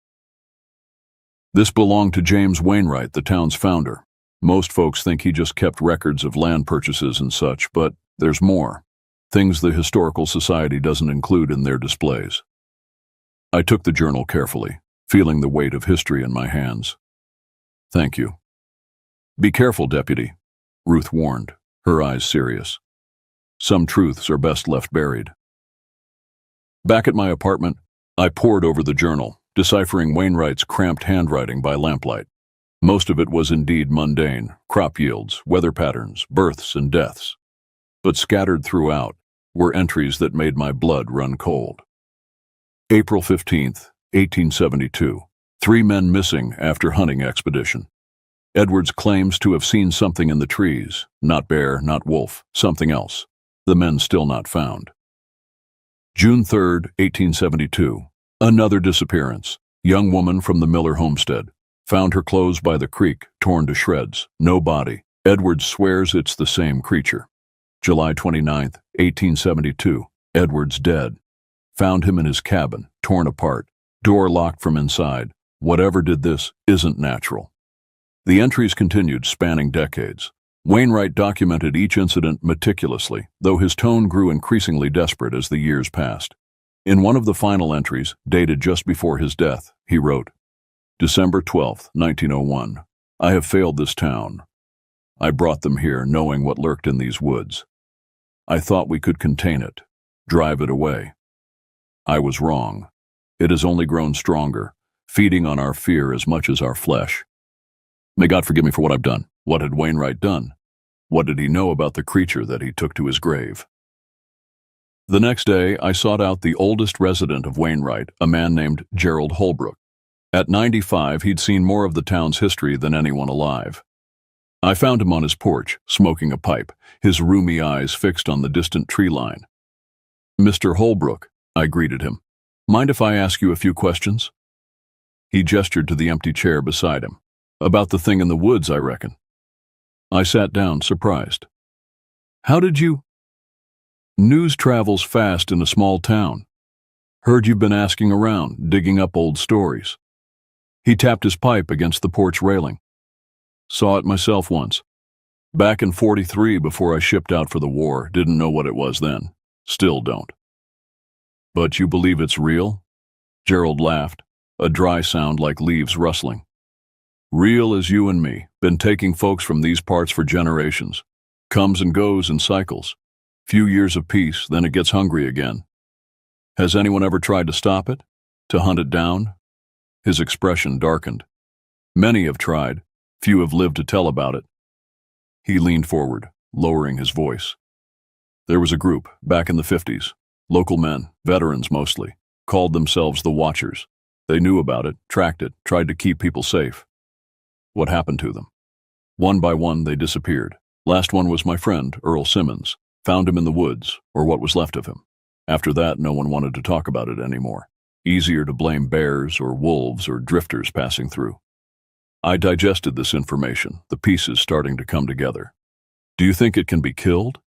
"This belonged to James Wainwright, the town's founder. Most folks think he just kept records of land purchases and such, but there's more. Things the Historical Society doesn't include in their displays." I took the journal carefully, feeling the weight of history in my hands. "Thank you." "Be careful, Deputy," Ruth warned, her eyes serious. "Some truths are best left buried." Back at my apartment, I pored over the journal, deciphering Wainwright's cramped handwriting by lamplight. Most of it was indeed mundane: crop yields, weather patterns, births and deaths. But scattered throughout were entries that made my blood run cold. April 15th, 1872. 3 men missing after hunting expedition. Edwards claims to have seen something in the trees. Not bear, not wolf, something else. The men still not found. June 3rd, 1872. Another disappearance. Young woman from the Miller homestead. Found her clothes by the creek, torn to shreds. No body. Edwards swears it's the same creature. July 29th, 1872. Edwards dead. Found him in his cabin, torn apart. Door locked from inside. Whatever did this isn't natural. The entries continued, spanning decades. Wainwright documented each incident meticulously, though his tone grew increasingly desperate as the years passed. In one of the final entries, dated just before his death, he wrote, "December 12th, 1901. I have failed this town. I brought them here knowing what lurked in these woods. I thought we could contain it, drive it away. I was wrong. It has only grown stronger, feeding on our fear as much as our flesh. May God forgive me for what I've done." What had Wainwright done? What did he know about the creature that he took to his grave? The next day, I sought out the oldest resident of Wainwright, a man named Gerald Holbrook. At 95, he'd seen more of the town's history than anyone alive. I found him on his porch, smoking a pipe, his rheumy eyes fixed on the distant tree line. "Mr. Holbrook," I greeted him. "Mind if I ask you a few questions?" He gestured to the empty chair beside him. "About the thing in the woods, I reckon." I sat down, surprised. "How did you—" "News travels fast in a small town. Heard you've been asking around, digging up old stories." He tapped his pipe against the porch railing. "Saw it myself once. Back in '43, before I shipped out for the war, didn't know what it was then. Still don't." "But you believe it's real?" Gerald laughed, a dry sound like leaves rustling. "Real as you and me. Been taking folks from these parts for generations. Comes and goes in cycles. Few years of peace, then it gets hungry again. Has anyone ever tried to stop it? To hunt it down?" His expression darkened. "Many have tried. Few have lived to tell about it." He leaned forward, lowering his voice. "There was a group, back in the '50s. Local men, veterans mostly, called themselves the Watchers. They knew about it, tracked it, tried to keep people safe. What happened to them? One by one, they disappeared. Last one was my friend, Earl Simmons. Found him in the woods, or what was left of him. After that, no one wanted to talk about it anymore. Easier to blame bears or wolves or drifters passing through. I digested this information, the pieces starting to come together. Do you think it can be killed?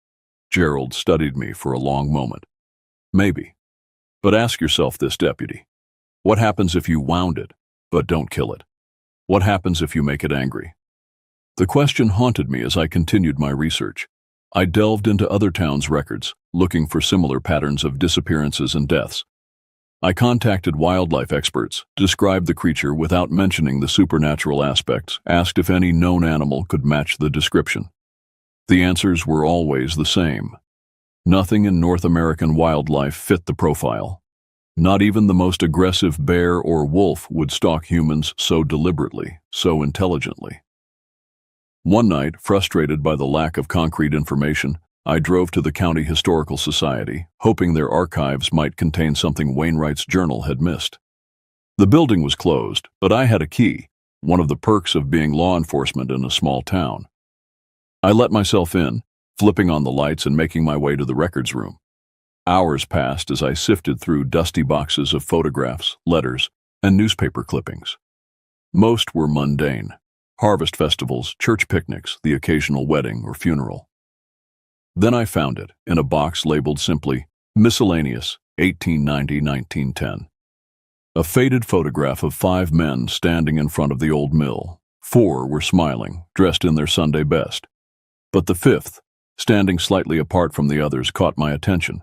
Gerald studied me for a long moment. Maybe. But ask yourself this, deputy. What happens if you wound it, but don't kill it? What happens if you make it angry? The question haunted me as I continued my research. I delved into other towns' records, looking for similar patterns of disappearances and deaths. I contacted wildlife experts, described the creature without mentioning the supernatural aspects, asked if any known animal could match the description. The answers were always the same. Nothing in North American wildlife fit the profile. Not even the most aggressive bear or wolf would stalk humans so deliberately, so intelligently. One night, frustrated by the lack of concrete information, I drove to the County Historical Society, hoping their archives might contain something Wainwright's journal had missed. The building was closed, but I had a key, one of the perks of being law enforcement in a small town. I let myself in, flipping on the lights and making my way to the records room. Hours passed as I sifted through dusty boxes of photographs, letters, and newspaper clippings. Most were mundane. Harvest festivals, church picnics, the occasional wedding or funeral. Then I found it, in a box labeled simply, Miscellaneous, 1890-1910. A faded photograph of 5 men standing in front of the old mill. 4 were smiling, dressed in their Sunday best. But the 5th, standing slightly apart from the others, caught my attention.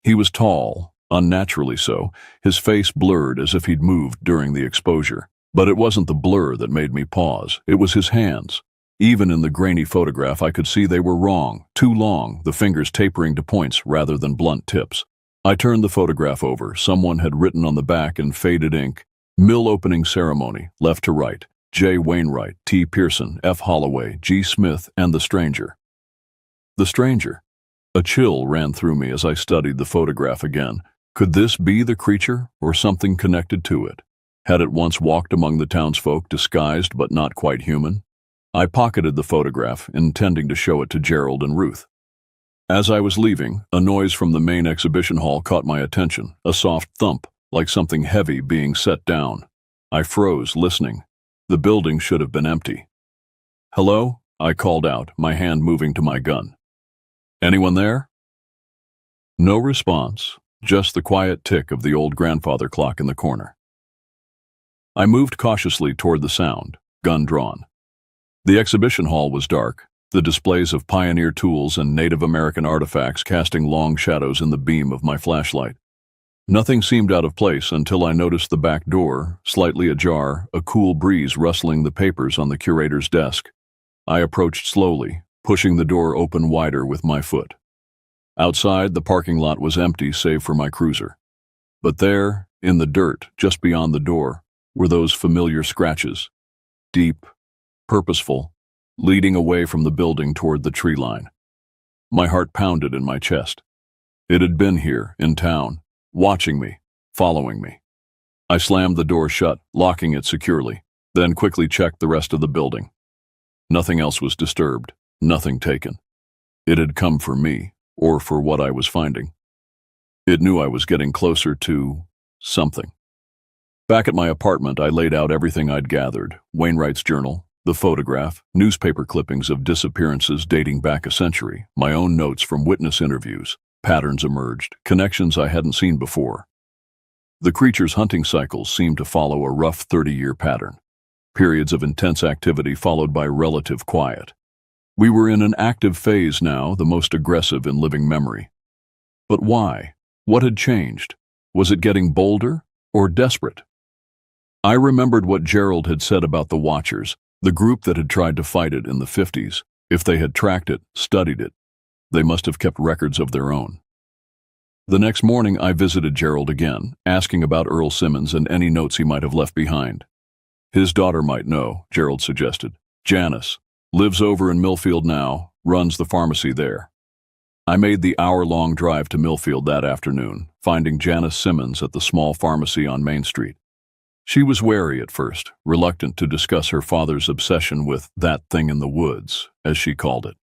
He was tall, unnaturally so, his face blurred as if he'd moved during the exposure. But it wasn't the blur that made me pause, it was his hands. Even in the grainy photograph, I could see they were wrong, too long, the fingers tapering to points rather than blunt tips. I turned the photograph over. Someone had written on the back in faded ink, Mill Opening Ceremony, left to right, J. Wainwright, T. Pearson, F. Holloway, G. Smith, and the stranger. The stranger. A chill ran through me as I studied the photograph again. Could this be the creature, or something connected to it? Had it once walked among the townsfolk, disguised but not quite human? I pocketed the photograph, intending to show it to Gerald and Ruth. As I was leaving, a noise from the main exhibition hall caught my attention, a soft thump, like something heavy being set down. I froze, listening. The building should have been empty. "Hello?" I called out, my hand moving to my gun. "Anyone there?" No response, just the quiet tick of the old grandfather clock in the corner. I moved cautiously toward the sound, gun drawn. The exhibition hall was dark, the displays of pioneer tools and Native American artifacts casting long shadows in the beam of my flashlight. Nothing seemed out of place until I noticed the back door, slightly ajar, a cool breeze rustling the papers on the curator's desk. I approached slowly, pushing the door open wider with my foot. Outside, the parking lot was empty save for my cruiser. But there, in the dirt, just beyond the door, were those familiar scratches, deep, purposeful, leading away from the building toward the tree line. My heart pounded in my chest. It had been here, in town, watching me, following me. I slammed the door shut, locking it securely, then quickly checked the rest of the building. Nothing else was disturbed, nothing taken. It had come for me, or for what I was finding. It knew I was getting closer to something. Back at my apartment, I laid out everything I'd gathered, Wainwright's journal, the photograph, newspaper clippings of disappearances dating back a century, my own notes from witness interviews. Patterns emerged, connections I hadn't seen before. The creature's hunting cycles seemed to follow a rough 30-year pattern. Periods of intense activity followed by relative quiet. We were in an active phase now, the most aggressive in living memory. But why? What had changed? Was it getting bolder or desperate? I remembered what Gerald had said about the Watchers, the group that had tried to fight it in the 50s. If they had tracked it, studied it, they must have kept records of their own. The next morning, I visited Gerald again, asking about Earl Simmons and any notes he might have left behind. His daughter might know, Gerald suggested. Janice. Lives over in Millfield now, runs the pharmacy there. I made the hour-long drive to Millfield that afternoon, finding Janice Simmons at the small pharmacy on Main Street. She was wary at first, reluctant to discuss her father's obsession with that thing in the woods, as she called it.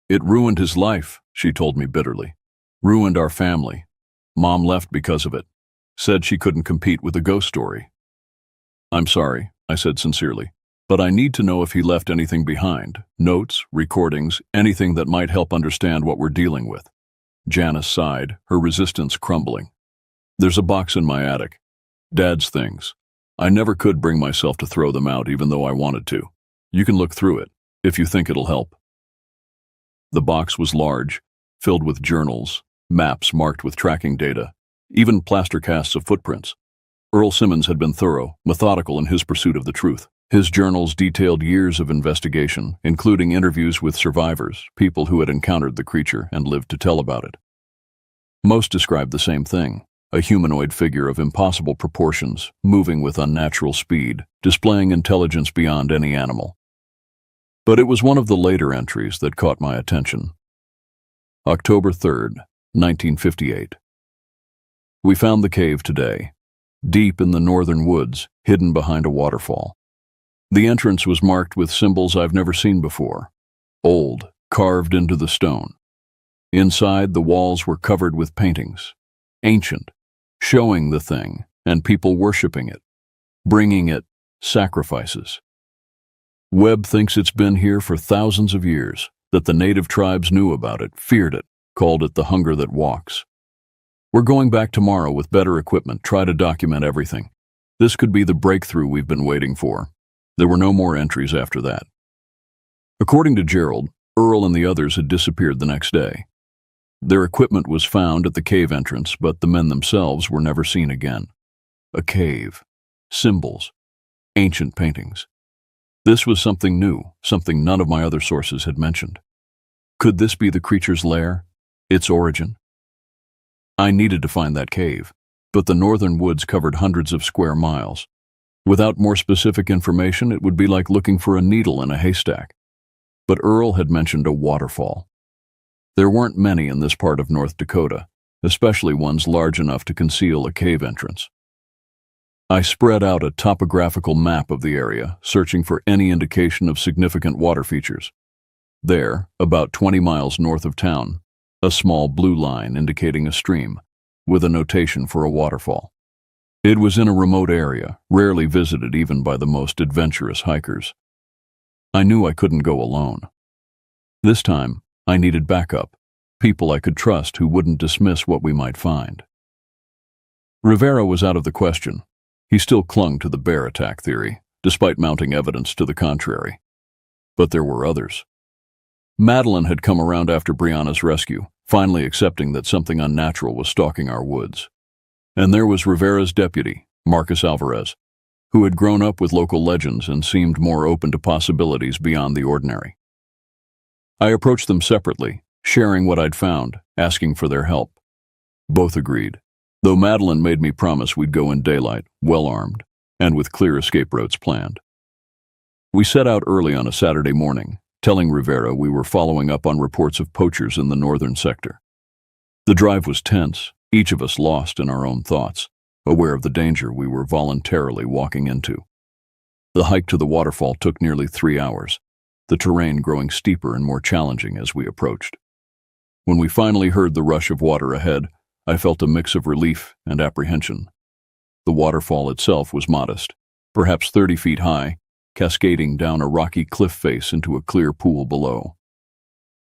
It ruined his life, she told me bitterly. Ruined our family. Mom left because of it. Said she couldn't compete with a ghost story. I'm sorry, I said sincerely, but I need to know if he left anything behind. Notes, recordings, anything that might help understand what we're dealing with. Janice sighed, her resistance crumbling. There's a box in my attic. Dad's things. I never could bring myself to throw them out even though I wanted to. You can look through it, if you think it'll help. The box was large, filled with journals, maps marked with tracking data, even plaster casts of footprints. Earl Simmons had been thorough, methodical in his pursuit of the truth. His journals detailed years of investigation, including interviews with survivors, people who had encountered the creature and lived to tell about it. Most described the same thing, a humanoid figure of impossible proportions, moving with unnatural speed, displaying intelligence beyond any animal. But it was one of the later entries that caught my attention. October 3rd, 1958. We found the cave today, deep in the northern woods, hidden behind a waterfall. The entrance was marked with symbols I've never seen before, old, carved into the stone. Inside, the walls were covered with paintings, ancient, showing the thing and people worshipping it, bringing it sacrifices. Webb thinks it's been here for thousands of years, that the native tribes knew about it, feared it, called it the hunger that walks. We're going back tomorrow with better equipment, try to document everything. This could be the breakthrough we've been waiting for. There were no more entries after that. According to Gerald, Earl and the others had disappeared the next day. Their equipment was found at the cave entrance, but the men themselves were never seen again. A cave, symbols, ancient paintings. This was something new, something none of my other sources had mentioned. Could this be the creature's lair, its origin? I needed to find that cave, but the northern woods covered hundreds of square miles. Without more specific information, it would be like looking for a needle in a haystack. But Earl had mentioned a waterfall. There weren't many in this part of North Dakota, especially ones large enough to conceal a cave entrance. I spread out a topographical map of the area, searching for any indication of significant water features. There, about 20 miles north of town, a small blue line indicating a stream, with a notation for a waterfall. It was in a remote area, rarely visited even by the most adventurous hikers. I knew I couldn't go alone. This time, I needed backup, people I could trust who wouldn't dismiss what we might find. Rivera was out of the question. He still clung to the bear attack theory, despite mounting evidence to the contrary. But there were others. Madeline had come around after Brianna's rescue, finally accepting that something unnatural was stalking our woods. And there was Rivera's deputy, Marcus Alvarez, who had grown up with local legends and seemed more open to possibilities beyond the ordinary. I approached them separately, sharing what I'd found, asking for their help. Both agreed, though Madeline made me promise we'd go in daylight, well-armed, and with clear escape routes planned. We set out early on a Saturday morning, telling Rivera we were following up on reports of poachers in the northern sector. The drive was tense, each of us lost in our own thoughts, aware of the danger we were voluntarily walking into. The hike to the waterfall took nearly 3 hours, the terrain growing steeper and more challenging as we approached. When we finally heard the rush of water ahead, I felt a mix of relief and apprehension. The waterfall itself was modest, perhaps 30 feet high, cascading down a rocky cliff face into a clear pool below.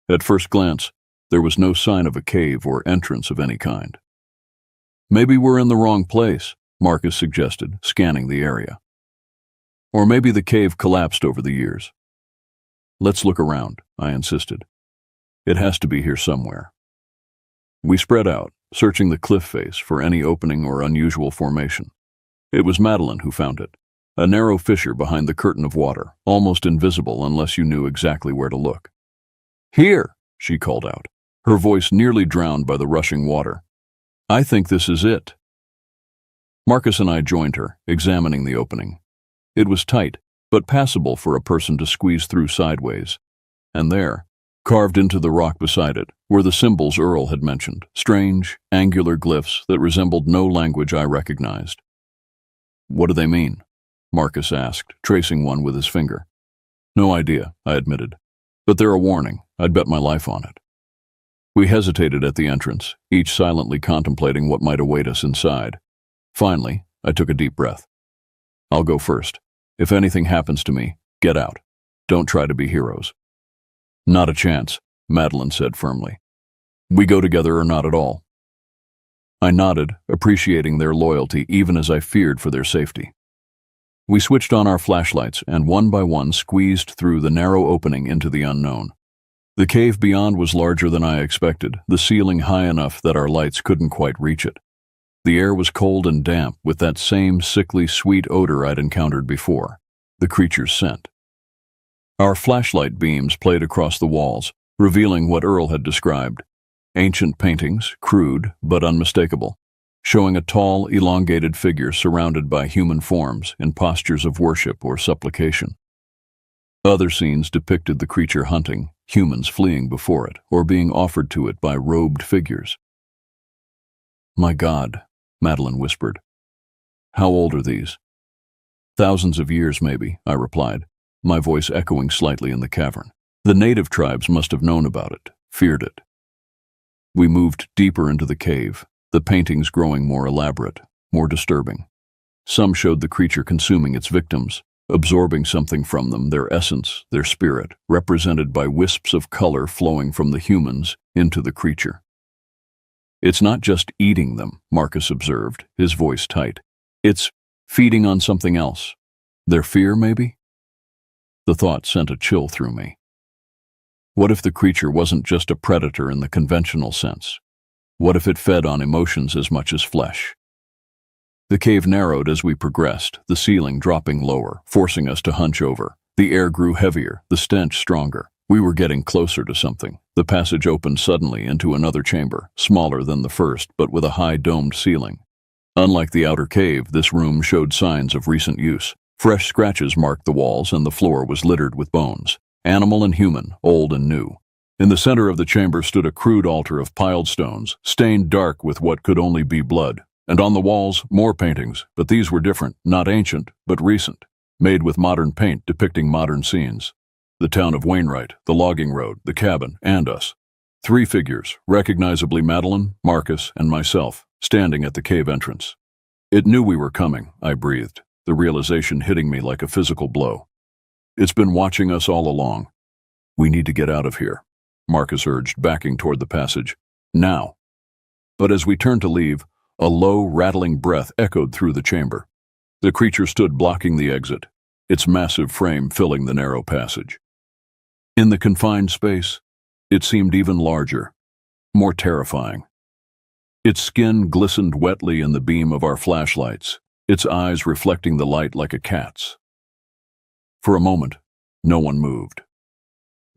At first glance, there was no sign of a cave or entrance of any kind. Maybe we're in the wrong place, Marcus suggested, scanning the area. Or maybe the cave collapsed over the years. Let's look around, I insisted. It has to be here somewhere. We spread out, searching the cliff face for any opening or unusual formation. It was Madeline who found it, a narrow fissure behind the curtain of water, almost invisible unless you knew exactly where to look. Here, she called out, her voice nearly drowned by the rushing water. I think this is it. Marcus and I joined her, examining the opening. It was tight, but passable for a person to squeeze through sideways. And there, carved into the rock beside it, were the symbols Earl had mentioned, strange, angular glyphs that resembled no language I recognized. What do they mean? Marcus asked, tracing one with his finger. No idea, I admitted. But they're a warning. I'd bet my life on it. We hesitated at the entrance, each silently contemplating what might await us inside. Finally, I took a deep breath. I'll go first. If anything happens to me, get out. Don't try to be heroes. Not a chance, Madeline said firmly. We go together or not at all. I nodded, appreciating their loyalty even as I feared for their safety. We switched on our flashlights and one by one squeezed through the narrow opening into the unknown. The cave beyond was larger than I expected, the ceiling high enough that our lights couldn't quite reach it. The air was cold and damp with that same sickly sweet odor I'd encountered before, the creature's scent. Our flashlight beams played across the walls, revealing what Earl had described. Ancient paintings, crude but unmistakable, showing a tall, elongated figure surrounded by human forms in postures of worship or supplication. Other scenes depicted the creature hunting, humans fleeing before it, or being offered to it by robed figures. My God, Madeline whispered. How old are these? Thousands of years, maybe, I replied, my voice echoing slightly in the cavern. The native tribes must have known about it, feared it. We moved deeper into the cave, the paintings growing more elaborate, more disturbing. Some showed the creature consuming its victims, absorbing something from them, their essence, their spirit, represented by wisps of color flowing from the humans into the creature. It's not just eating them, Marcus observed, his voice tight. It's feeding on something else. Their fear, maybe? The thought sent a chill through me. What if the creature wasn't just a predator in the conventional sense? What if it fed on emotions as much as flesh? The cave narrowed as we progressed, the ceiling dropping lower, forcing us to hunch over. The air grew heavier, the stench stronger. We were getting closer to something. The passage opened suddenly into another chamber, smaller than the first, but with a high domed ceiling. Unlike the outer cave, this room showed signs of recent use. Fresh scratches marked the walls, and the floor was littered with bones. Animal and human, old and new. In the center of the chamber stood a crude altar of piled stones, stained dark with what could only be blood. And on the walls, more paintings, but these were different, not ancient, but recent, made with modern paint depicting modern scenes. The town of Wainwright, the logging road, the cabin, and us. 3 figures, recognizably Madeline, Marcus, and myself, standing at the cave entrance. It knew we were coming, I breathed, the realization hitting me like a physical blow. It's been watching us all along. We need to get out of here, Marcus urged, backing toward the passage. Now. But as we turned to leave, a low, rattling breath echoed through the chamber. The creature stood blocking the exit, its massive frame filling the narrow passage. In the confined space, it seemed even larger, more terrifying. Its skin glistened wetly in the beam of our flashlights, its eyes reflecting the light like a cat's. For a moment, no one moved.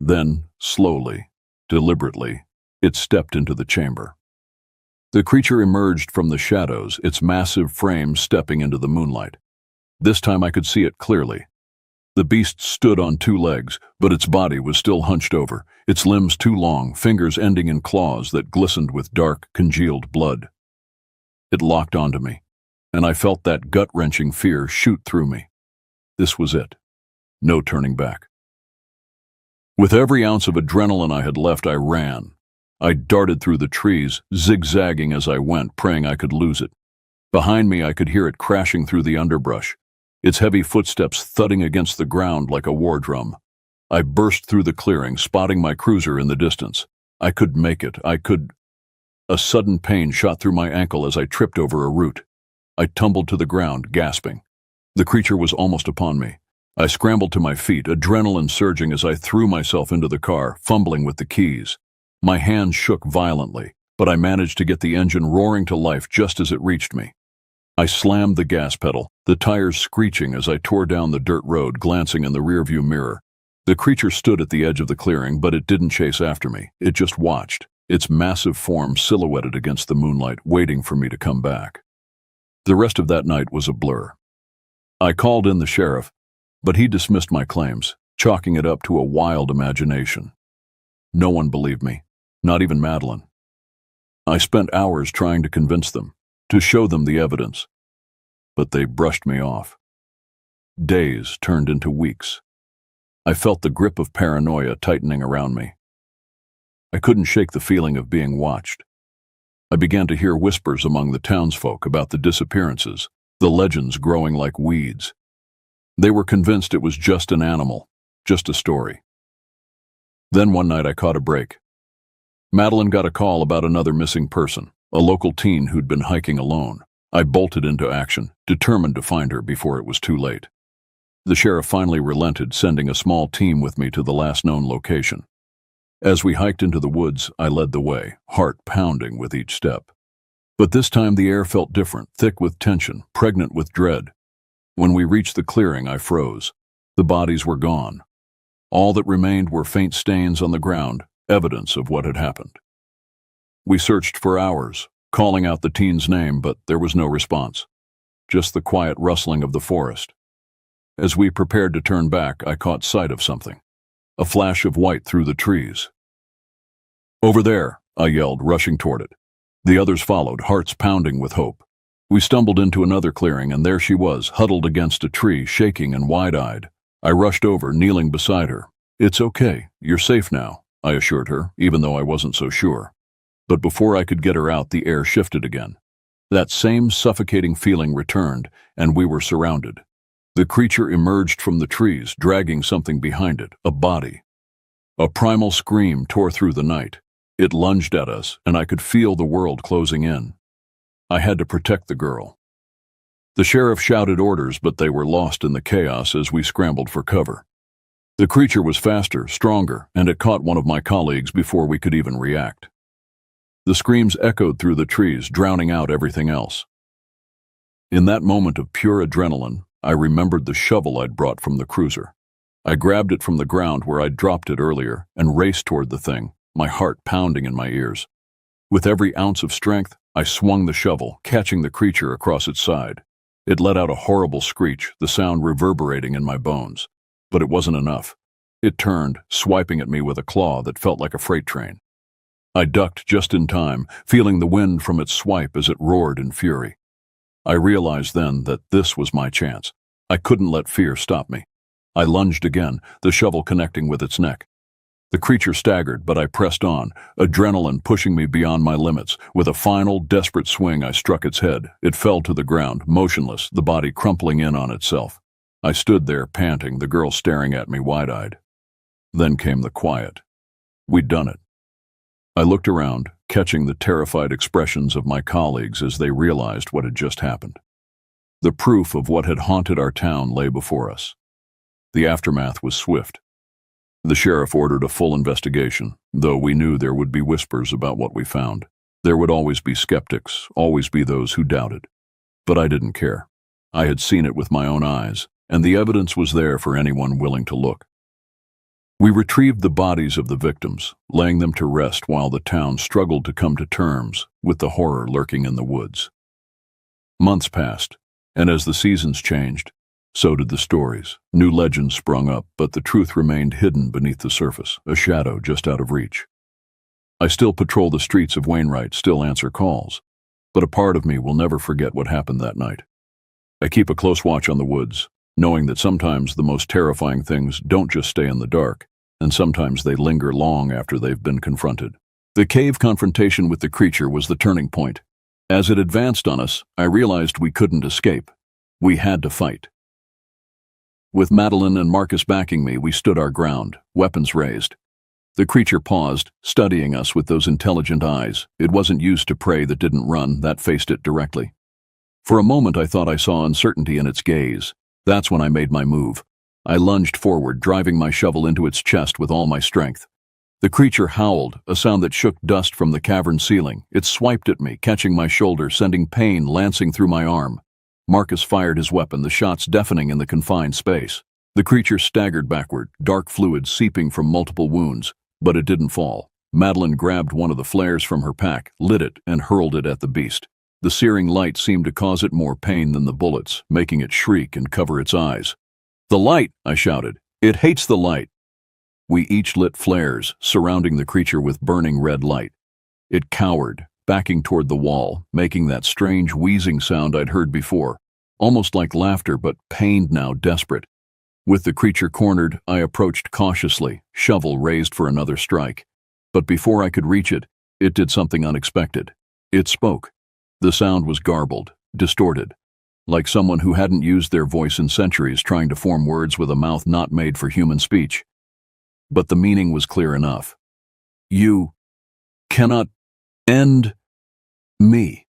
Then, slowly, deliberately, it stepped into the chamber. The creature emerged from the shadows, its massive frame stepping into the moonlight. This time I could see it clearly. The beast stood on 2 legs, but its body was still hunched over, its limbs too long, fingers ending in claws that glistened with dark, congealed blood. It locked onto me, and I felt that gut-wrenching fear shoot through me. This was it. No turning back. With every ounce of adrenaline I had left, I ran. I darted through the trees, zigzagging as I went, praying I could lose it. Behind me, I could hear it crashing through the underbrush, its heavy footsteps thudding against the ground like a war drum. I burst through the clearing, spotting my cruiser in the distance. I could make it. A sudden pain shot through my ankle as I tripped over a root. I tumbled to the ground, gasping. The creature was almost upon me. I scrambled to my feet, adrenaline surging as I threw myself into the car, fumbling with the keys. My hands shook violently, but I managed to get the engine roaring to life just as it reached me. I slammed the gas pedal, the tires screeching as I tore down the dirt road, glancing in the rearview mirror. The creature stood at the edge of the clearing, but it didn't chase after me. It just watched, its massive form silhouetted against the moonlight, waiting for me to come back. The rest of that night was a blur. I called in the sheriff, but he dismissed my claims, chalking it up to a wild imagination. No one believed me, not even Madeline. I spent hours trying to convince them, to show them the evidence, but they brushed me off. Days turned into weeks. I felt the grip of paranoia tightening around me. I couldn't shake the feeling of being watched. I began to hear whispers among the townsfolk about the disappearances, the legends growing like weeds. They were convinced it was just an animal, just a story. Then one night I caught a break. Madeline got a call about another missing person, a local teen who'd been hiking alone. I bolted into action, determined to find her before it was too late. The sheriff finally relented, sending a small team with me to the last known location. As we hiked into the woods, I led the way, heart pounding with each step. But this time the air felt different, thick with tension, pregnant with dread. When we reached the clearing, I froze. The bodies were gone. All that remained were faint stains on the ground, evidence of what had happened. We searched for hours, calling out the teen's name, but there was no response. Just the quiet rustling of the forest. As we prepared to turn back, I caught sight of something. A flash of white through the trees. "Over there," I yelled, rushing toward it. The others followed, hearts pounding with hope. We stumbled into another clearing, and there she was, huddled against a tree, shaking and wide-eyed. I rushed over, kneeling beside her. "It's okay. You're safe now," I assured her, even though I wasn't so sure. But before I could get her out, the air shifted again. That same suffocating feeling returned, and we were surrounded. The creature emerged from the trees, dragging something behind it, a body. A primal scream tore through the night. It lunged at us, and I could feel the world closing in. I had to protect the girl. The sheriff shouted orders, but they were lost in the chaos as we scrambled for cover. The creature was faster, stronger, and it caught one of my colleagues before we could even react. The screams echoed through the trees, drowning out everything else. In that moment of pure adrenaline, I remembered the shovel I'd brought from the cruiser. I grabbed it from the ground where I'd dropped it earlier and raced toward the thing, my heart pounding in my ears. With every ounce of strength, I swung the shovel, catching the creature across its side. It let out a horrible screech, the sound reverberating in my bones. But it wasn't enough. It turned, swiping at me with a claw that felt like a freight train. I ducked just in time, feeling the wind from its swipe as it roared in fury. I realized then that this was my chance. I couldn't let fear stop me. I lunged again, the shovel connecting with its neck. The creature staggered, but I pressed on, adrenaline pushing me beyond my limits. With a final, desperate swing, I struck its head. It fell to the ground, motionless, the body crumpling in on itself. I stood there, panting, the girl staring at me wide-eyed. Then came the quiet. We'd done it. I looked around, catching the terrified expressions of my colleagues as they realized what had just happened. The proof of what had haunted our town lay before us. The aftermath was swift. The sheriff ordered a full investigation, though we knew there would be whispers about what we found. There would always be skeptics, always be those who doubted. But I didn't care. I had seen it with my own eyes, and the evidence was there for anyone willing to look. We retrieved the bodies of the victims, laying them to rest while the town struggled to come to terms with the horror lurking in the woods. Months passed, and as the seasons changed, so did the stories. New legends sprung up, but the truth remained hidden beneath the surface, a shadow just out of reach. I still patrol the streets of Wainwright, still answer calls, but a part of me will never forget what happened that night. I keep a close watch on the woods, knowing that sometimes the most terrifying things don't just stay in the dark, and sometimes they linger long after they've been confronted. The cave confrontation with the creature was the turning point. As it advanced on us, I realized we couldn't escape. We had to fight. With Madeline and Marcus backing me, we stood our ground, weapons raised. The creature paused, studying us with those intelligent eyes. It wasn't used to prey that didn't run, that faced it directly. For a moment I thought I saw uncertainty in its gaze. That's when I made my move. I lunged forward, driving my shovel into its chest with all my strength. The creature howled, a sound that shook dust from the cavern ceiling. It swiped at me, catching my shoulder, sending pain lancing through my arm. Marcus fired his weapon, the shots deafening in the confined space. The creature staggered backward, dark fluid seeping from multiple wounds, but it didn't fall. Madeline grabbed one of the flares from her pack, lit it, and hurled it at the beast. The searing light seemed to cause it more pain than the bullets, making it shriek and cover its eyes. "The light!" I shouted. "It hates the light!" We each lit flares, surrounding the creature with burning red light. It cowered, backing toward the wall, making that strange wheezing sound I'd heard before, almost like laughter but pained now, desperate. With the creature cornered, I approached cautiously, shovel raised for another strike. But before I could reach it, it did something unexpected. It spoke. The sound was garbled, distorted, like someone who hadn't used their voice in centuries trying to form words with a mouth not made for human speech. But the meaning was clear enough. You cannot end me.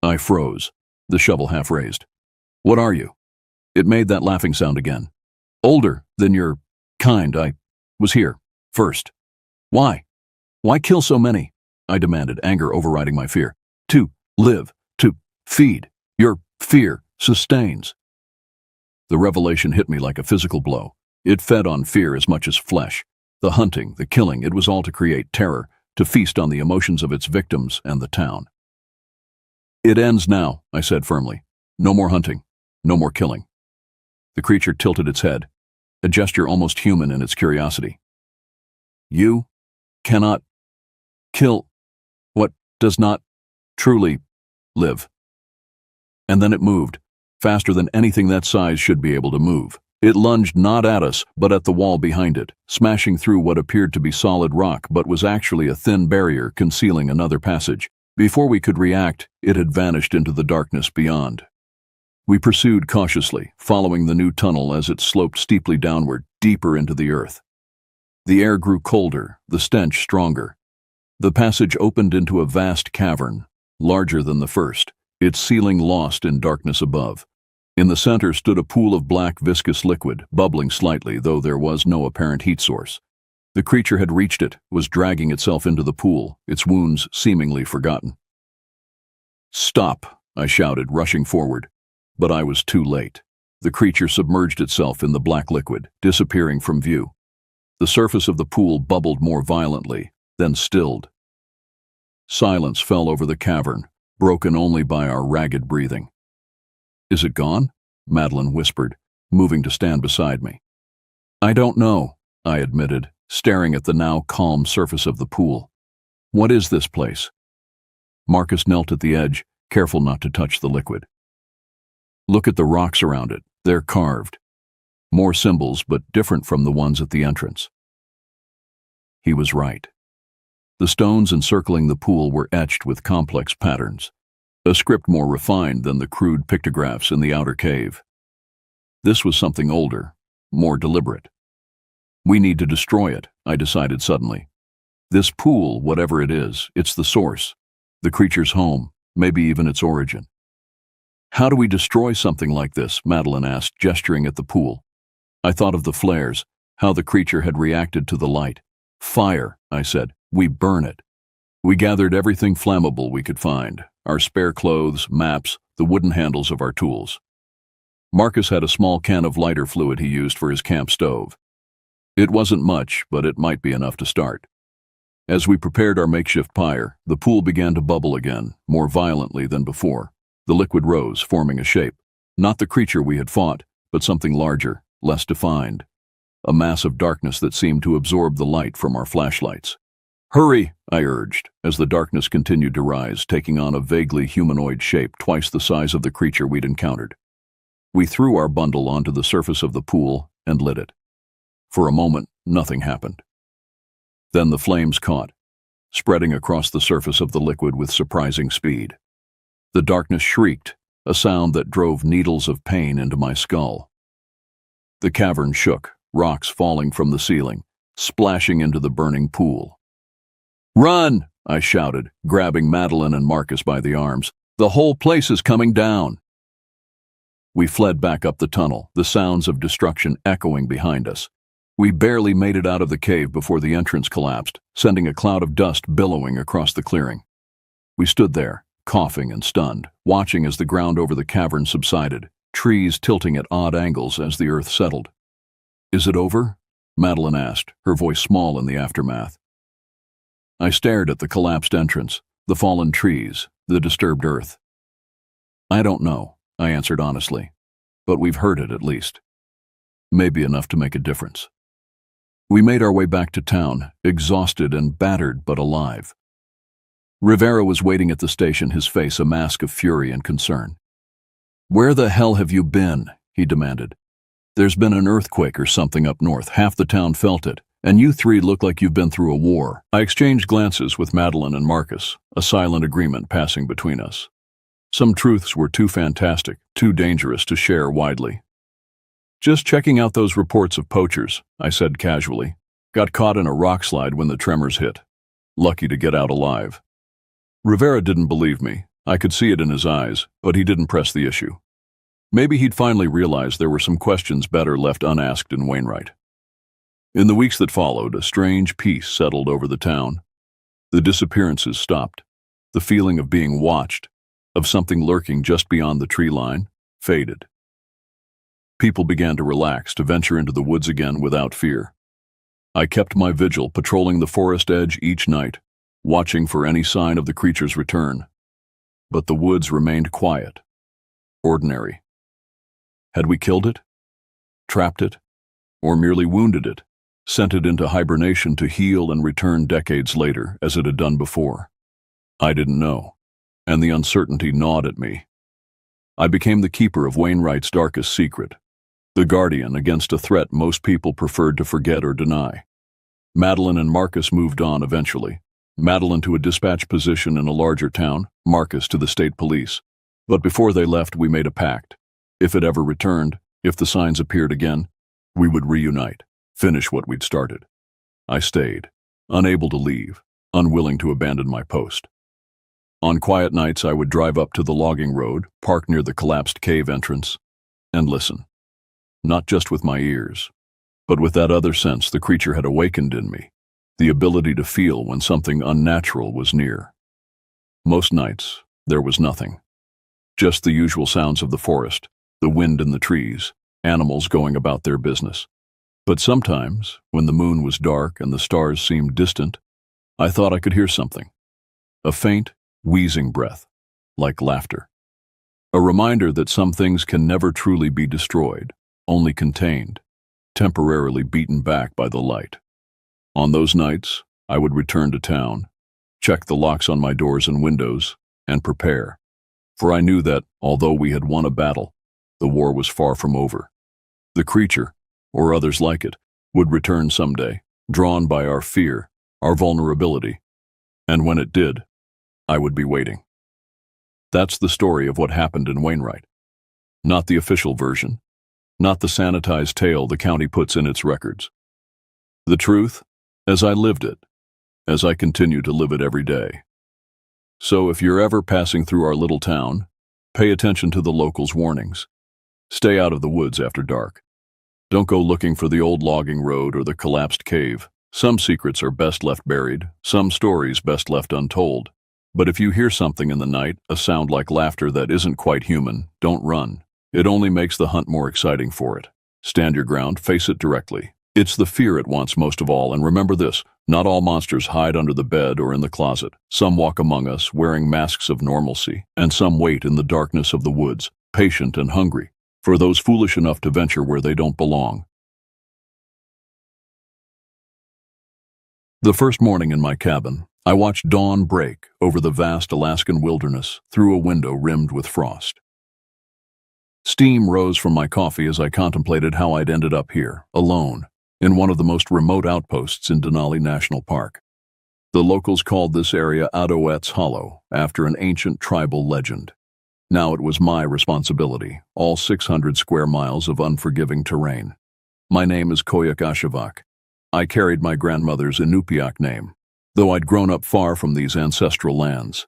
I froze, the shovel half raised. What are you? It made that laughing sound again. Older than your kind. I was here first. Why? Why kill so many? I demanded, anger overriding my fear. To live, to feed. Your fear sustains. The revelation hit me like a physical blow. It fed on fear as much as flesh. The hunting, the killing, it was all to create terror, to feast on the emotions of its victims and the town. It ends now, I said firmly. No more hunting, no more killing. The creature tilted its head, a gesture almost human in its curiosity. You cannot kill what does not truly live. And then it moved, faster than anything that size should be able to move. It lunged not at us, but at the wall behind it, smashing through what appeared to be solid rock but was actually a thin barrier concealing another passage. Before we could react, it had vanished into the darkness beyond. We pursued cautiously, following the new tunnel as it sloped steeply downward, deeper into the earth. The air grew colder, the stench stronger. The passage opened into a vast cavern, larger than the first, its ceiling lost in darkness above. In the center stood a pool of black viscous liquid, bubbling slightly, though there was no apparent heat source. The creature had reached it, was dragging itself into the pool, its wounds seemingly forgotten. Stop, I shouted, rushing forward. But I was too late. The creature submerged itself in the black liquid, disappearing from view. The surface of the pool bubbled more violently, then stilled. Silence fell over the cavern, broken only by our ragged breathing. Is it gone? Madeline whispered, moving to stand beside me. I don't know, I admitted, staring at the now calm surface of the pool. What is this place? Marcus knelt at the edge, careful not to touch the liquid. Look at the rocks around it. They're carved. More symbols, but different from the ones at the entrance. He was right. The stones encircling the pool were etched with complex patterns, a script more refined than the crude pictographs in the outer cave. This was something older, more deliberate. We need to destroy it, I decided suddenly. This pool, whatever it is, it's the source, the creature's home, maybe even its origin. How do we destroy something like this? Madeline asked, gesturing at the pool. I thought of the flares, how the creature had reacted to the light. Fire, I said. We burn it. We gathered everything flammable we could find, our spare clothes, maps, the wooden handles of our tools. Marcus had a small can of lighter fluid he used for his camp stove. It wasn't much, but it might be enough to start. As we prepared our makeshift pyre, the pool began to bubble again, more violently than before. The liquid rose, forming a shape. Not the creature we had fought, but something larger, less defined. A mass of darkness that seemed to absorb the light from our flashlights. Hurry, I urged, as the darkness continued to rise, taking on a vaguely humanoid shape twice the size of the creature we'd encountered. We threw our bundle onto the surface of the pool and lit it. For a moment, nothing happened. Then the flames caught, spreading across the surface of the liquid with surprising speed. The darkness shrieked, a sound that drove needles of pain into my skull. The cavern shook, rocks falling from the ceiling, splashing into the burning pool. Run! I shouted, grabbing Madeline and Marcus by the arms. The whole place is coming down. We fled back up the tunnel, the sounds of destruction echoing behind us. We barely made it out of the cave before the entrance collapsed, sending a cloud of dust billowing across the clearing. We stood there, coughing and stunned, watching as the ground over the cavern subsided, trees tilting at odd angles as the earth settled. Is it over? Madeline asked, her voice small in the aftermath. I stared at the collapsed entrance, the fallen trees, the disturbed earth. I don't know, I answered honestly, but we've heard it at least. Maybe enough to make a difference. We made our way back to town, exhausted and battered but alive. Rivera was waiting at the station, his face a mask of fury and concern. Where the hell have you been? He demanded. There's been an earthquake or something up north. Half the town felt it, and you three look like you've been through a war." I exchanged glances with Madeline and Marcus, a silent agreement passing between us. Some truths were too fantastic, too dangerous to share widely. "Just checking out those reports of poachers," I said casually. "Got caught in a rock slide when the tremors hit. Lucky to get out alive." Rivera didn't believe me. I could see it in his eyes, but he didn't press the issue. Maybe he'd finally realized there were some questions better left unasked in Wainwright. In the weeks that followed, a strange peace settled over the town. The disappearances stopped. The feeling of being watched, of something lurking just beyond the tree line, faded. People began to relax, to venture into the woods again without fear. I kept my vigil, patrolling the forest edge each night, watching for any sign of the creature's return. But the woods remained quiet, ordinary. Had we killed it? Trapped it? Or merely wounded it? Sent it into hibernation to heal and return decades later, as it had done before? I didn't know, and the uncertainty gnawed at me. I became the keeper of Wainwright's darkest secret, the guardian against a threat most people preferred to forget or deny. Madeline and Marcus moved on eventually. Madeline to a dispatch position in a larger town, Marcus to the state police. But before they left, we made a pact. If it ever returned, if the signs appeared again, we would reunite, finish what we'd started. I stayed, unable to leave, unwilling to abandon my post. On quiet nights, I would drive up to the logging road, park near the collapsed cave entrance, and listen. Not just with my ears, but with that other sense the creature had awakened in me, the ability to feel when something unnatural was near. Most nights, there was nothing. Just the usual sounds of the forest, the wind in the trees, animals going about their business. But sometimes, when the moon was dark and the stars seemed distant, I thought I could hear something. A faint, wheezing breath, like laughter. A reminder that some things can never truly be destroyed, only contained, temporarily beaten back by the light. On those nights, I would return to town, check the locks on my doors and windows, and prepare. For I knew that, although we had won a battle, the war was far from over. The creature, or others like it, would return someday, drawn by our fear, our vulnerability. And when it did, I would be waiting. That's the story of what happened in Wainwright. Not the official version, not the sanitized tale the county puts in its records. The truth, as I lived it, as I continue to live it every day. So if you're ever passing through our little town, pay attention to the locals' warnings. Stay out of the woods after dark. Don't go looking for the old logging road or the collapsed cave. Some secrets are best left buried, some stories best left untold. But if you hear something in the night, a sound like laughter that isn't quite human, don't run. It only makes the hunt more exciting for it. Stand your ground, face it directly. It's the fear it wants most of all, and remember this, not all monsters hide under the bed or in the closet. Some walk among us, wearing masks of normalcy, and some wait in the darkness of the woods, patient and hungry, for those foolish enough to venture where they don't belong. The first morning in my cabin, I watched dawn break over the vast Alaskan wilderness through a window rimmed with frost. Steam rose from my coffee as I contemplated how I'd ended up here, alone, in one of the most remote outposts in Denali National Park. The locals called this area Adoette's Hollow, after an ancient tribal legend. Now it was my responsibility, all 600 square miles of unforgiving terrain. My name is Koyuk Ashevak. I carried my grandmother's Inupiaq name, though I'd grown up far from these ancestral lands.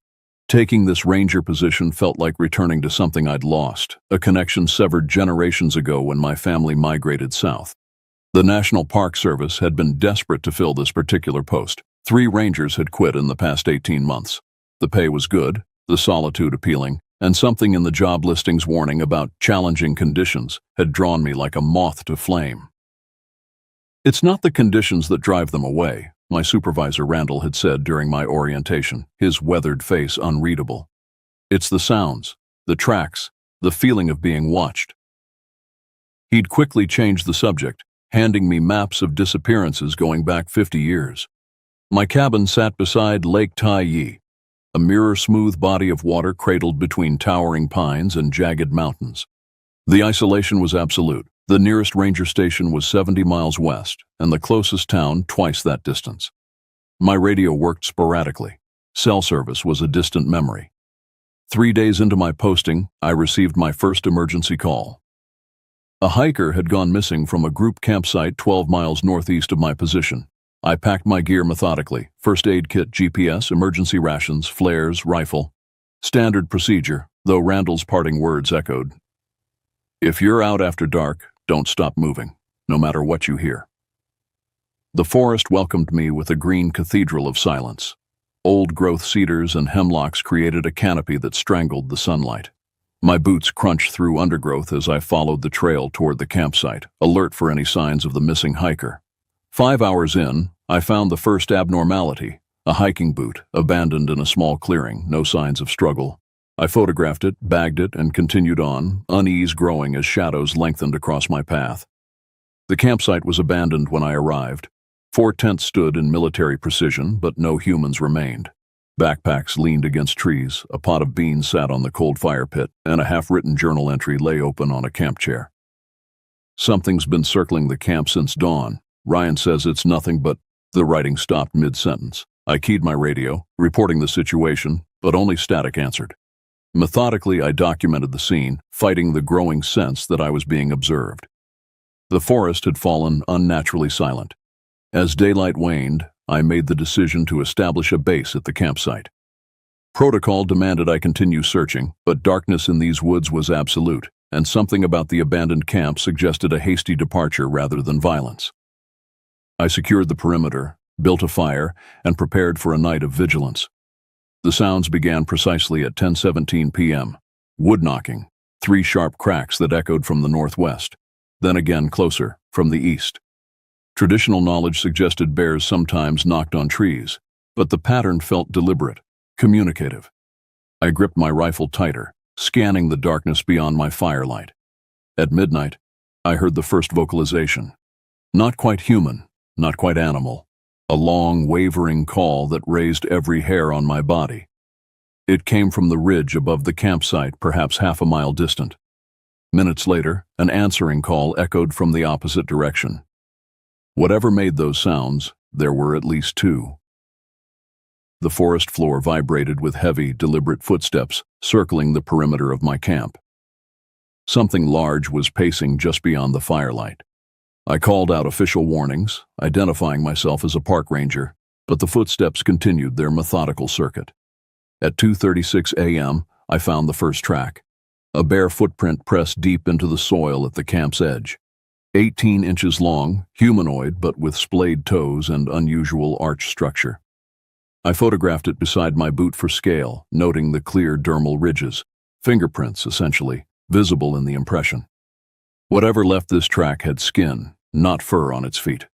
Taking this ranger position felt like returning to something I'd lost, a connection severed generations ago when my family migrated south. The National Park Service had been desperate to fill this particular post. 3 rangers had quit in the past 18 months. The pay was good, the solitude appealing, and something in the job listing's warning about challenging conditions had drawn me like a moth to flame. It's not the conditions that drive them away, my supervisor Randall had said during my orientation, his weathered face unreadable. It's the sounds, the tracks, the feeling of being watched. He'd quickly changed the subject, handing me maps of disappearances going back 50 years. My cabin sat beside Lake Tai Yi, a mirror-smooth body of water cradled between towering pines and jagged mountains. The isolation was absolute. The nearest ranger station was 70 miles west, and the closest town twice that distance. My radio worked sporadically. Cell service was a distant memory. 3 days into my posting, I received my first emergency call. A hiker had gone missing from a group campsite 12 miles northeast of my position. I packed my gear methodically: first aid kit, GPS, emergency rations, flares, rifle. Standard procedure, though Randall's parting words echoed. If you're out after dark, don't stop moving, no matter what you hear. The forest welcomed me with a green cathedral of silence. Old-growth cedars and hemlocks created a canopy that strangled the sunlight. My boots crunched through undergrowth as I followed the trail toward the campsite, alert for any signs of the missing hiker. 5 hours in, I found the first abnormality: a hiking boot, abandoned in a small clearing, no signs of struggle. I photographed it, bagged it, and continued on, unease growing as shadows lengthened across my path. The campsite was abandoned when I arrived. 4 tents stood in military precision, but no humans remained. Backpacks leaned against trees, a pot of beans sat on the cold fire pit, and a half-written journal entry lay open on a camp chair. Something's been circling the camp since dawn. Ryan says it's nothing but... The writing stopped mid-sentence. I keyed my radio, reporting the situation, but only static answered. Methodically, I documented the scene, fighting the growing sense that I was being observed. The forest had fallen unnaturally silent. As daylight waned, I made the decision to establish a base at the campsite. Protocol demanded I continue searching, but darkness in these woods was absolute, and something about the abandoned camp suggested a hasty departure rather than violence. I secured the perimeter, built a fire, and prepared for a night of vigilance. The sounds began precisely at 10:17 p.m. Wood knocking, 3 sharp cracks that echoed from the northwest, then again closer, from the east. Traditional knowledge suggested bears sometimes knocked on trees, but the pattern felt deliberate, communicative. I gripped my rifle tighter, scanning the darkness beyond my firelight. At midnight, I heard the first vocalization. Not quite human, not quite animal. A long, wavering call that raised every hair on my body. It came from the ridge above the campsite, perhaps half a mile distant. Minutes later, an answering call echoed from the opposite direction. Whatever made those sounds, there were at least 2. The forest floor vibrated with heavy, deliberate footsteps, circling the perimeter of my camp. Something large was pacing just beyond the firelight. I called out official warnings, identifying myself as a park ranger, but the footsteps continued their methodical circuit. At 2:36 a.m., I found the first track. A bare footprint pressed deep into the soil at the camp's edge. 18 inches long, humanoid but with splayed toes and unusual arch structure. I photographed it beside my boot for scale, noting the clear dermal ridges, fingerprints essentially, visible in the impression. Whatever left this track had skin, not fur on its feet.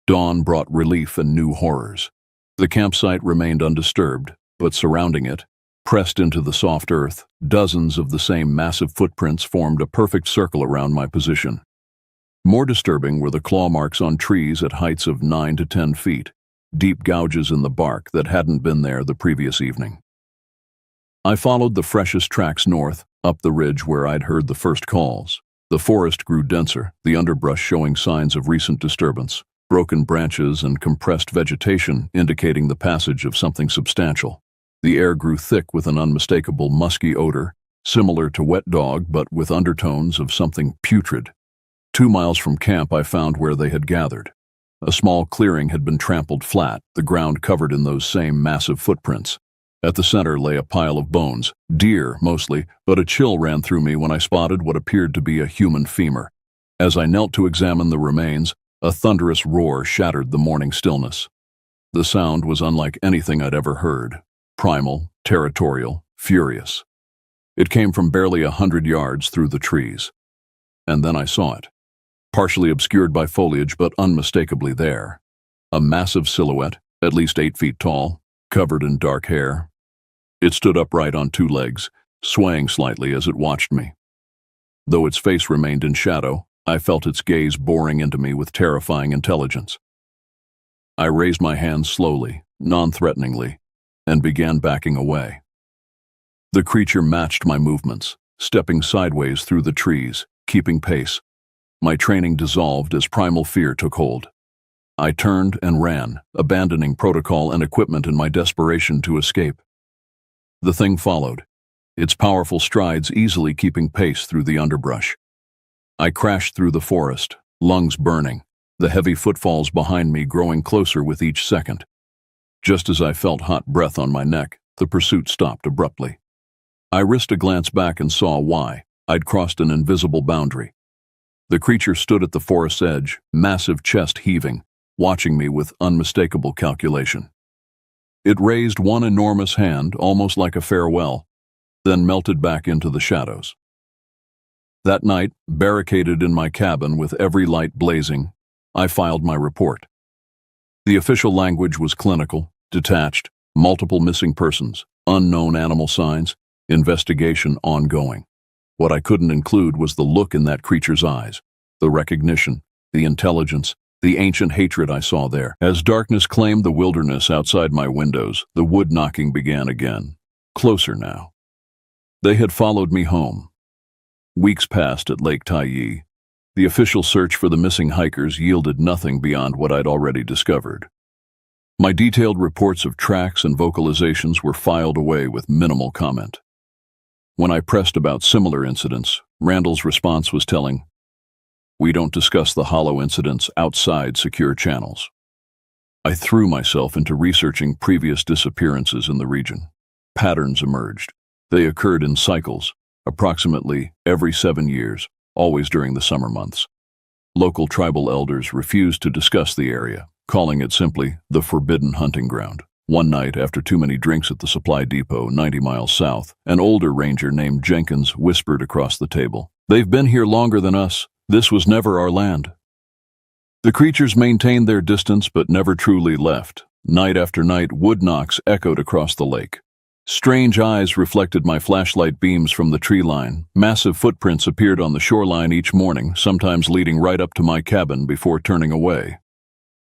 Dawn brought relief and new horrors. The campsite remained undisturbed, but surrounding it, pressed into the soft earth, dozens of the same massive footprints formed a perfect circle around my position. More disturbing were the claw marks on trees at heights of 9 to 10 feet, deep gouges in the bark that hadn't been there the previous evening. I followed the freshest tracks north, up the ridge where I'd heard the first calls. The forest grew denser, the underbrush showing signs of recent disturbance, broken branches and compressed vegetation indicating the passage of something substantial. The air grew thick with an unmistakable musky odor, similar to wet dog but with undertones of something putrid. 2 miles from camp I found where they had gathered. A small clearing had been trampled flat, the ground covered in those same massive footprints. At the center lay a pile of bones, deer mostly, but a chill ran through me when I spotted what appeared to be a human femur. As I knelt to examine the remains, a thunderous roar shattered the morning stillness. The sound was unlike anything I'd ever heard. Primal, territorial, furious. It came from barely 100 yards through the trees. And then I saw it. Partially obscured by foliage but unmistakably there. A massive silhouette, at least 8 feet tall, covered in dark hair. It stood upright on 2 legs, swaying slightly as it watched me. Though its face remained in shadow, I felt its gaze boring into me with terrifying intelligence. I raised my hands slowly, non-threateningly, and began backing away. The creature matched my movements, stepping sideways through the trees, keeping pace. My training dissolved as primal fear took hold. I turned and ran, abandoning protocol and equipment in my desperation to escape. The thing followed, its powerful strides easily keeping pace through the underbrush. I crashed through the forest, lungs burning, the heavy footfalls behind me growing closer with each second. Just as I felt hot breath on my neck, the pursuit stopped abruptly. I risked a glance back and saw why. I'd crossed an invisible boundary. The creature stood at the forest's edge, massive chest heaving, watching me with unmistakable calculation. It raised one enormous hand, almost like a farewell, then melted back into the shadows. That night, barricaded in my cabin with every light blazing, I filed my report. The official language was clinical, detached, multiple missing persons, unknown animal signs, investigation ongoing. What I couldn't include was the look in that creature's eyes, the recognition, the intelligence, the ancient hatred I saw there. As darkness claimed the wilderness outside my windows, the wood knocking began again. Closer now. They had followed me home. Weeks passed at Lake Taiyi. The official search for the missing hikers yielded nothing beyond what I'd already discovered. My detailed reports of tracks and vocalizations were filed away with minimal comment. When I pressed about similar incidents, Randall's response was telling, "We don't discuss the hollow incidents outside secure channels." I threw myself into researching previous disappearances in the region. Patterns emerged. They occurred in cycles, approximately every 7 years, always during the summer months. Local tribal elders refused to discuss the area, calling it simply the forbidden hunting ground. One night, after too many drinks at the supply depot 90 miles south, an older ranger named Jenkins whispered across the table, "They've been here longer than us. This was never our land." The creatures maintained their distance but never truly left. Night after night, wood knocks echoed across the lake. Strange eyes reflected my flashlight beams from the tree line. Massive footprints appeared on the shoreline each morning, sometimes leading right up to my cabin before turning away.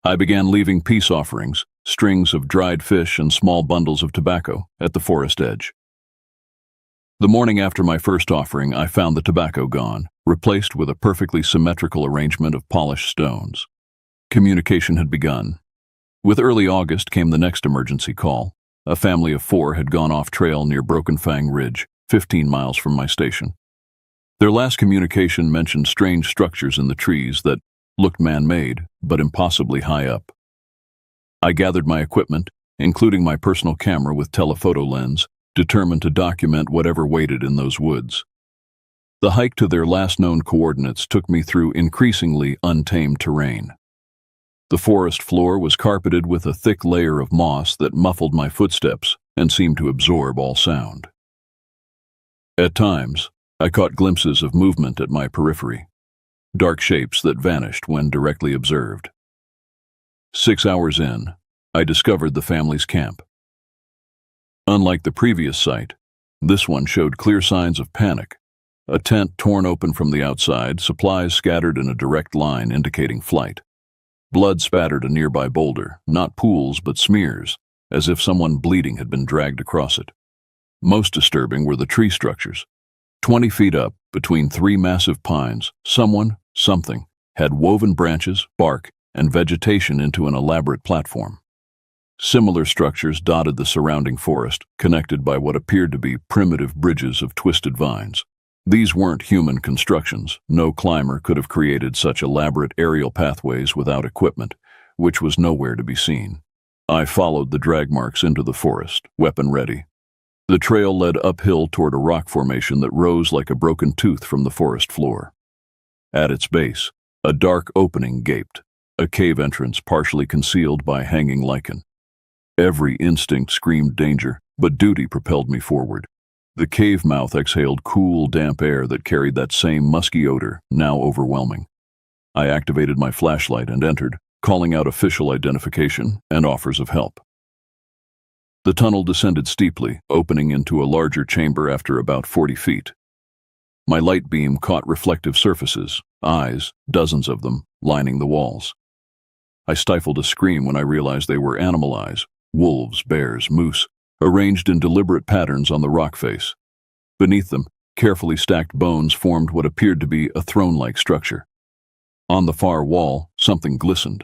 I began leaving peace offerings, strings of dried fish and small bundles of tobacco, at the forest edge. The morning after my first offering, I found the tobacco gone, replaced with a perfectly symmetrical arrangement of polished stones. Communication had begun. With early August came the next emergency call. A family of 4 had gone off trail near Broken Fang Ridge, 15 miles from my station. Their last communication mentioned strange structures in the trees that looked man-made, but impossibly high up. I gathered my equipment, including my personal camera with telephoto lens, determined to document whatever waited in those woods. The hike to their last known coordinates took me through increasingly untamed terrain. The forest floor was carpeted with a thick layer of moss that muffled my footsteps and seemed to absorb all sound. At times, I caught glimpses of movement at my periphery, dark shapes that vanished when directly observed. 6 hours in, I discovered the family's camp. Unlike the previous site, this one showed clear signs of panic. A tent torn open from the outside, supplies scattered in a direct line indicating flight. Blood spattered a nearby boulder, not pools but smears, as if someone bleeding had been dragged across it. Most disturbing were the tree structures. 20 feet up, between 3 massive pines, something, had woven branches, bark, and vegetation into an elaborate platform. Similar structures dotted the surrounding forest, connected by what appeared to be primitive bridges of twisted vines. These weren't human constructions. No climber could have created such elaborate aerial pathways without equipment, which was nowhere to be seen. I followed the drag marks into the forest, weapon ready. The trail led uphill toward a rock formation that rose like a broken tooth from the forest floor. At its base, a dark opening gaped, a cave entrance partially concealed by hanging lichen. Every instinct screamed danger, but duty propelled me forward. The cave mouth exhaled cool, damp air that carried that same musky odor, now overwhelming. I activated my flashlight and entered, calling out official identification and offers of help. The tunnel descended steeply, opening into a larger chamber after about 40 feet. My light beam caught reflective surfaces, eyes, dozens of them, lining the walls. I stifled a scream when I realized they were animal eyes, wolves, bears, moose, arranged in deliberate patterns on the rock face. Beneath them, carefully stacked bones formed what appeared to be a throne-like structure. On the far wall, something glistened.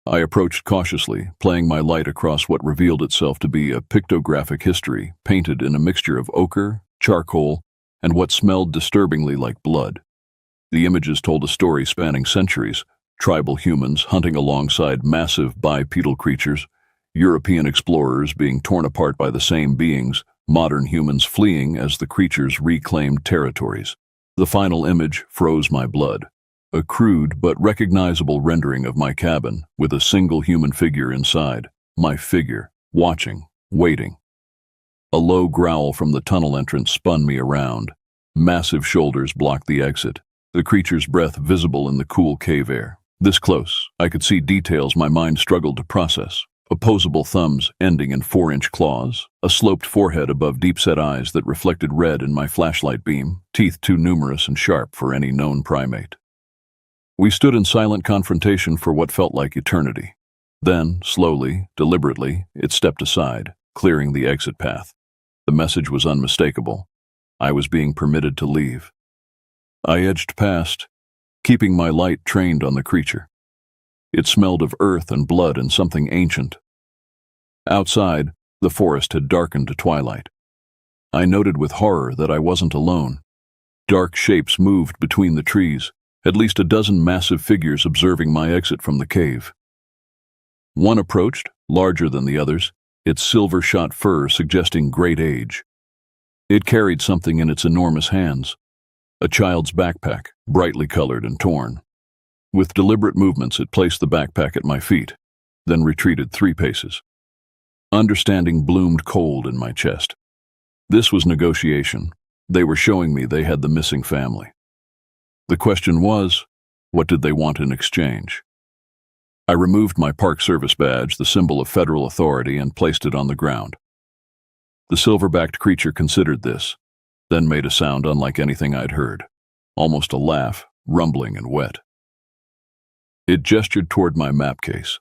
I approached cautiously, playing my light across what revealed itself to be a pictographic history painted in a mixture of ochre, charcoal, and what smelled disturbingly like blood. The images told a story spanning centuries: tribal humans hunting alongside massive bipedal creatures, European explorers being torn apart by the same beings, modern humans fleeing as the creatures reclaimed territories. The final image froze my blood. A crude but recognizable rendering of my cabin, with a single human figure inside. My figure, watching, waiting. A low growl from the tunnel entrance spun me around. Massive shoulders blocked the exit, the creature's breath visible in the cool cave air. This close, I could see details my mind struggled to process. Opposable thumbs ending in 4-inch claws, a sloped forehead above deep-set eyes that reflected red in my flashlight beam, teeth too numerous and sharp for any known primate. We stood in silent confrontation for what felt like eternity. Then, slowly, deliberately, it stepped aside, clearing the exit path. The message was unmistakable. I was being permitted to leave. I edged past, keeping my light trained on the creature. It smelled of earth and blood and something ancient. Outside, the forest had darkened to twilight. I noted with horror that I wasn't alone. Dark shapes moved between the trees, at least a dozen massive figures observing my exit from the cave. One approached, larger than the others, its silver-shot fur suggesting great age. It carried something in its enormous hands, a child's backpack, brightly colored and torn. With deliberate movements, it placed the backpack at my feet, then retreated 3 paces. Understanding bloomed cold in my chest. This was negotiation. They were showing me they had the missing family. The question was, what did they want in exchange? I removed my Park Service badge, the symbol of federal authority, and placed it on the ground. The silver-backed creature considered this, then made a sound unlike anything I'd heard, almost a laugh, rumbling and wet. It gestured toward my map case.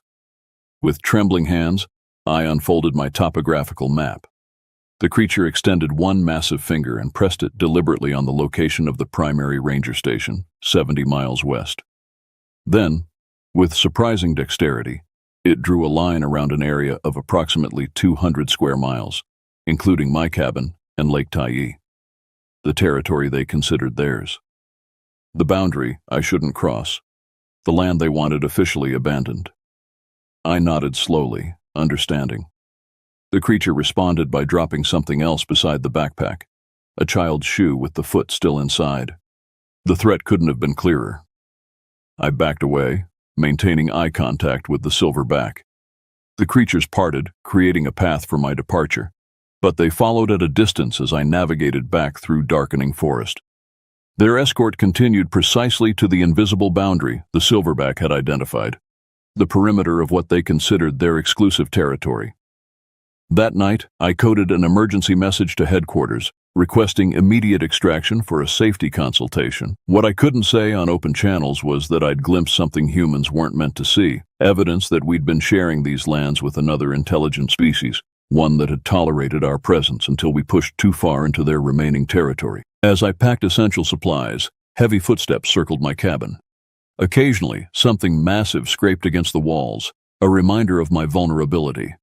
With trembling hands, I unfolded my topographical map. The creature extended one massive finger and pressed it deliberately on the location of the primary ranger station, 70 miles west. Then, with surprising dexterity, it drew a line around an area of approximately 200 square miles, including my cabin and Lake Tyee, the territory they considered theirs. The boundary I shouldn't cross, the land they wanted officially abandoned. I nodded slowly, understanding. The creature responded by dropping something else beside the backpack, a child's shoe with the foot still inside. The threat couldn't have been clearer. I backed away, maintaining eye contact with the silverback. The creatures parted, creating a path for my departure, but they followed at a distance as I navigated back through darkening forest. Their escort continued precisely to the invisible boundary the silverback had identified, the perimeter of what they considered their exclusive territory. That night, I coded an emergency message to headquarters, requesting immediate extraction for a safety consultation. What I couldn't say on open channels was that I'd glimpsed something humans weren't meant to see, evidence that we'd been sharing these lands with another intelligent species, one that had tolerated our presence until we pushed too far into their remaining territory. As I packed essential supplies, heavy footsteps circled my cabin. Occasionally, something massive scraped against the walls, a reminder of my vulnerability.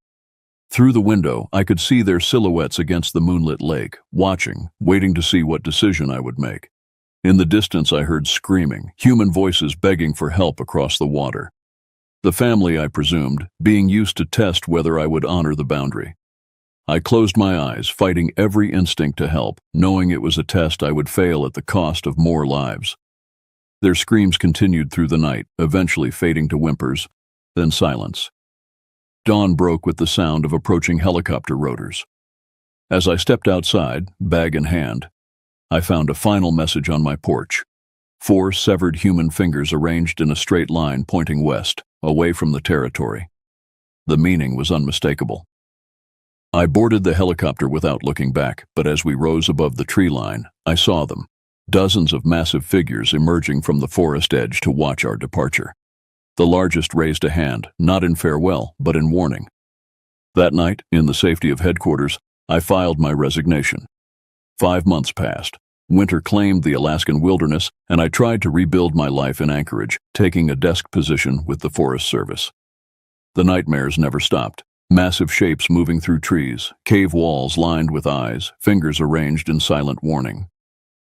Through the window, I could see their silhouettes against the moonlit lake, watching, waiting to see what decision I would make. In the distance, I heard screaming, human voices begging for help across the water. The family, I presumed, being used to test whether I would honor the boundary. I closed my eyes, fighting every instinct to help, knowing it was a test I would fail at the cost of more lives. Their screams continued through the night, eventually fading to whimpers, then silence. Dawn broke with the sound of approaching helicopter rotors. As I stepped outside, bag in hand, I found a final message on my porch. 4 severed human fingers arranged in a straight line pointing west, away from the territory. The meaning was unmistakable. I boarded the helicopter without looking back, but as we rose above the tree line, I saw them, dozens of massive figures emerging from the forest edge to watch our departure. The largest raised a hand, not in farewell, but in warning. That night, in the safety of headquarters, I filed my resignation. 5 months passed, Winter claimed the Alaskan wilderness, and I tried to rebuild my life in Anchorage, taking a desk position with the Forest Service. The nightmares never stopped. Massive shapes moving through trees, cave walls lined with eyes, fingers arranged in silent warning.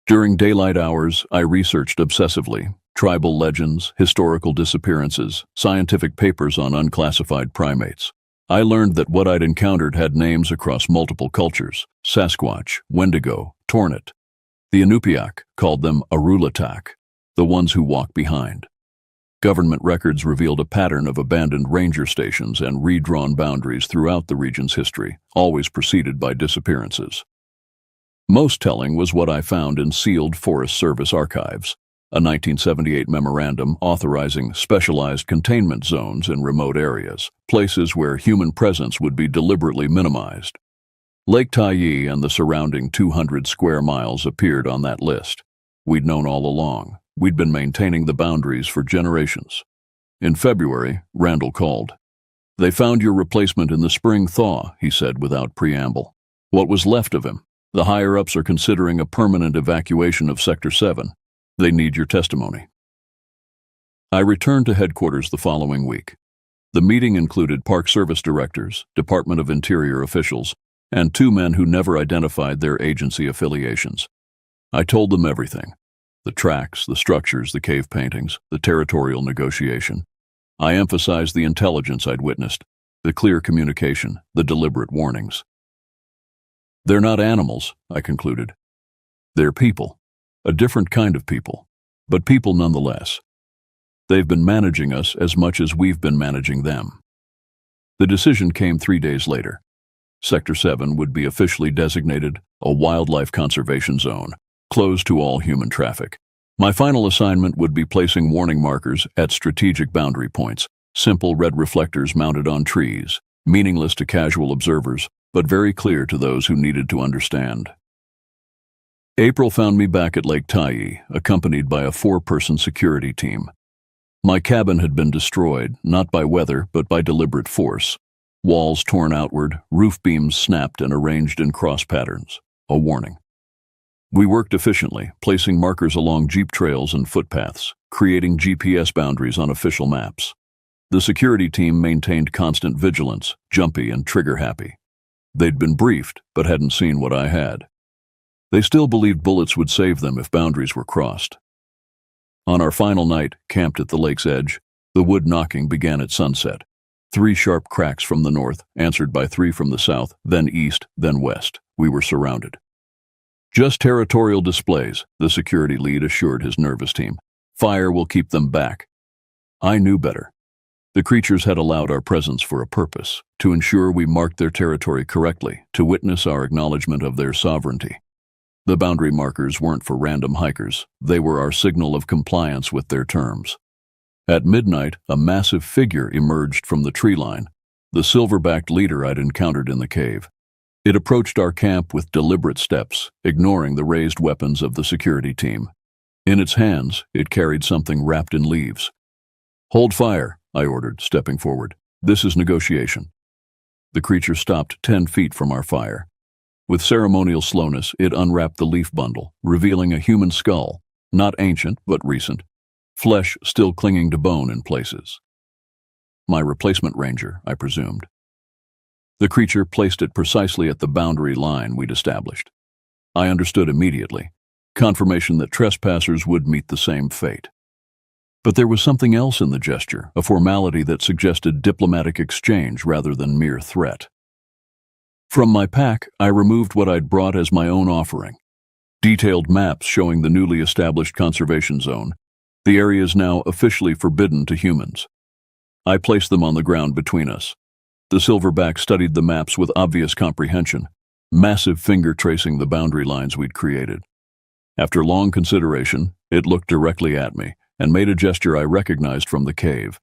During daylight hours, I researched obsessively. Tribal legends, historical disappearances, scientific papers on unclassified primates. I learned that what I'd encountered had names across multiple cultures: Sasquatch, Wendigo, Tornit. The Inupiaq called them Arulatak, the ones who walk behind. Government records revealed a pattern of abandoned ranger stations and redrawn boundaries throughout the region's history, always preceded by disappearances. Most telling was what I found in sealed Forest Service archives, a 1978 memorandum authorizing specialized containment zones in remote areas, places where human presence would be deliberately minimized. Lake Tyee and the surrounding 200 square miles appeared on that list. We'd known all along. We'd been maintaining the boundaries for generations. In February, Randall called. "They found your replacement in the spring thaw," he said without preamble. "What was left of him? The higher-ups are considering a permanent evacuation of Sector 7. They need your testimony." I returned to headquarters the following week. The meeting included Park Service directors, Department of Interior officials, and 2 men who never identified their agency affiliations. I told them everything: the tracks, the structures, the cave paintings, the territorial negotiation. I emphasized the intelligence I'd witnessed, the clear communication, the deliberate warnings. "They're not animals," I concluded. "They're people. A different kind of people, but people nonetheless. They've been managing us as much as we've been managing them." The decision came 3 days later. Sector 7 would be officially designated a wildlife conservation zone, closed to all human traffic. My final assignment would be placing warning markers at strategic boundary points, simple red reflectors mounted on trees, meaningless to casual observers, but very clear to those who needed to understand. April found me back at Lake Tyee, accompanied by a 4-person security team. My cabin had been destroyed, not by weather, but by deliberate force. Walls torn outward, roof beams snapped and arranged in cross patterns. A warning. We worked efficiently, placing markers along jeep trails and footpaths, creating GPS boundaries on official maps. The security team maintained constant vigilance, jumpy and trigger-happy. They'd been briefed, but hadn't seen what I had. They still believed bullets would save them if boundaries were crossed. On our final night, camped at the lake's edge, the wood knocking began at sunset. 3 sharp cracks from the north, answered by 3 from the south, then east, then west. We were surrounded. "Just territorial displays," the security lead assured his nervous team. "Fire will keep them back." I knew better. The creatures had allowed our presence for a purpose, to ensure we marked their territory correctly, to witness our acknowledgement of their sovereignty. The boundary markers weren't for random hikers. They were our signal of compliance with their terms. At midnight, a massive figure emerged from the tree line, the silver-backed leader I'd encountered in the cave. It approached our camp with deliberate steps, ignoring the raised weapons of the security team. In its hands, it carried something wrapped in leaves. "Hold fire," I ordered, stepping forward. "This is negotiation." The creature stopped 10 feet from our fire. With ceremonial slowness, it unwrapped the leaf bundle, revealing a human skull, not ancient but recent, flesh still clinging to bone in places. My replacement ranger, I presumed. The creature placed it precisely at the boundary line we'd established. I understood immediately, confirmation that trespassers would meet the same fate. But there was something else in the gesture, a formality that suggested diplomatic exchange rather than mere threat. From my pack, I removed what I'd brought as my own offering. Detailed maps showing the newly established conservation zone. The area is now officially forbidden to humans. I placed them on the ground between us. The silverback studied the maps with obvious comprehension, massive finger tracing the boundary lines we'd created. After long consideration, it looked directly at me and made a gesture I recognized from the cave.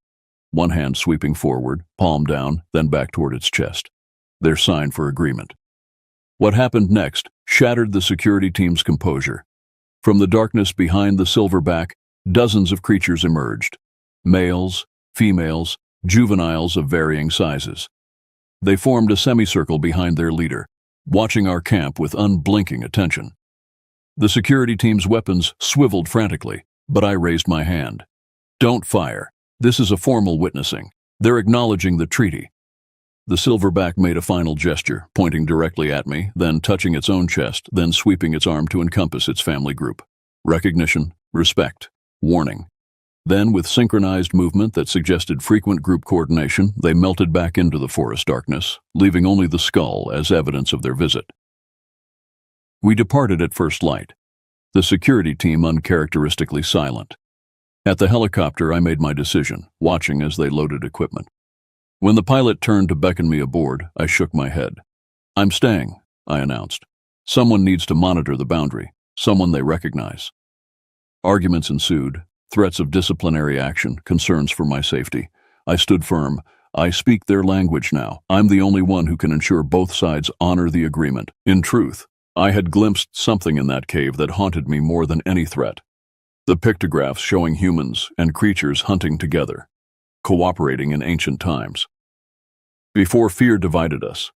One hand sweeping forward, palm down, then back toward its chest. Their sign for agreement. What happened next shattered the security team's composure. From the darkness behind the silverback, dozens of creatures emerged. Males, females, juveniles of varying sizes. They formed a semicircle behind their leader, watching our camp with unblinking attention. The security team's weapons swiveled frantically, but I raised my hand. Don't fire. This is a formal witnessing. They're acknowledging the treaty. The silverback made a final gesture, pointing directly at me, then touching its own chest, then sweeping its arm to encompass its family group. Recognition, respect, warning. Then, with synchronized movement that suggested frequent group coordination, they melted back into the forest darkness, leaving only the skull as evidence of their visit. We departed at first light, the security team uncharacteristically silent. At the helicopter, I made my decision, watching as they loaded equipment. When the pilot turned to beckon me aboard, I shook my head. I'm staying, I announced. Someone needs to monitor the boundary, someone they recognize. Arguments ensued, threats of disciplinary action, concerns for my safety. I stood firm. I speak their language now. I'm the only one who can ensure both sides honor the agreement. In truth, I had glimpsed something in that cave that haunted me more than any threat. The pictographs showing humans and creatures hunting together, cooperating in ancient times. Before fear divided us,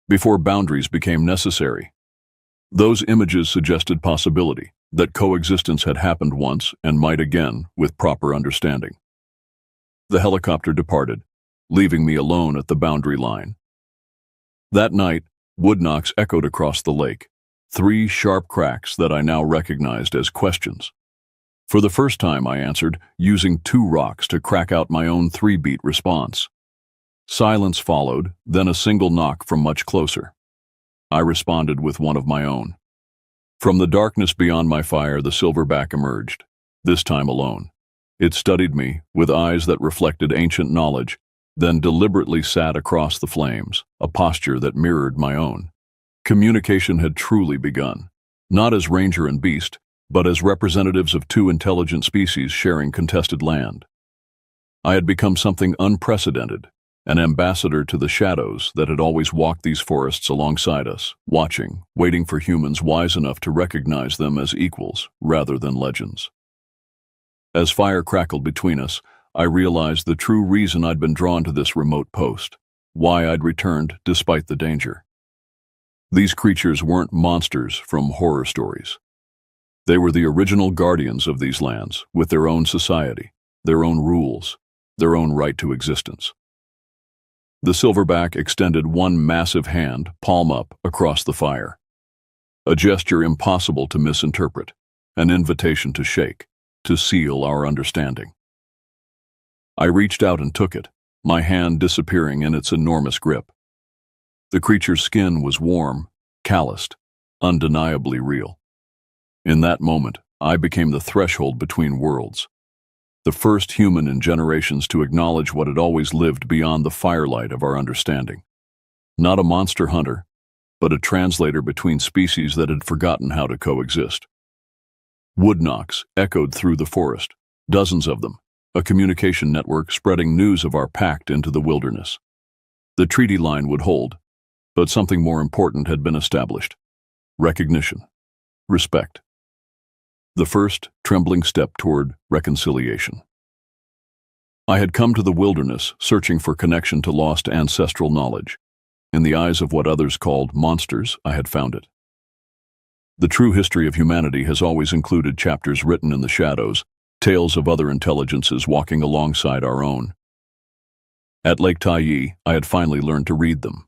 before boundaries became necessary, those images suggested possibility, that coexistence had happened once and might again with proper understanding. The helicopter departed, leaving me alone at the boundary line. That night, wood knocks echoed across the lake, 3 sharp cracks that I now recognized as questions. For the first time, I answered, using 2 rocks to crack out my own 3-beat response. Silence followed, then a single knock from much closer. I responded with one of my own. From the darkness beyond my fire, the silverback emerged, this time alone. It studied me with eyes that reflected ancient knowledge, then deliberately sat across the flames, a posture that mirrored my own. Communication had truly begun, not as ranger and beast, but as representatives of 2 intelligent species sharing contested land. I had become something unprecedented, an ambassador to the shadows that had always walked these forests alongside us, watching, waiting for humans wise enough to recognize them as equals rather than legends. As fire crackled between us, I realized the true reason I'd been drawn to this remote post, why I'd returned despite the danger. These creatures weren't monsters from horror stories. They were the original guardians of these lands, with their own society, their own rules, their own right to existence. The silverback extended one massive hand, palm up, across the fire. A gesture impossible to misinterpret, an invitation to shake, to seal our understanding. I reached out and took it, my hand disappearing in its enormous grip. The creature's skin was warm, calloused, undeniably real. In that moment, I became the threshold between worlds. The first human in generations to acknowledge what had always lived beyond the firelight of our understanding. Not a monster hunter, but a translator between species that had forgotten how to coexist. Wood knocks echoed through the forest, dozens of them, a communication network spreading news of our pact into the wilderness. The treaty line would hold, but something more important had been established. Recognition. Respect. The first trembling step toward reconciliation. I had come to the wilderness searching for connection to lost ancestral knowledge. In the eyes of what others called monsters, I had found it. The true history of humanity has always included chapters written in the shadows, tales of other intelligences walking alongside our own. At Lake Taiyi, I had finally learned to read them.